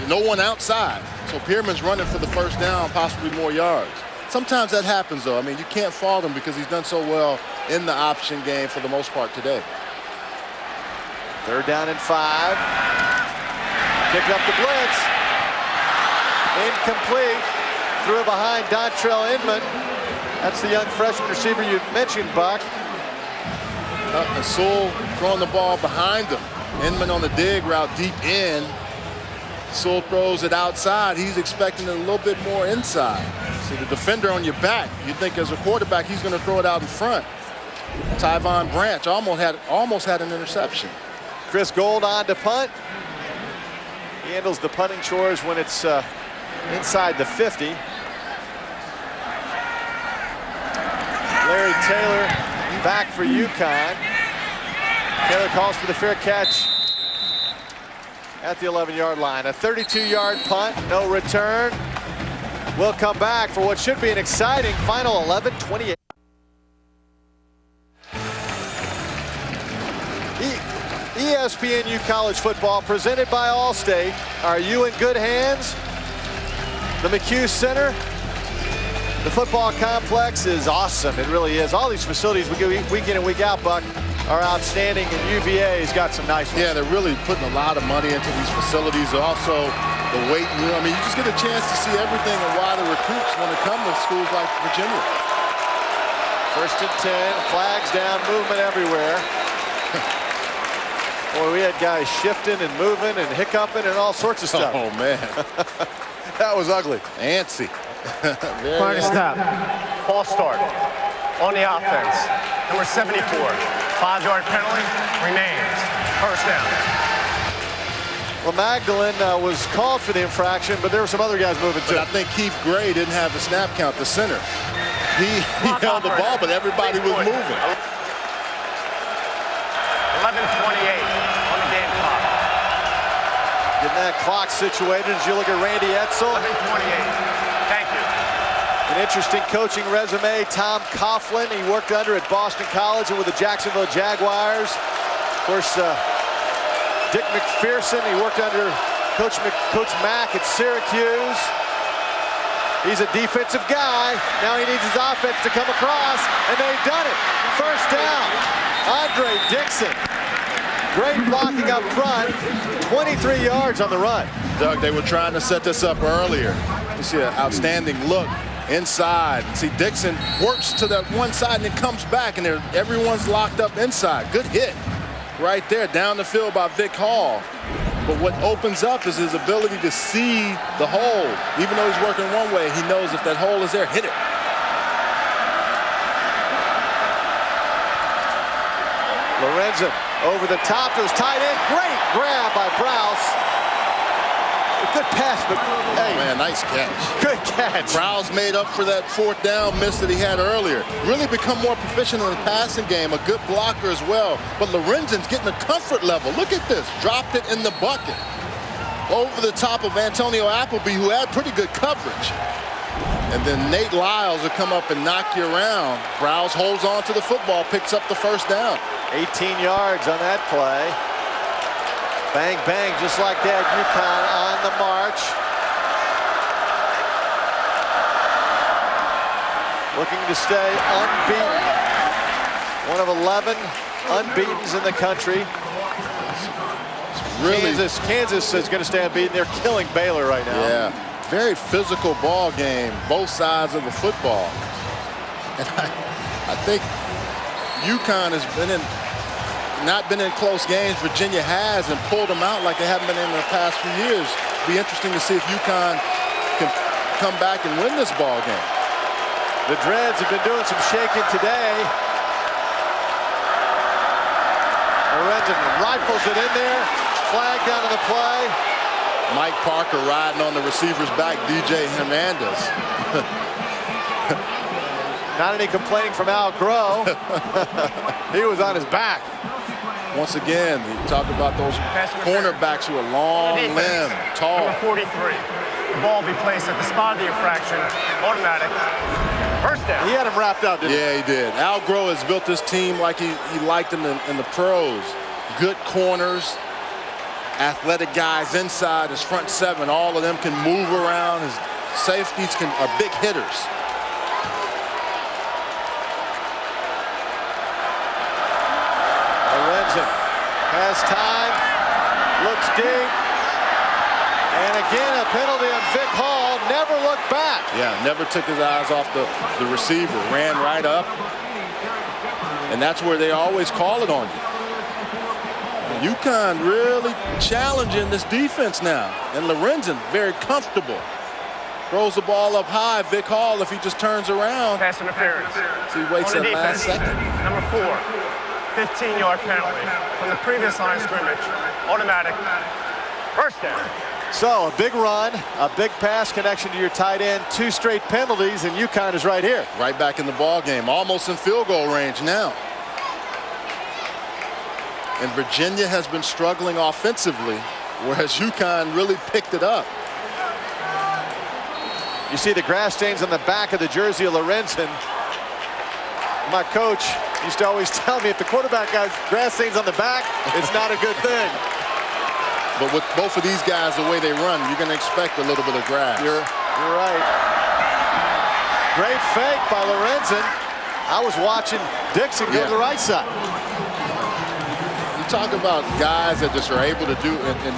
[SPEAKER 2] No one outside. So Pierman's running for the first down, possibly more yards. Sometimes that happens, though. I mean, you can't fault him because he's done so well in the option game for the most part today.
[SPEAKER 1] 3rd down and 5. Picked up the blitz. Incomplete. Threw it behind Dontrell Inman. That's the young freshman receiver you mentioned, Buck.
[SPEAKER 2] And Sewell throwing the ball behind him. Inman on the dig route deep in. Sewell throws it outside. He's expecting it a little bit more inside. See, the defender on your back, you think as a quarterback he's going to throw it out in front. Tyvon Branch almost had an interception.
[SPEAKER 1] Chris Gold on to punt. He handles the punting chores when it's inside the 50. Larry Taylor back for UConn. Taylor calls for the fair catch at the 11-yard line. A 32-yard punt, no return. We'll come back for what should be an exciting final 11:28. ESPN U College Football presented by Allstate. Are you in good hands? The McHugh Center. The football complex is awesome. It really is. All these facilities we go week in and week out, Buck, are outstanding, and UVA's got some nice ones.
[SPEAKER 2] Yeah, they're really putting a lot of money into these facilities. Also, the weight room. I mean, you just get a chance to see everything and why the recruits want to come to schools like Virginia.
[SPEAKER 1] First and 10, flags down, movement everywhere. Boy, we had guys shifting and moving and hiccuping and all sorts of stuff.
[SPEAKER 2] Oh, man.
[SPEAKER 1] That was ugly.
[SPEAKER 2] Antsy.
[SPEAKER 5] Flag snap. False start. On the offense. Number 74. 5-yard penalty. Remains. First down.
[SPEAKER 1] Well, Magdalene was called for the infraction, but there were some other guys moving too.
[SPEAKER 2] But I think Keith Gray didn't have the snap count, the center. He held the ball, but everybody was moving.
[SPEAKER 5] 11:28 on the game clock.
[SPEAKER 1] Getting that clock situated as you look at Randy Etzel.
[SPEAKER 5] 11:28. Thank you.
[SPEAKER 1] An interesting coaching resume. Tom Coughlin, he worked under at Boston College and with the Jacksonville Jaguars. Of course, Dick McPherson, he worked under Coach Mack at Syracuse. He's a defensive guy. Now he needs his offense to come across, and they've done it. First down. Andre Dixon. Great blocking up front. 23 yards on the run.
[SPEAKER 2] Doug, they were trying to set this up earlier. You see an outstanding look inside. See, Dixon works to that one side and then comes back, and everyone's locked up inside. Good hit right there down the field by Vic Hall. But what opens up is his ability to see the hole. Even though he's working one way, he knows if that hole is there, hit it.
[SPEAKER 1] Lorenzen over the top to his tight end. Great grab by Browse. A good pass, but hey.
[SPEAKER 2] Man, nice catch.
[SPEAKER 1] Good catch.
[SPEAKER 2] Browse made up for that fourth down miss that he had earlier. Really become more proficient in the passing game. A good blocker as well. But Lorenzen's getting a comfort level. Look at this. Dropped it in the bucket. Over the top of Antonio Appleby, who had pretty good coverage. And then Nate Lyles will come up and knock you around. Browse holds on to the football, picks up the first down.
[SPEAKER 1] 18 yards on that play. Bang, bang, just like that. UConn on the march. Looking to stay unbeaten. One of 11 unbeatens in the country.
[SPEAKER 2] Really,
[SPEAKER 1] Kansas is going to stay unbeaten. They're killing Baylor right now.
[SPEAKER 2] Yeah, very physical ball game, both sides of the football. And I think UConn has not been in close games. Virginia has, and pulled them out like they haven't been in the past few years. Be interesting to see if UConn can come back and win this ball game.
[SPEAKER 1] The Dreads have been doing some shaking today. Lorenzen rifles it in there. Flag down on the play.
[SPEAKER 2] Mike Parker riding on the receiver's back, DJ Hernandez.
[SPEAKER 1] Not any complaining from Al Groh. He was on his back.
[SPEAKER 2] Once again, you talk about those cornerbacks who are long limbed, tall.
[SPEAKER 5] Number 43. The ball will be placed at the spot of the infraction. Automatic. First down.
[SPEAKER 1] He had him wrapped up, didn't he?
[SPEAKER 2] Yeah, he did. Al Groh has built this team like he liked in the pros. Good corners, athletic guys inside his front seven. All of them can move around. His safeties are big hitters.
[SPEAKER 1] Lorenzen has time, looks deep, and again a penalty on Vic Hall. Never looked back.
[SPEAKER 2] Yeah, never took his eyes off the receiver. Ran right up, and that's where they always call it on you. UConn really challenging this defense now, and Lorenzen very comfortable. Throws the ball up high. Vic Hall, if he just turns around.
[SPEAKER 5] Pass interference.
[SPEAKER 2] So he waits that last second.
[SPEAKER 5] Number 4, 15-yard penalty from the previous line of scrimmage. Automatic. First down.
[SPEAKER 1] So a big run, a big pass connection to your tight end, 2 straight penalties, and UConn is right here.
[SPEAKER 2] Right back in the ball game, almost in field goal range now. And Virginia has been struggling offensively, whereas UConn really picked it up.
[SPEAKER 1] You see the grass stains on the back of the jersey of Lorenzen. My coach used to always tell me if the quarterback has grass stains on the back, it's not a good thing.
[SPEAKER 2] But with both of these guys, the way they run, you're going to expect a little bit of grass.
[SPEAKER 1] You're right. Great fake by Lorenzen. I was watching Dixon go to the right side.
[SPEAKER 2] You talk about guys that just are able to do, and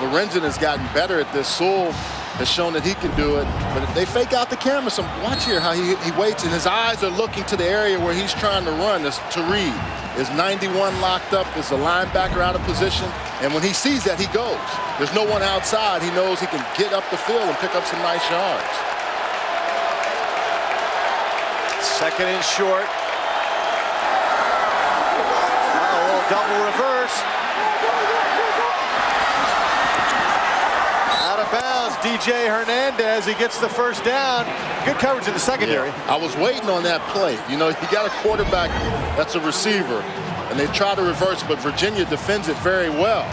[SPEAKER 2] Lorenzen has gotten better at this. Sewell has shown that he can do it. But if they fake out the camera, watch here how he waits, and his eyes are looking to the area where he's trying to run. This Tariq is 91 locked up, is the linebacker out of position, and when he sees that, he goes. There's no one outside. He knows he can get up the field and pick up some nice yards.
[SPEAKER 1] Second and short. A little double reverse. Out of bounds, DJ Hernandez. He gets the first down. Good coverage in the secondary.
[SPEAKER 2] Yeah, I was waiting on that play. You know, you got a quarterback that's a receiver, and they try to reverse, but Virginia defends it very well.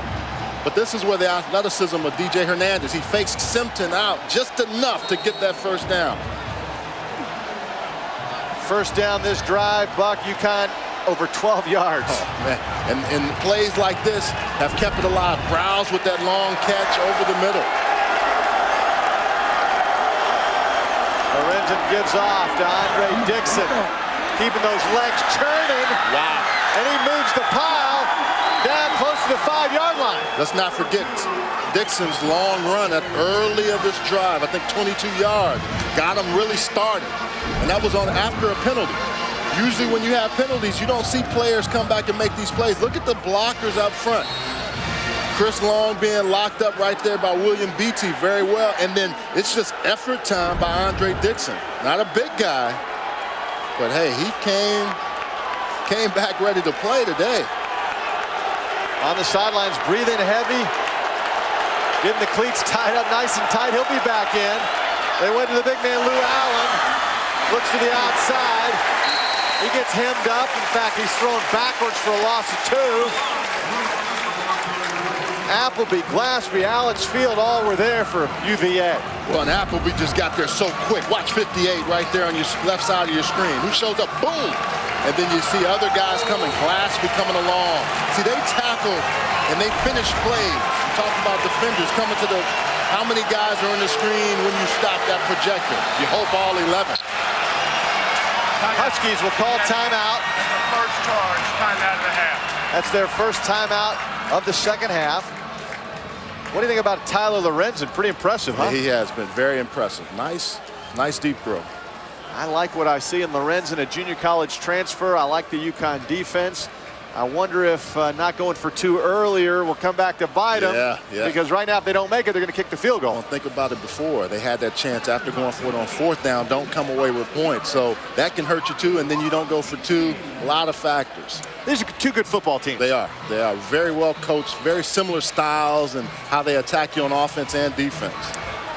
[SPEAKER 2] But this is where the athleticism of DJ Hernandez. He fakes Simpson out just enough to get that first down.
[SPEAKER 1] First down this drive, Buck. UConn over 12 yards.
[SPEAKER 2] Oh, man. And plays like this have kept it alive. Browse with that long catch over the middle.
[SPEAKER 1] Lorenzen gives off to Andre Dixon. Keeping those legs churning.
[SPEAKER 2] Wow.
[SPEAKER 1] And he moves the pile down close to the 5-yard line.
[SPEAKER 2] Let's not forget Dixon's long run at early of this drive. I think 22 yards. Got him really started. And that was on after a penalty. Usually when you have penalties, you don't see players come back and make these plays. Look at the blockers up front. Chris Long being locked up right there by William Beatty very well. And then it's just effort time by Andre Dixon. Not a big guy, but hey, he came back ready to play today.
[SPEAKER 1] On the sidelines, breathing heavy. Getting the cleats tied up nice and tight. He'll be back in. They went to the big man, Lou Allen. Looks to the outside. He gets hemmed up. In fact, he's thrown backwards for a loss of 2. Appleby, Glassby, Alex Field, all were there for UVA.
[SPEAKER 2] Well, and Appleby just got there so quick. Watch 58 right there on your left side of your screen. Who shows up? Boom! And then you see other guys coming. Glassby coming along. See, they tackle and they finish plays. Talk about defenders coming to the... How many guys are on the screen when you stop that projector? You hope all 11.
[SPEAKER 1] Huskies will call timeout.
[SPEAKER 5] First charge, timeout and a half.
[SPEAKER 1] That's their first timeout of the second half. What do you think about Tyler Lorenzen? Pretty impressive, huh?
[SPEAKER 2] He has been very impressive. Nice deep throw.
[SPEAKER 1] I like what I see in Lorenzen, a junior college transfer. I like the UConn defense. I wonder if not going for 2 earlier will come back to bite them.
[SPEAKER 2] Yeah.
[SPEAKER 1] Because right now, if they don't make it, they're going to kick the field goal.
[SPEAKER 2] Well, think about it before. They had that chance after going for it on 4th down. Don't come away with points. So that can hurt you too, and then you don't go for 2. A lot of factors.
[SPEAKER 1] These are 2 good football teams.
[SPEAKER 2] They are. They are very well coached, very similar styles and how they attack you on offense and defense.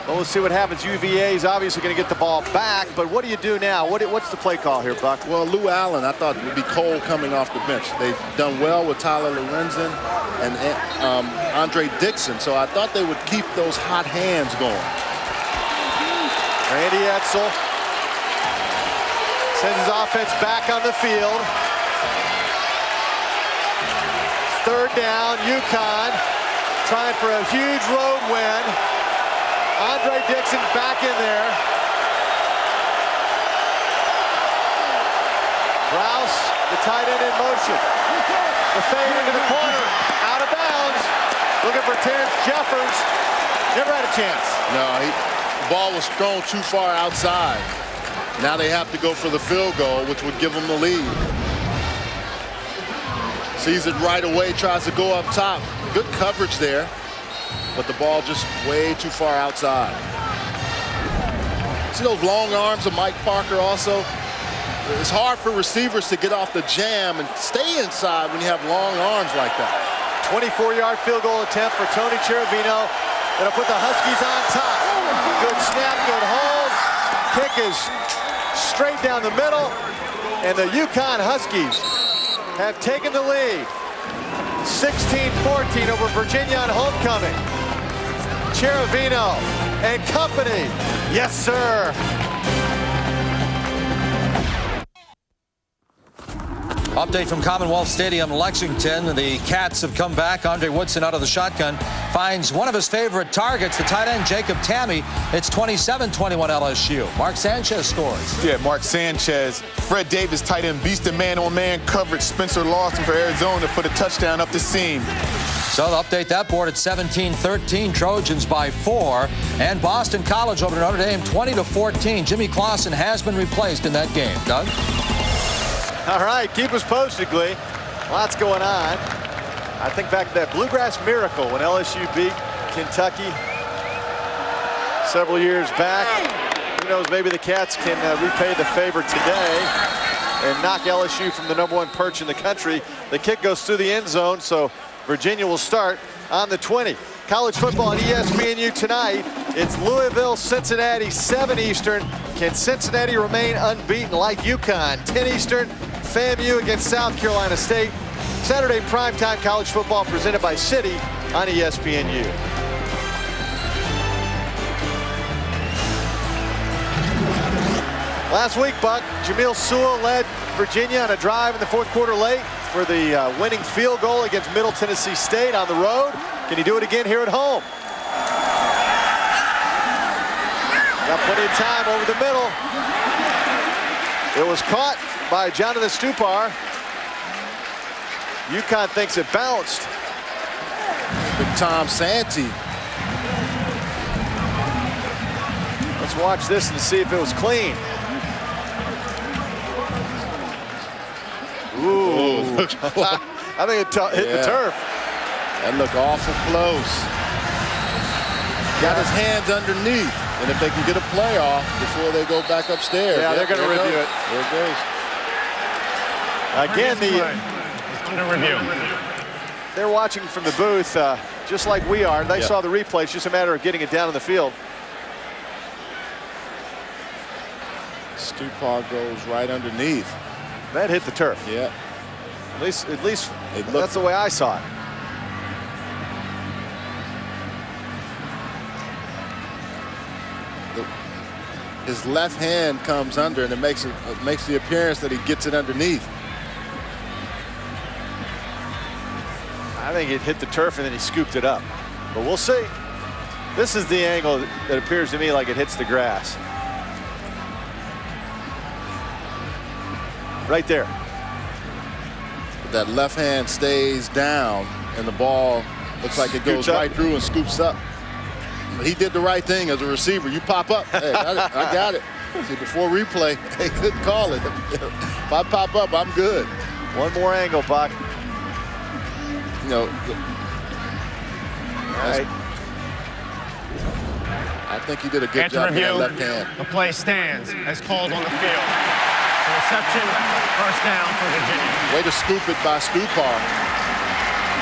[SPEAKER 1] Well, we'll see what happens. UVA is obviously going to get the ball back, but what do you do now? What's the play call here, Buck?
[SPEAKER 2] Well, Lou Allen, I thought it would be Cole coming off the bench. They've done well with Tyler Lorenzen and Andre Dixon, so I thought they would keep those hot hands going.
[SPEAKER 1] Randy Edsel sends his offense back on the field. 3rd down, UConn trying for a huge road win. Andre Dixon back in there. Rouse, the tight end in motion. The fade into the corner, out of bounds. Looking for Terrence Jeffers. Never had a chance.
[SPEAKER 2] No, the ball was thrown too far outside. Now they have to go for the field goal, which would give them the lead. Sees it right away, tries to go up top. Good coverage there, but the ball just way too far outside. See those long arms of Mike Parker also? It's hard for receivers to get off the jam and stay inside when you have long arms like that.
[SPEAKER 1] 24-yard field goal attempt for Tony Cherovino. That'll put the Huskies on top. Good snap, good hold. Kick is straight down the middle. And the UConn Huskies have taken the lead. 16-14 over Virginia on homecoming. Cherovino and company. Yes, sir.
[SPEAKER 3] Update from Commonwealth Stadium, Lexington. The Cats have come back. Andre Woodson out of the shotgun finds one of his favorite targets, the tight end Jacob Tammy. It's 27-21 LSU. Mark Sanchez scores.
[SPEAKER 6] Yeah, Mark Sanchez. Fred Davis, tight end, beast the man-on-man coverage. Spencer Lawson for Arizona for the touchdown up the seam.
[SPEAKER 3] So they'll update that board at 17-13. Trojans by 4. And Boston College over to Notre Dame 20-14. Jimmy Clausen has been replaced in that game. Doug?
[SPEAKER 1] All right, keep us posted, Glee. Lots going on. I think back to that Bluegrass Miracle when LSU beat Kentucky several years back. Who knows, maybe the Cats can repay the favor today and knock LSU from the #1 perch in the country. The kick goes through the end zone, so Virginia will start on the 20. College football on ESPNU tonight. It's Louisville, Cincinnati, 7 Eastern. Can Cincinnati remain unbeaten like UConn? 10 Eastern, FAMU against South Carolina State. Saturday primetime college football presented by Citi on ESPNU. Last week, Buck, Jamil Sewell led Virginia on a drive in the 4th quarter late for the winning field goal against Middle Tennessee State on the road. Can he do it again here at home? Got plenty of time over the middle. It was caught by Jonathan Stupar. UConn thinks it bounced.
[SPEAKER 2] Big Tom Santee.
[SPEAKER 1] Let's watch this and see if it was clean. Ooh. I think it hit the turf.
[SPEAKER 2] That looked awful close. Got his hands underneath. And if they can get a play off before they go back upstairs.
[SPEAKER 1] Yeah, they're going to review it.
[SPEAKER 2] There it goes.
[SPEAKER 1] Again,
[SPEAKER 5] Under review.
[SPEAKER 1] They're watching from the booth just like we are. They saw the replay. It's just a matter of getting it down on the field.
[SPEAKER 2] Stupar goes right underneath.
[SPEAKER 1] That hit the turf.
[SPEAKER 2] Yeah.
[SPEAKER 1] At least that's the way I saw it.
[SPEAKER 2] His left hand comes under, and it makes the appearance that he gets it underneath.
[SPEAKER 1] I think it hit the turf and then he scooped it up. But we'll see. This is the angle that appears to me like it hits the grass. Right there.
[SPEAKER 2] That left hand stays down, and the ball looks like it goes right through and scoops up. He did the right thing as a receiver. You pop up. Hey, I got it. See, before replay, they couldn't call it. If I pop up, I'm good.
[SPEAKER 1] One more angle, Buck.
[SPEAKER 2] You know,
[SPEAKER 1] right.
[SPEAKER 2] I think he did a good job with that left hand.
[SPEAKER 5] The play stands as called on the field. The reception, first down for Virginia.
[SPEAKER 2] Way to scoop it by Stupar.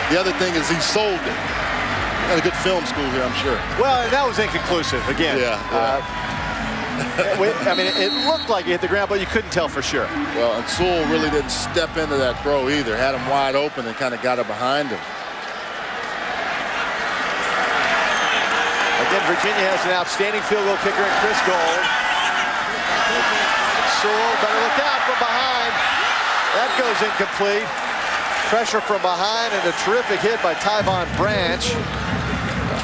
[SPEAKER 2] The other thing is he sold it. Got a good film school here, I'm sure.
[SPEAKER 1] Well, and that was inconclusive again.
[SPEAKER 2] Yeah.
[SPEAKER 1] I mean, it looked like he hit the ground, but you couldn't tell for sure.
[SPEAKER 2] Well, and Sewell really didn't step into that throw either. Had him wide open and kind of got it behind him.
[SPEAKER 1] Again, Virginia has an outstanding field goal kicker in Chris Gold. Sewell better look out from behind. That goes incomplete. Pressure from behind and a terrific hit by Tyvon Branch.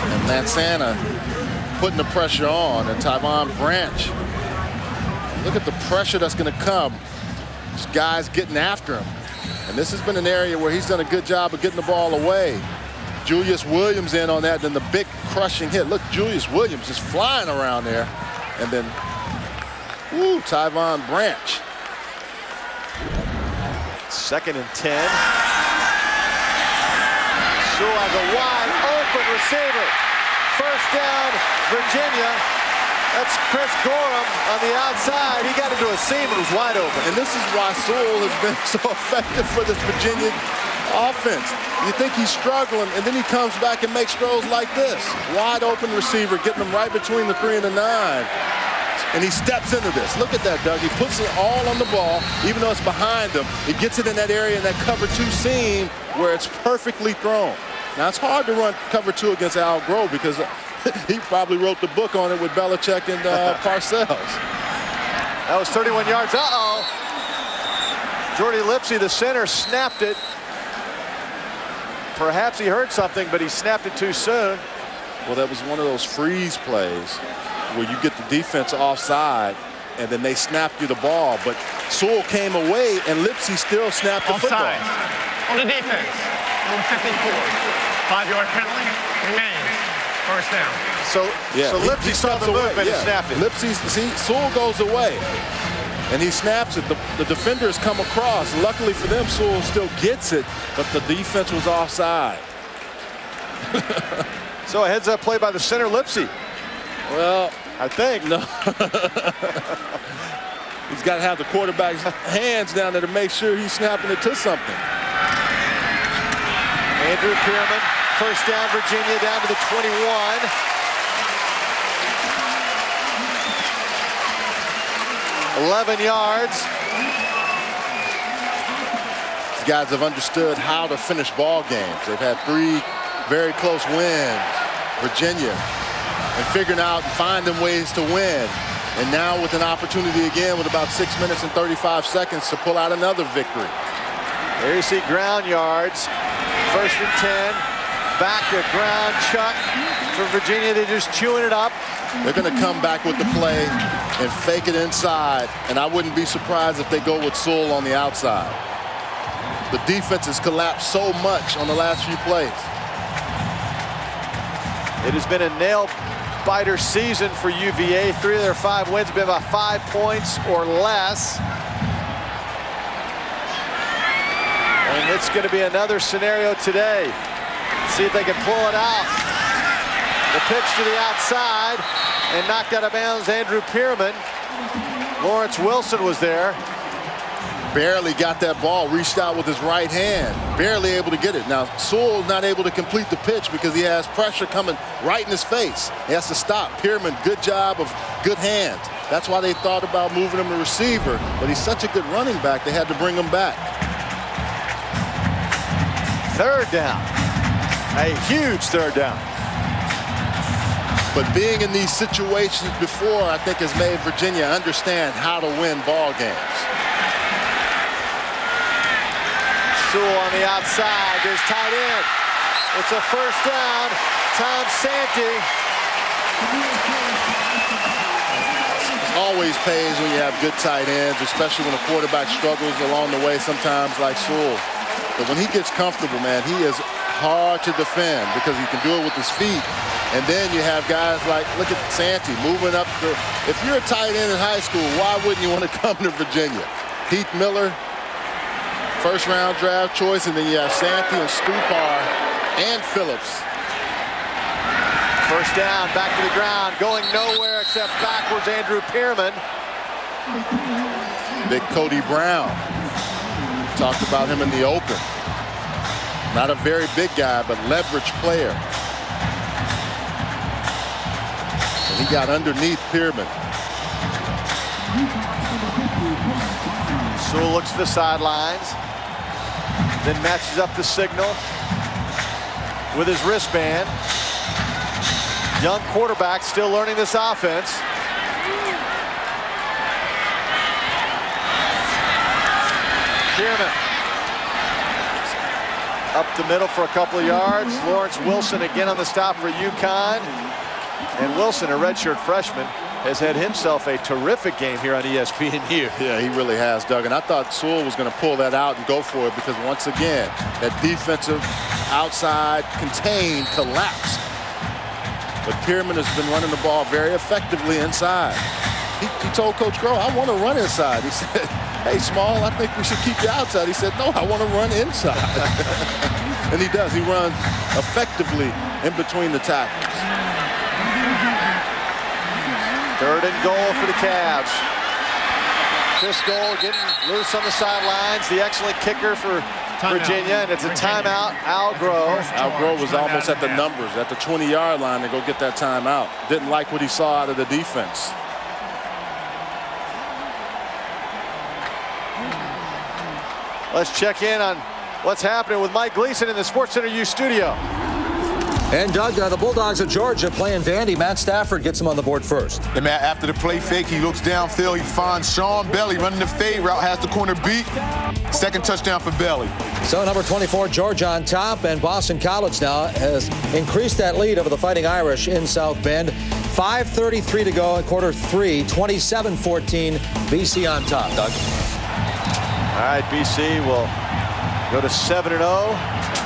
[SPEAKER 2] And Lansana putting the pressure on, and Tyvon Branch. Look at the pressure that's going to come. This guy's getting after him. And this has been an area where he's done a good job of getting the ball away. Julius Williams in on that, then the big crushing hit. Look, Julius Williams just flying around there. And then, woo, Tyvon Branch.
[SPEAKER 1] 2nd and 10. Sewell has a wide open receiver. First down, Virginia. That's Chris Gorham on the outside. He got into a seam and was wide open.
[SPEAKER 2] And this is why Sewell has been so effective for this Virginia offense. You think he's struggling, and then he comes back and makes throws like this. Wide open receiver, getting them right between the 3 and the 9. And he steps into this. Look at that, Doug. He puts it all on the ball, even though it's behind him. He gets it in that area in that cover 2 seam where it's perfectly thrown. Now, it's hard to run cover 2 against Al Grove because he probably wrote the book on it with Belichick and Parcells.
[SPEAKER 1] That was 31 yards. Uh-oh. Jordy Lipsy, the center, snapped it. Perhaps he heard something, but he snapped it too soon.
[SPEAKER 2] Well, that was one of those freeze plays where you get the defense offside and then they snap you the ball. But Sewell came away and Lipsy still snapped the football.
[SPEAKER 5] Offside on the defense. Number 54. 5-yard penalty remains. First down.
[SPEAKER 1] So Lipsy saw the movement and snapped it.
[SPEAKER 2] Lipsy, see, Sewell goes away and he snaps it. The defenders come across. Luckily for them, Sewell still gets it, but the defense was offside.
[SPEAKER 1] So a heads-up play by the center, Lipsy.
[SPEAKER 2] Well,
[SPEAKER 1] I think.
[SPEAKER 2] No. He's got to have the quarterback's hands down there to make sure he's snapping it to something.
[SPEAKER 1] Andrew Pearman, first down, Virginia, down to the 21. $11 yards.
[SPEAKER 2] These guys have understood how to finish ball games. They've had 3 very close wins. Virginia, and figuring out and finding ways to win. And now with an opportunity again with about 6 minutes and 35 seconds to pull out another victory.
[SPEAKER 1] There you see ground yards. First and 10. Back to ground chuck for Virginia. They're just chewing it up.
[SPEAKER 2] They're going to come back with the play and fake it inside. And I wouldn't be surprised if they go with Sewell on the outside. The defense has collapsed so much on the last few plays.
[SPEAKER 1] It has been a nail-biter season for UVA. 3 of their 5 wins have been about 5 points or less. And it's going to be another scenario today. See if they can pull it out. The pitch to the outside and knocked out of bounds Andrew Pearman. Lawrence Wilson was there.
[SPEAKER 2] Barely got that ball, reached out with his right hand, barely able to get it. Now, Sewell not able to complete the pitch because he has pressure coming right in his face. He has to stop. Pearman, good job of good hands. That's why they thought about moving him to receiver, but he's such a good running back, they had to bring him back.
[SPEAKER 1] Third down. A huge third down.
[SPEAKER 2] But being in these situations before, I think, has made Virginia understand how to win ball games.
[SPEAKER 1] Sewell on the outside. There's tight end. It's a first down. Tom Santee.
[SPEAKER 2] It always pays when you have good tight ends, especially when a quarterback struggles along the way sometimes like Sewell. But when he gets comfortable, man, he is hard to defend because he can do it with his feet. And then you have guys like, look at Santee moving up. If you're a tight end in high school, why wouldn't you want to come to Virginia? Heath Miller, first-round draft choice, and then you have Santee and Stupar and Phillips.
[SPEAKER 1] First down, back to the ground, going nowhere except backwards, Andrew Pearman.
[SPEAKER 2] Big Cody Brown. Talked about him in the open. Not a very big guy, but leverage player. And he got underneath Pearman.
[SPEAKER 1] Sewell looks to the sidelines, then matches up the signal with his wristband. Young quarterback still learning this offense. Pearman up the middle for a couple of yards. Lawrence Wilson again on the stop for UConn. And Wilson, a redshirt freshman, has had himself a terrific game here on ESPNU.
[SPEAKER 2] Yeah, he really has, Doug. And I thought Sewell was going to pull that out and go for it because once again, that defensive outside contained collapsed. But Pearman has been running the ball very effectively inside. He told Coach Groh, I want to run inside. He said, hey, Small, I think we should keep you outside. He said, no, I want to run inside. And he does. He runs effectively in between the tackles.
[SPEAKER 1] Third and goal for the Cavs. Chris Gold getting loose on the sidelines. The excellent kicker for Virginia, and it's a timeout. Al Grove.
[SPEAKER 2] Al Grove was almost at the numbers, at the 20-yard line to go get that timeout. Didn't like what he saw out of the defense.
[SPEAKER 1] Let's check in on what's happening with Mike Gleason in the SportsCenter U studio.
[SPEAKER 3] And Doug, the Bulldogs of Georgia playing Vandy. Matt Stafford gets him on the board first.
[SPEAKER 6] And Matt, after the play fake, he looks downfield. He finds Sean Belly running the fade route, has the corner beat. Second touchdown for Belly.
[SPEAKER 3] So number 24, Georgia on top, and Boston College now has increased that lead over the Fighting Irish in South Bend. 5:33 to go in quarter three, 27-14, BC on top, Doug.
[SPEAKER 1] All right, BC will go to 7-0.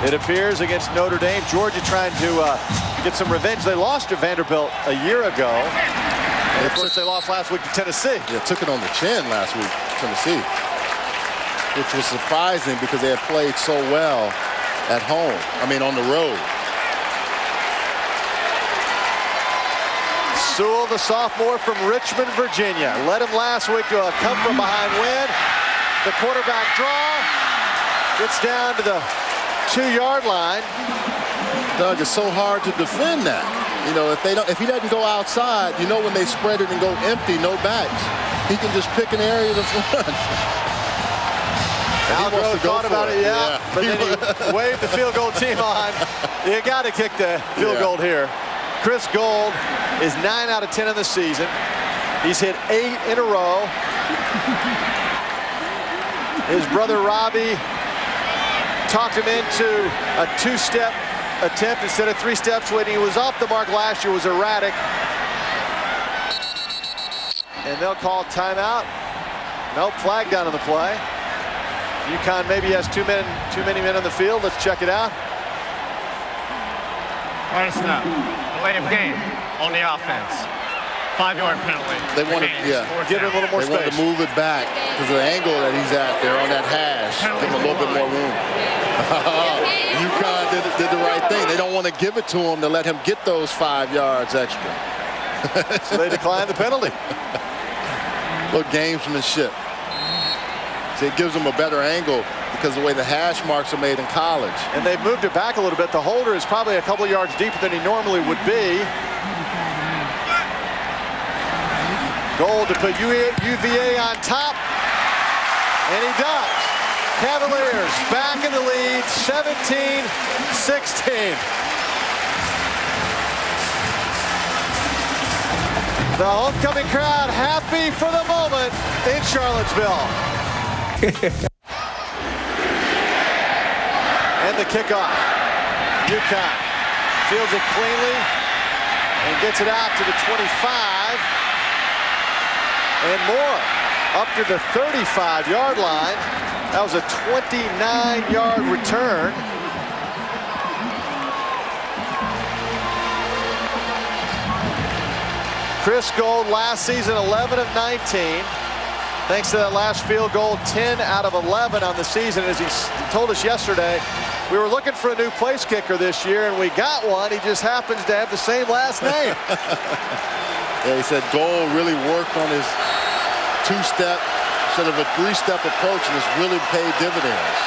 [SPEAKER 1] It appears against Notre Dame. Georgia trying to get some revenge. They lost to Vanderbilt a year ago. And of course, they lost last week to Tennessee.
[SPEAKER 2] Yeah, took it on the chin last week, Tennessee, which was surprising because they had played so well at home. I mean, on the road.
[SPEAKER 1] Sewell, the sophomore from Richmond, Virginia, led him last week to a come-from-behind win. The quarterback draw gets down to the 2-yard line.
[SPEAKER 2] Doug, it's so hard to defend that. You know, if he doesn't go outside, you know, when they spread it and go empty, no backs, he can just pick an area to run.
[SPEAKER 1] Al Groh thought about it, yeah. But then he waved the field goal team on. You got to kick the field goal here. Chris Gold is 9 out of 10 in the season. He's hit 8 in a row. His brother Robbie talked him into a 2-step attempt instead of 3 steps when he was off the mark last year, was erratic. And they'll call timeout. Nope, flag down on the play. UConn maybe has too many men on the field. Let's check it out.
[SPEAKER 5] Right snap. Delay of game on the offense. 5-yard penalty.
[SPEAKER 2] They wanted,
[SPEAKER 1] give him a little more
[SPEAKER 2] space.
[SPEAKER 1] space.
[SPEAKER 2] They wanted to move it back because of the angle that he's at there on that hash. Give him a little bit more room. UConn did the right thing. They don't want to give it to him to let him get those 5 yards extra.
[SPEAKER 1] So they declined the penalty.
[SPEAKER 2] Look, gamesmanship. So it gives them a better angle because of the way the hash marks are made in college.
[SPEAKER 1] And they've moved it back a little bit. The holder is probably a couple of yards deeper than he normally would be. Gold to put UVA on top. And he does. Cavaliers back in the lead, 17-16. The homecoming crowd happy for the moment in Charlottesville. And the kickoff. UConn fields it cleanly and gets it out to the 25 and more, up to the 35-yard line. That was a 29-yard return. Chris Gold last season 11 of 19. Thanks to that last field goal, 10 out of 11 on the season. As he told us yesterday, we were looking for a new place kicker this year, and we got one. He just happens to have the same last name.
[SPEAKER 2] Yeah, he said Gold really worked on his 2-step instead of a 3-step approach, and it's really paid dividends.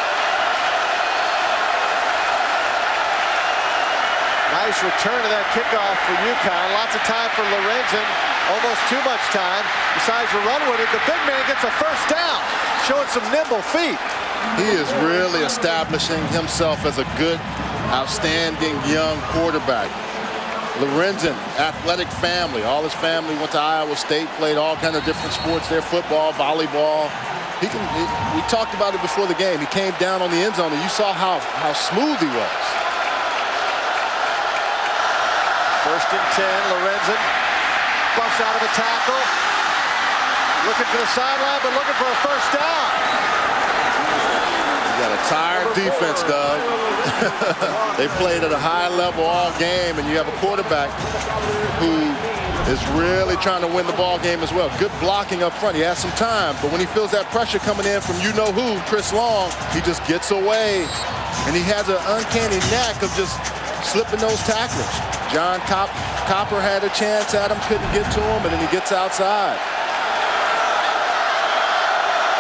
[SPEAKER 1] Nice return of that kickoff for UConn. Lots of time for Lorenzen. Almost too much time. Decides to run with it. The big man gets a first down, showing some nimble feet.
[SPEAKER 2] He is really establishing himself as a good, outstanding young quarterback. Lorenzen, athletic family. All his family went to Iowa State, played all kinds of different sports there, football, volleyball. We talked about it before the game. He came down on the end zone, and you saw how smooth he was.
[SPEAKER 1] First and 10, Lorenzen busts out of the tackle. Looking for the sideline, but looking for a first down.
[SPEAKER 2] You got a tired defense, Doug. They played at a high level all game, and you have a quarterback who is really trying to win the ball game as well. Good blocking up front. He has some time, but when he feels that pressure coming in from you-know-who, Chris Long, he just gets away. And he has an uncanny knack of just slipping those tackles. John Copper had a chance at him, couldn't get to him, and then he gets outside.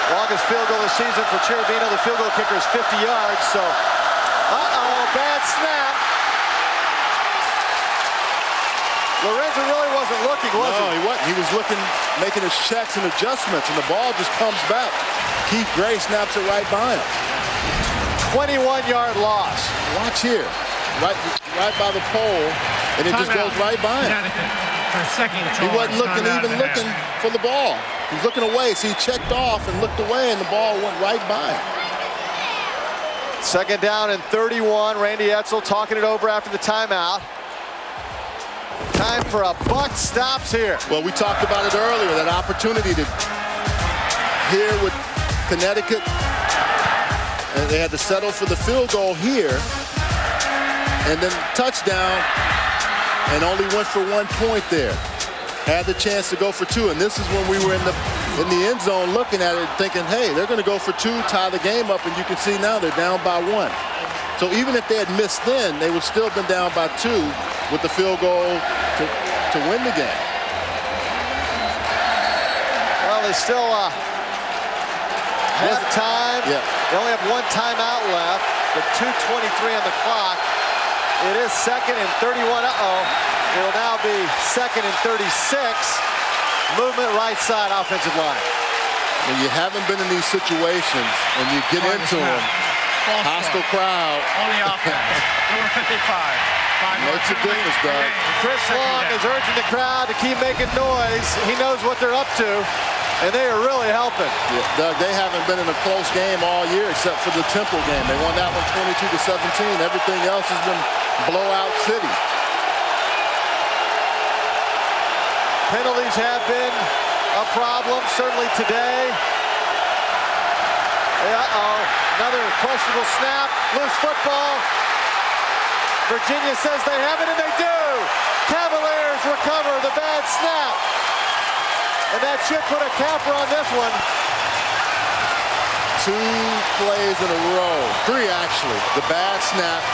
[SPEAKER 1] Longest field goal of the season for Cherubino. The field goal kicker is 50 yards, so bad snap. Lorenzen really wasn't looking, was he?
[SPEAKER 2] No, he wasn't. He was looking, making his checks and adjustments, and the ball just comes back. Keith Gray snaps it right by him.
[SPEAKER 1] 21-yard loss.
[SPEAKER 2] Watch here. right by the pole, and it just goes right by him. He wasn't looking for the ball. He's looking away, so he checked off and looked away, and the ball went right by him.
[SPEAKER 1] Second down and 31. Randy Edsall talking it over after the timeout. Time for a buck stops here.
[SPEAKER 2] Well, we talked about it earlier, that opportunity to here with Connecticut, and they had to settle for the field goal here, and then touchdown, and only went for 1 point there. Had the chance to go for 2, and this is when we were in the end zone looking at it, thinking, hey, they're going to go for 2, tie the game up, and you can see now they're down by 1. So even if they had missed then, they would still have been down by 2 with the field goal to win the game.
[SPEAKER 1] Well, they still have time.
[SPEAKER 2] Yeah.
[SPEAKER 1] They only have 1 timeout left, with 2:23 on the clock. It is 2nd and 31. It'll now be 2nd and 36. Movement right side offensive line.
[SPEAKER 2] When you haven't been in these situations and you get into them, hostile crowd.
[SPEAKER 5] On the offense, number 55.
[SPEAKER 2] Makes a difference, Doug.
[SPEAKER 1] Chris Long is urging the crowd to keep making noise. He knows what they're up to, and they are really helping.
[SPEAKER 2] Yeah, Doug, they haven't been in a close game all year except for the Temple game. They won that one 22-17. Everything else has been blowout city.
[SPEAKER 1] Penalties have been a problem, certainly today. Another questionable snap, loose football. Virginia says they have it, and they do. Cavaliers recover the bad snap. And that should put a capper on this one.
[SPEAKER 2] 2 plays in a row. 3, actually. The bad snap,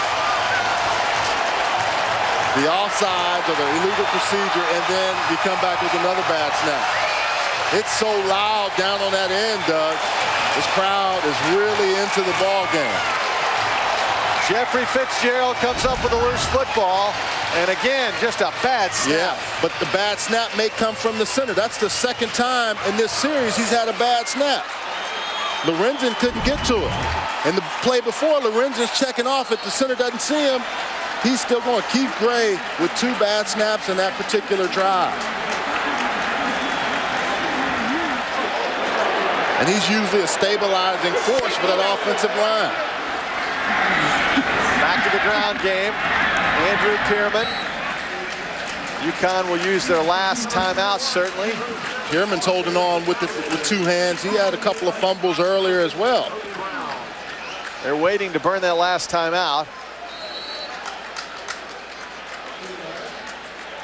[SPEAKER 2] the offsides or the illegal procedure, and then you come back with another bad snap. It's so loud down on that end, Doug. This crowd is really into the ball game.
[SPEAKER 1] Jeffrey Fitzgerald comes up with a loose football, and again, just a bad snap.
[SPEAKER 2] Yeah, but the bad snap may come from the center. That's the 2nd time in this series he's had a bad snap. Lorenzen couldn't get to it. And the play before, Lorenzen's checking off it. The center doesn't see him. He's still going. Keith Gray with 2 bad snaps in that particular drive. And he's usually a stabilizing force for that offensive line.
[SPEAKER 1] Back to the ground game. Andrew Pierman. UConn will use their last timeout, certainly.
[SPEAKER 2] Pierman's holding on with 2 hands. He had a couple of fumbles earlier as well.
[SPEAKER 1] They're waiting to burn that last timeout.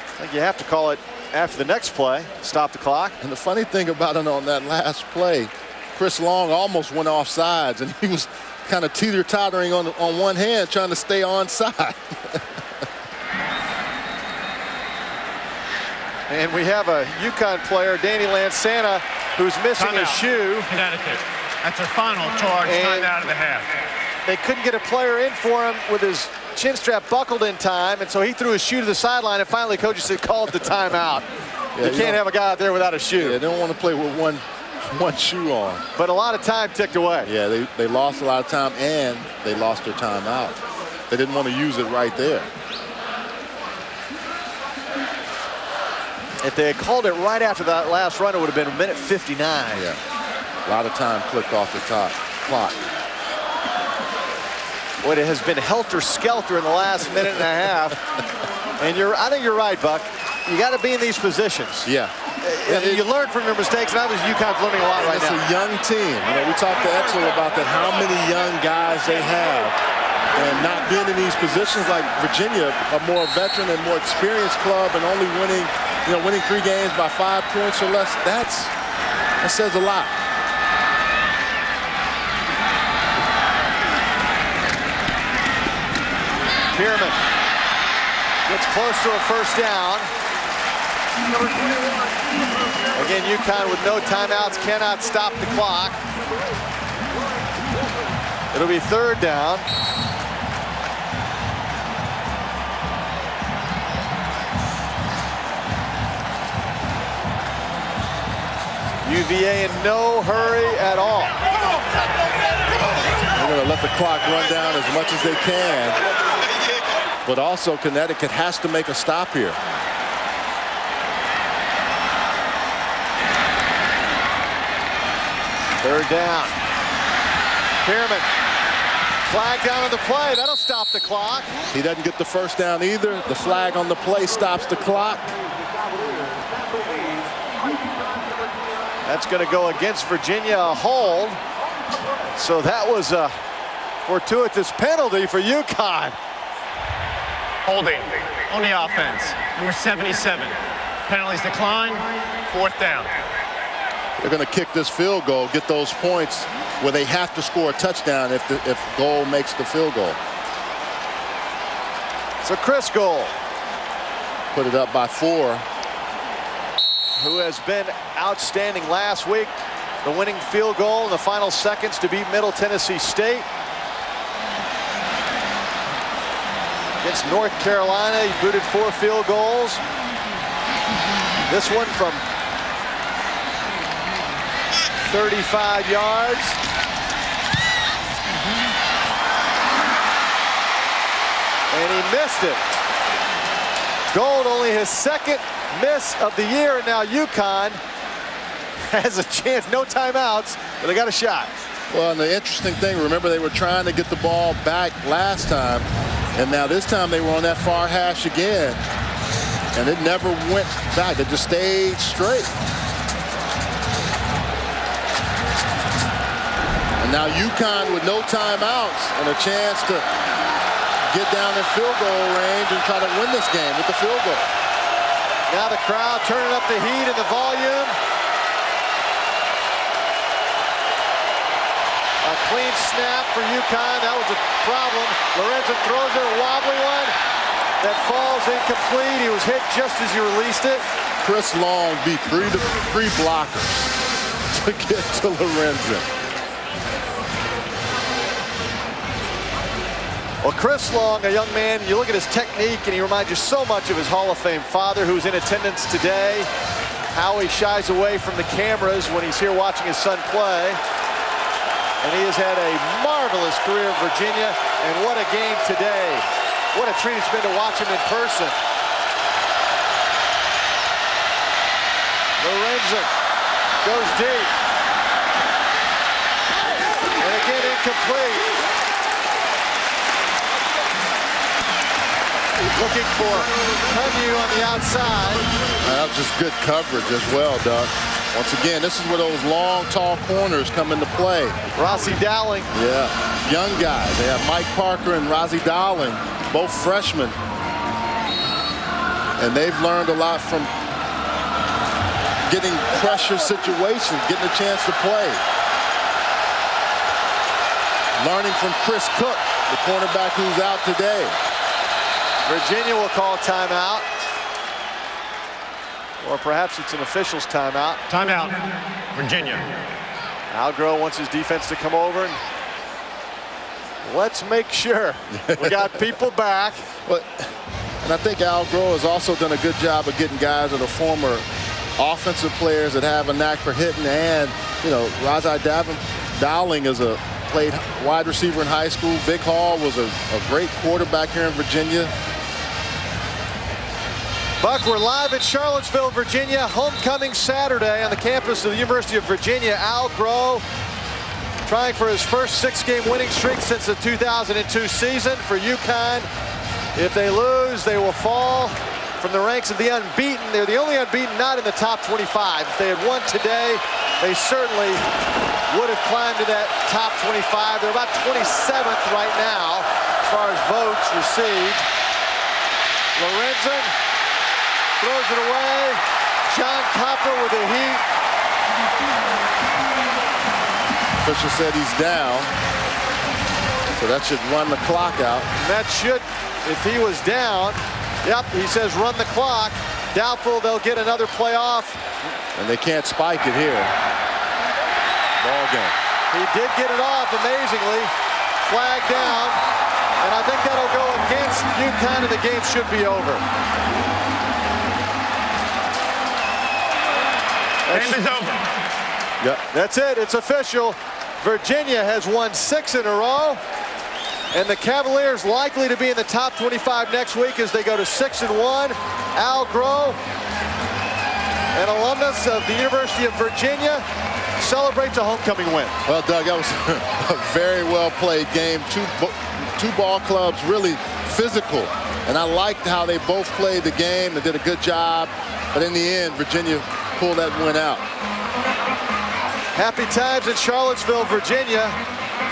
[SPEAKER 1] I think you have to call it after the next play. Stop the clock.
[SPEAKER 2] And the funny thing about it on that last play, Chris Long almost went off sides, and he was kind of teeter-tottering on one hand, trying to stay onside.
[SPEAKER 1] And we have a UConn player, Danny Lansana, who's missing a shoe.
[SPEAKER 5] Connecticut. That's a final charge, time out of the half.
[SPEAKER 1] They couldn't get a player in for him with his chin strap buckled in time, and so he threw his shoe to the sideline, and finally coaches said, called the timeout.
[SPEAKER 2] Yeah,
[SPEAKER 1] you can't have a guy out there without a shoe.
[SPEAKER 2] Yeah, they don't want to play with one shoe on.
[SPEAKER 1] But a lot of time ticked away.
[SPEAKER 2] Yeah, they lost a lot of time, and they lost their timeout. They didn't want to use it right there.
[SPEAKER 1] If they had called it right after that last run, it would have been 1:59.
[SPEAKER 2] Yeah, a lot of time clicked off the clock.
[SPEAKER 1] Boy, it has been helter-skelter in the last minute and a half. And I think you're right, Buck. You got to be in these positions.
[SPEAKER 2] Yeah.
[SPEAKER 1] You learn from your mistakes, and obviously UConn's learning a lot right now.
[SPEAKER 2] It's a young team. You know, we talked to Edsall about that, how many young guys they have. And not being in these positions like Virginia, a more veteran and more experienced club, and only winning 3 games by 5 points or less, that says a lot.
[SPEAKER 1] Pierman gets close to a first down. Again, UConn with no timeouts cannot stop the clock. It'll be 3rd down. UVA in no hurry at all.
[SPEAKER 2] They're going to let the clock run down as much as they can. But also Connecticut has to make a stop here.
[SPEAKER 1] Third down. Pearman. Flag down on the play. That'll stop the clock.
[SPEAKER 2] He doesn't get the first down either. The flag on the play stops the clock.
[SPEAKER 1] That's going to go against Virginia, a hold. So that was a fortuitous penalty for UConn.
[SPEAKER 5] Holding on the offense, number 77. Penalties decline, 4th down.
[SPEAKER 2] They're going to kick this field goal, get those points where they have to score a touchdown if goal makes the field goal.
[SPEAKER 1] So Chris Goal,
[SPEAKER 2] Put it up by 4.
[SPEAKER 1] who has been outstanding last week. The winning field goal in the final seconds to beat Middle Tennessee State. Against North Carolina, he booted 4 field goals. This one from 35 yards. And he missed it. Gold, only his 2nd miss of the year, and now UConn has a chance. No timeouts, but they got a shot.
[SPEAKER 2] Well, and the interesting thing, remember they were trying to get the ball back last time, and now this time they were on that far hash again, and it never went back. It just stayed straight. And now UConn with no timeouts and a chance to get down in field goal range and try to win this game with the field goal.
[SPEAKER 1] Now the crowd turning up the heat and the volume. A clean snap for UConn. That was a problem. Lorenzen throws it, a wobbly one that falls incomplete. He was hit just as he released it.
[SPEAKER 2] Chris Long beat three blockers to get to Lorenzen.
[SPEAKER 1] Well, Chris Long, a young man, you look at his technique and he reminds you so much of his Hall of Fame father, who's in attendance today. How he shies away from the cameras when he's here watching his son play. And he has had a marvelous career in Virginia, and what a game today. What a treat it's been to watch him in person. Lorenzen goes deep. And again, incomplete. Looking for Cunningham on the outside.
[SPEAKER 2] That was just good coverage as well, Doug. Once again, this is where those long, tall corners come into play.
[SPEAKER 1] Rossi Dowling.
[SPEAKER 2] Yeah, young guys. They have Mike Parker and Rossi Dowling, both freshmen. And they've learned a lot from getting pressure situations, getting a chance to play. Learning from Chris Cook, the cornerback who's out today.
[SPEAKER 1] Virginia will call timeout. Or perhaps it's an official's timeout.
[SPEAKER 5] Timeout, Virginia.
[SPEAKER 1] Algro wants his defense to come over. And let's make sure we got people back.
[SPEAKER 2] And I think Algro has also done a good job of getting guys that are former offensive players that have a knack for hitting. And, you know, Rossi Dowling played wide receiver in high school. Big Hall was a great quarterback here in Virginia.
[SPEAKER 1] Buck, we're live at Charlottesville, Virginia. Homecoming Saturday on the campus of the University of Virginia. Al Groh trying for his first 6-game winning streak since the 2002 season for UConn. If they lose, they will fall from the ranks of the unbeaten. They're the only unbeaten not in the top 25. If they had won today, they certainly would have climbed to that top 25. They're about 27th right now as far as votes received. Lorenzen throws it away. John Copper with the heat.
[SPEAKER 2] Official said he's down. So that should run the clock out.
[SPEAKER 1] And that should, if he was down, yep, he says run the clock. Doubtful they'll get another play off.
[SPEAKER 2] And they can't spike it here. Ball game.
[SPEAKER 1] He did get it off, amazingly. Flag down. And I think that'll go against UConn, and the game should be over.
[SPEAKER 5] Game is over.
[SPEAKER 2] Yep.
[SPEAKER 1] That's it. It's official. Virginia has won 6 in a row. And the Cavaliers likely to be in the top 25 next week as they go to 6-1. Al Groh, an alumnus of the University of Virginia, celebrates a homecoming win.
[SPEAKER 2] Well, Doug, that was a very well-played game. Two ball clubs really physical. And I liked how they both played the game and did a good job. But in the end, Virginia pulled that win out.
[SPEAKER 1] Happy times in Charlottesville, Virginia.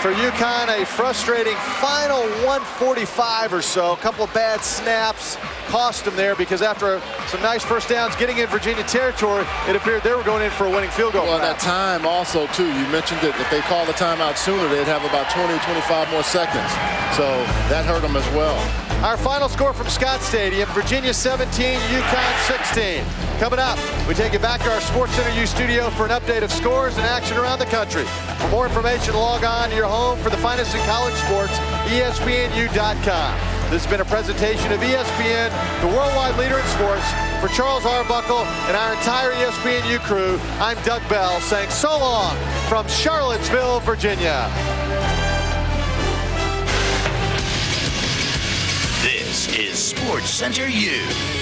[SPEAKER 1] For UConn, a frustrating final 145 or so. A couple of bad snaps cost them there because after some nice first downs getting in Virginia territory, it appeared they were going in for a winning field goal.
[SPEAKER 2] Well, at that time also, too, you mentioned that if they called the timeout sooner, they'd have about 20, 25 more seconds. So that hurt them as well.
[SPEAKER 1] Our final score from Scott Stadium, Virginia 17, UConn 16. Coming up, we take it back to our Sports Center U studio for an update of scores and action around the country. For more information, log on to your home for the finest in college sports, ESPNU.com. This has been a presentation of ESPN, the worldwide leader in sports. For Charles Arbuckle and our entire ESPNU crew, I'm Doug Bell saying so long from Charlottesville, Virginia.
[SPEAKER 9] This is Sports Center U.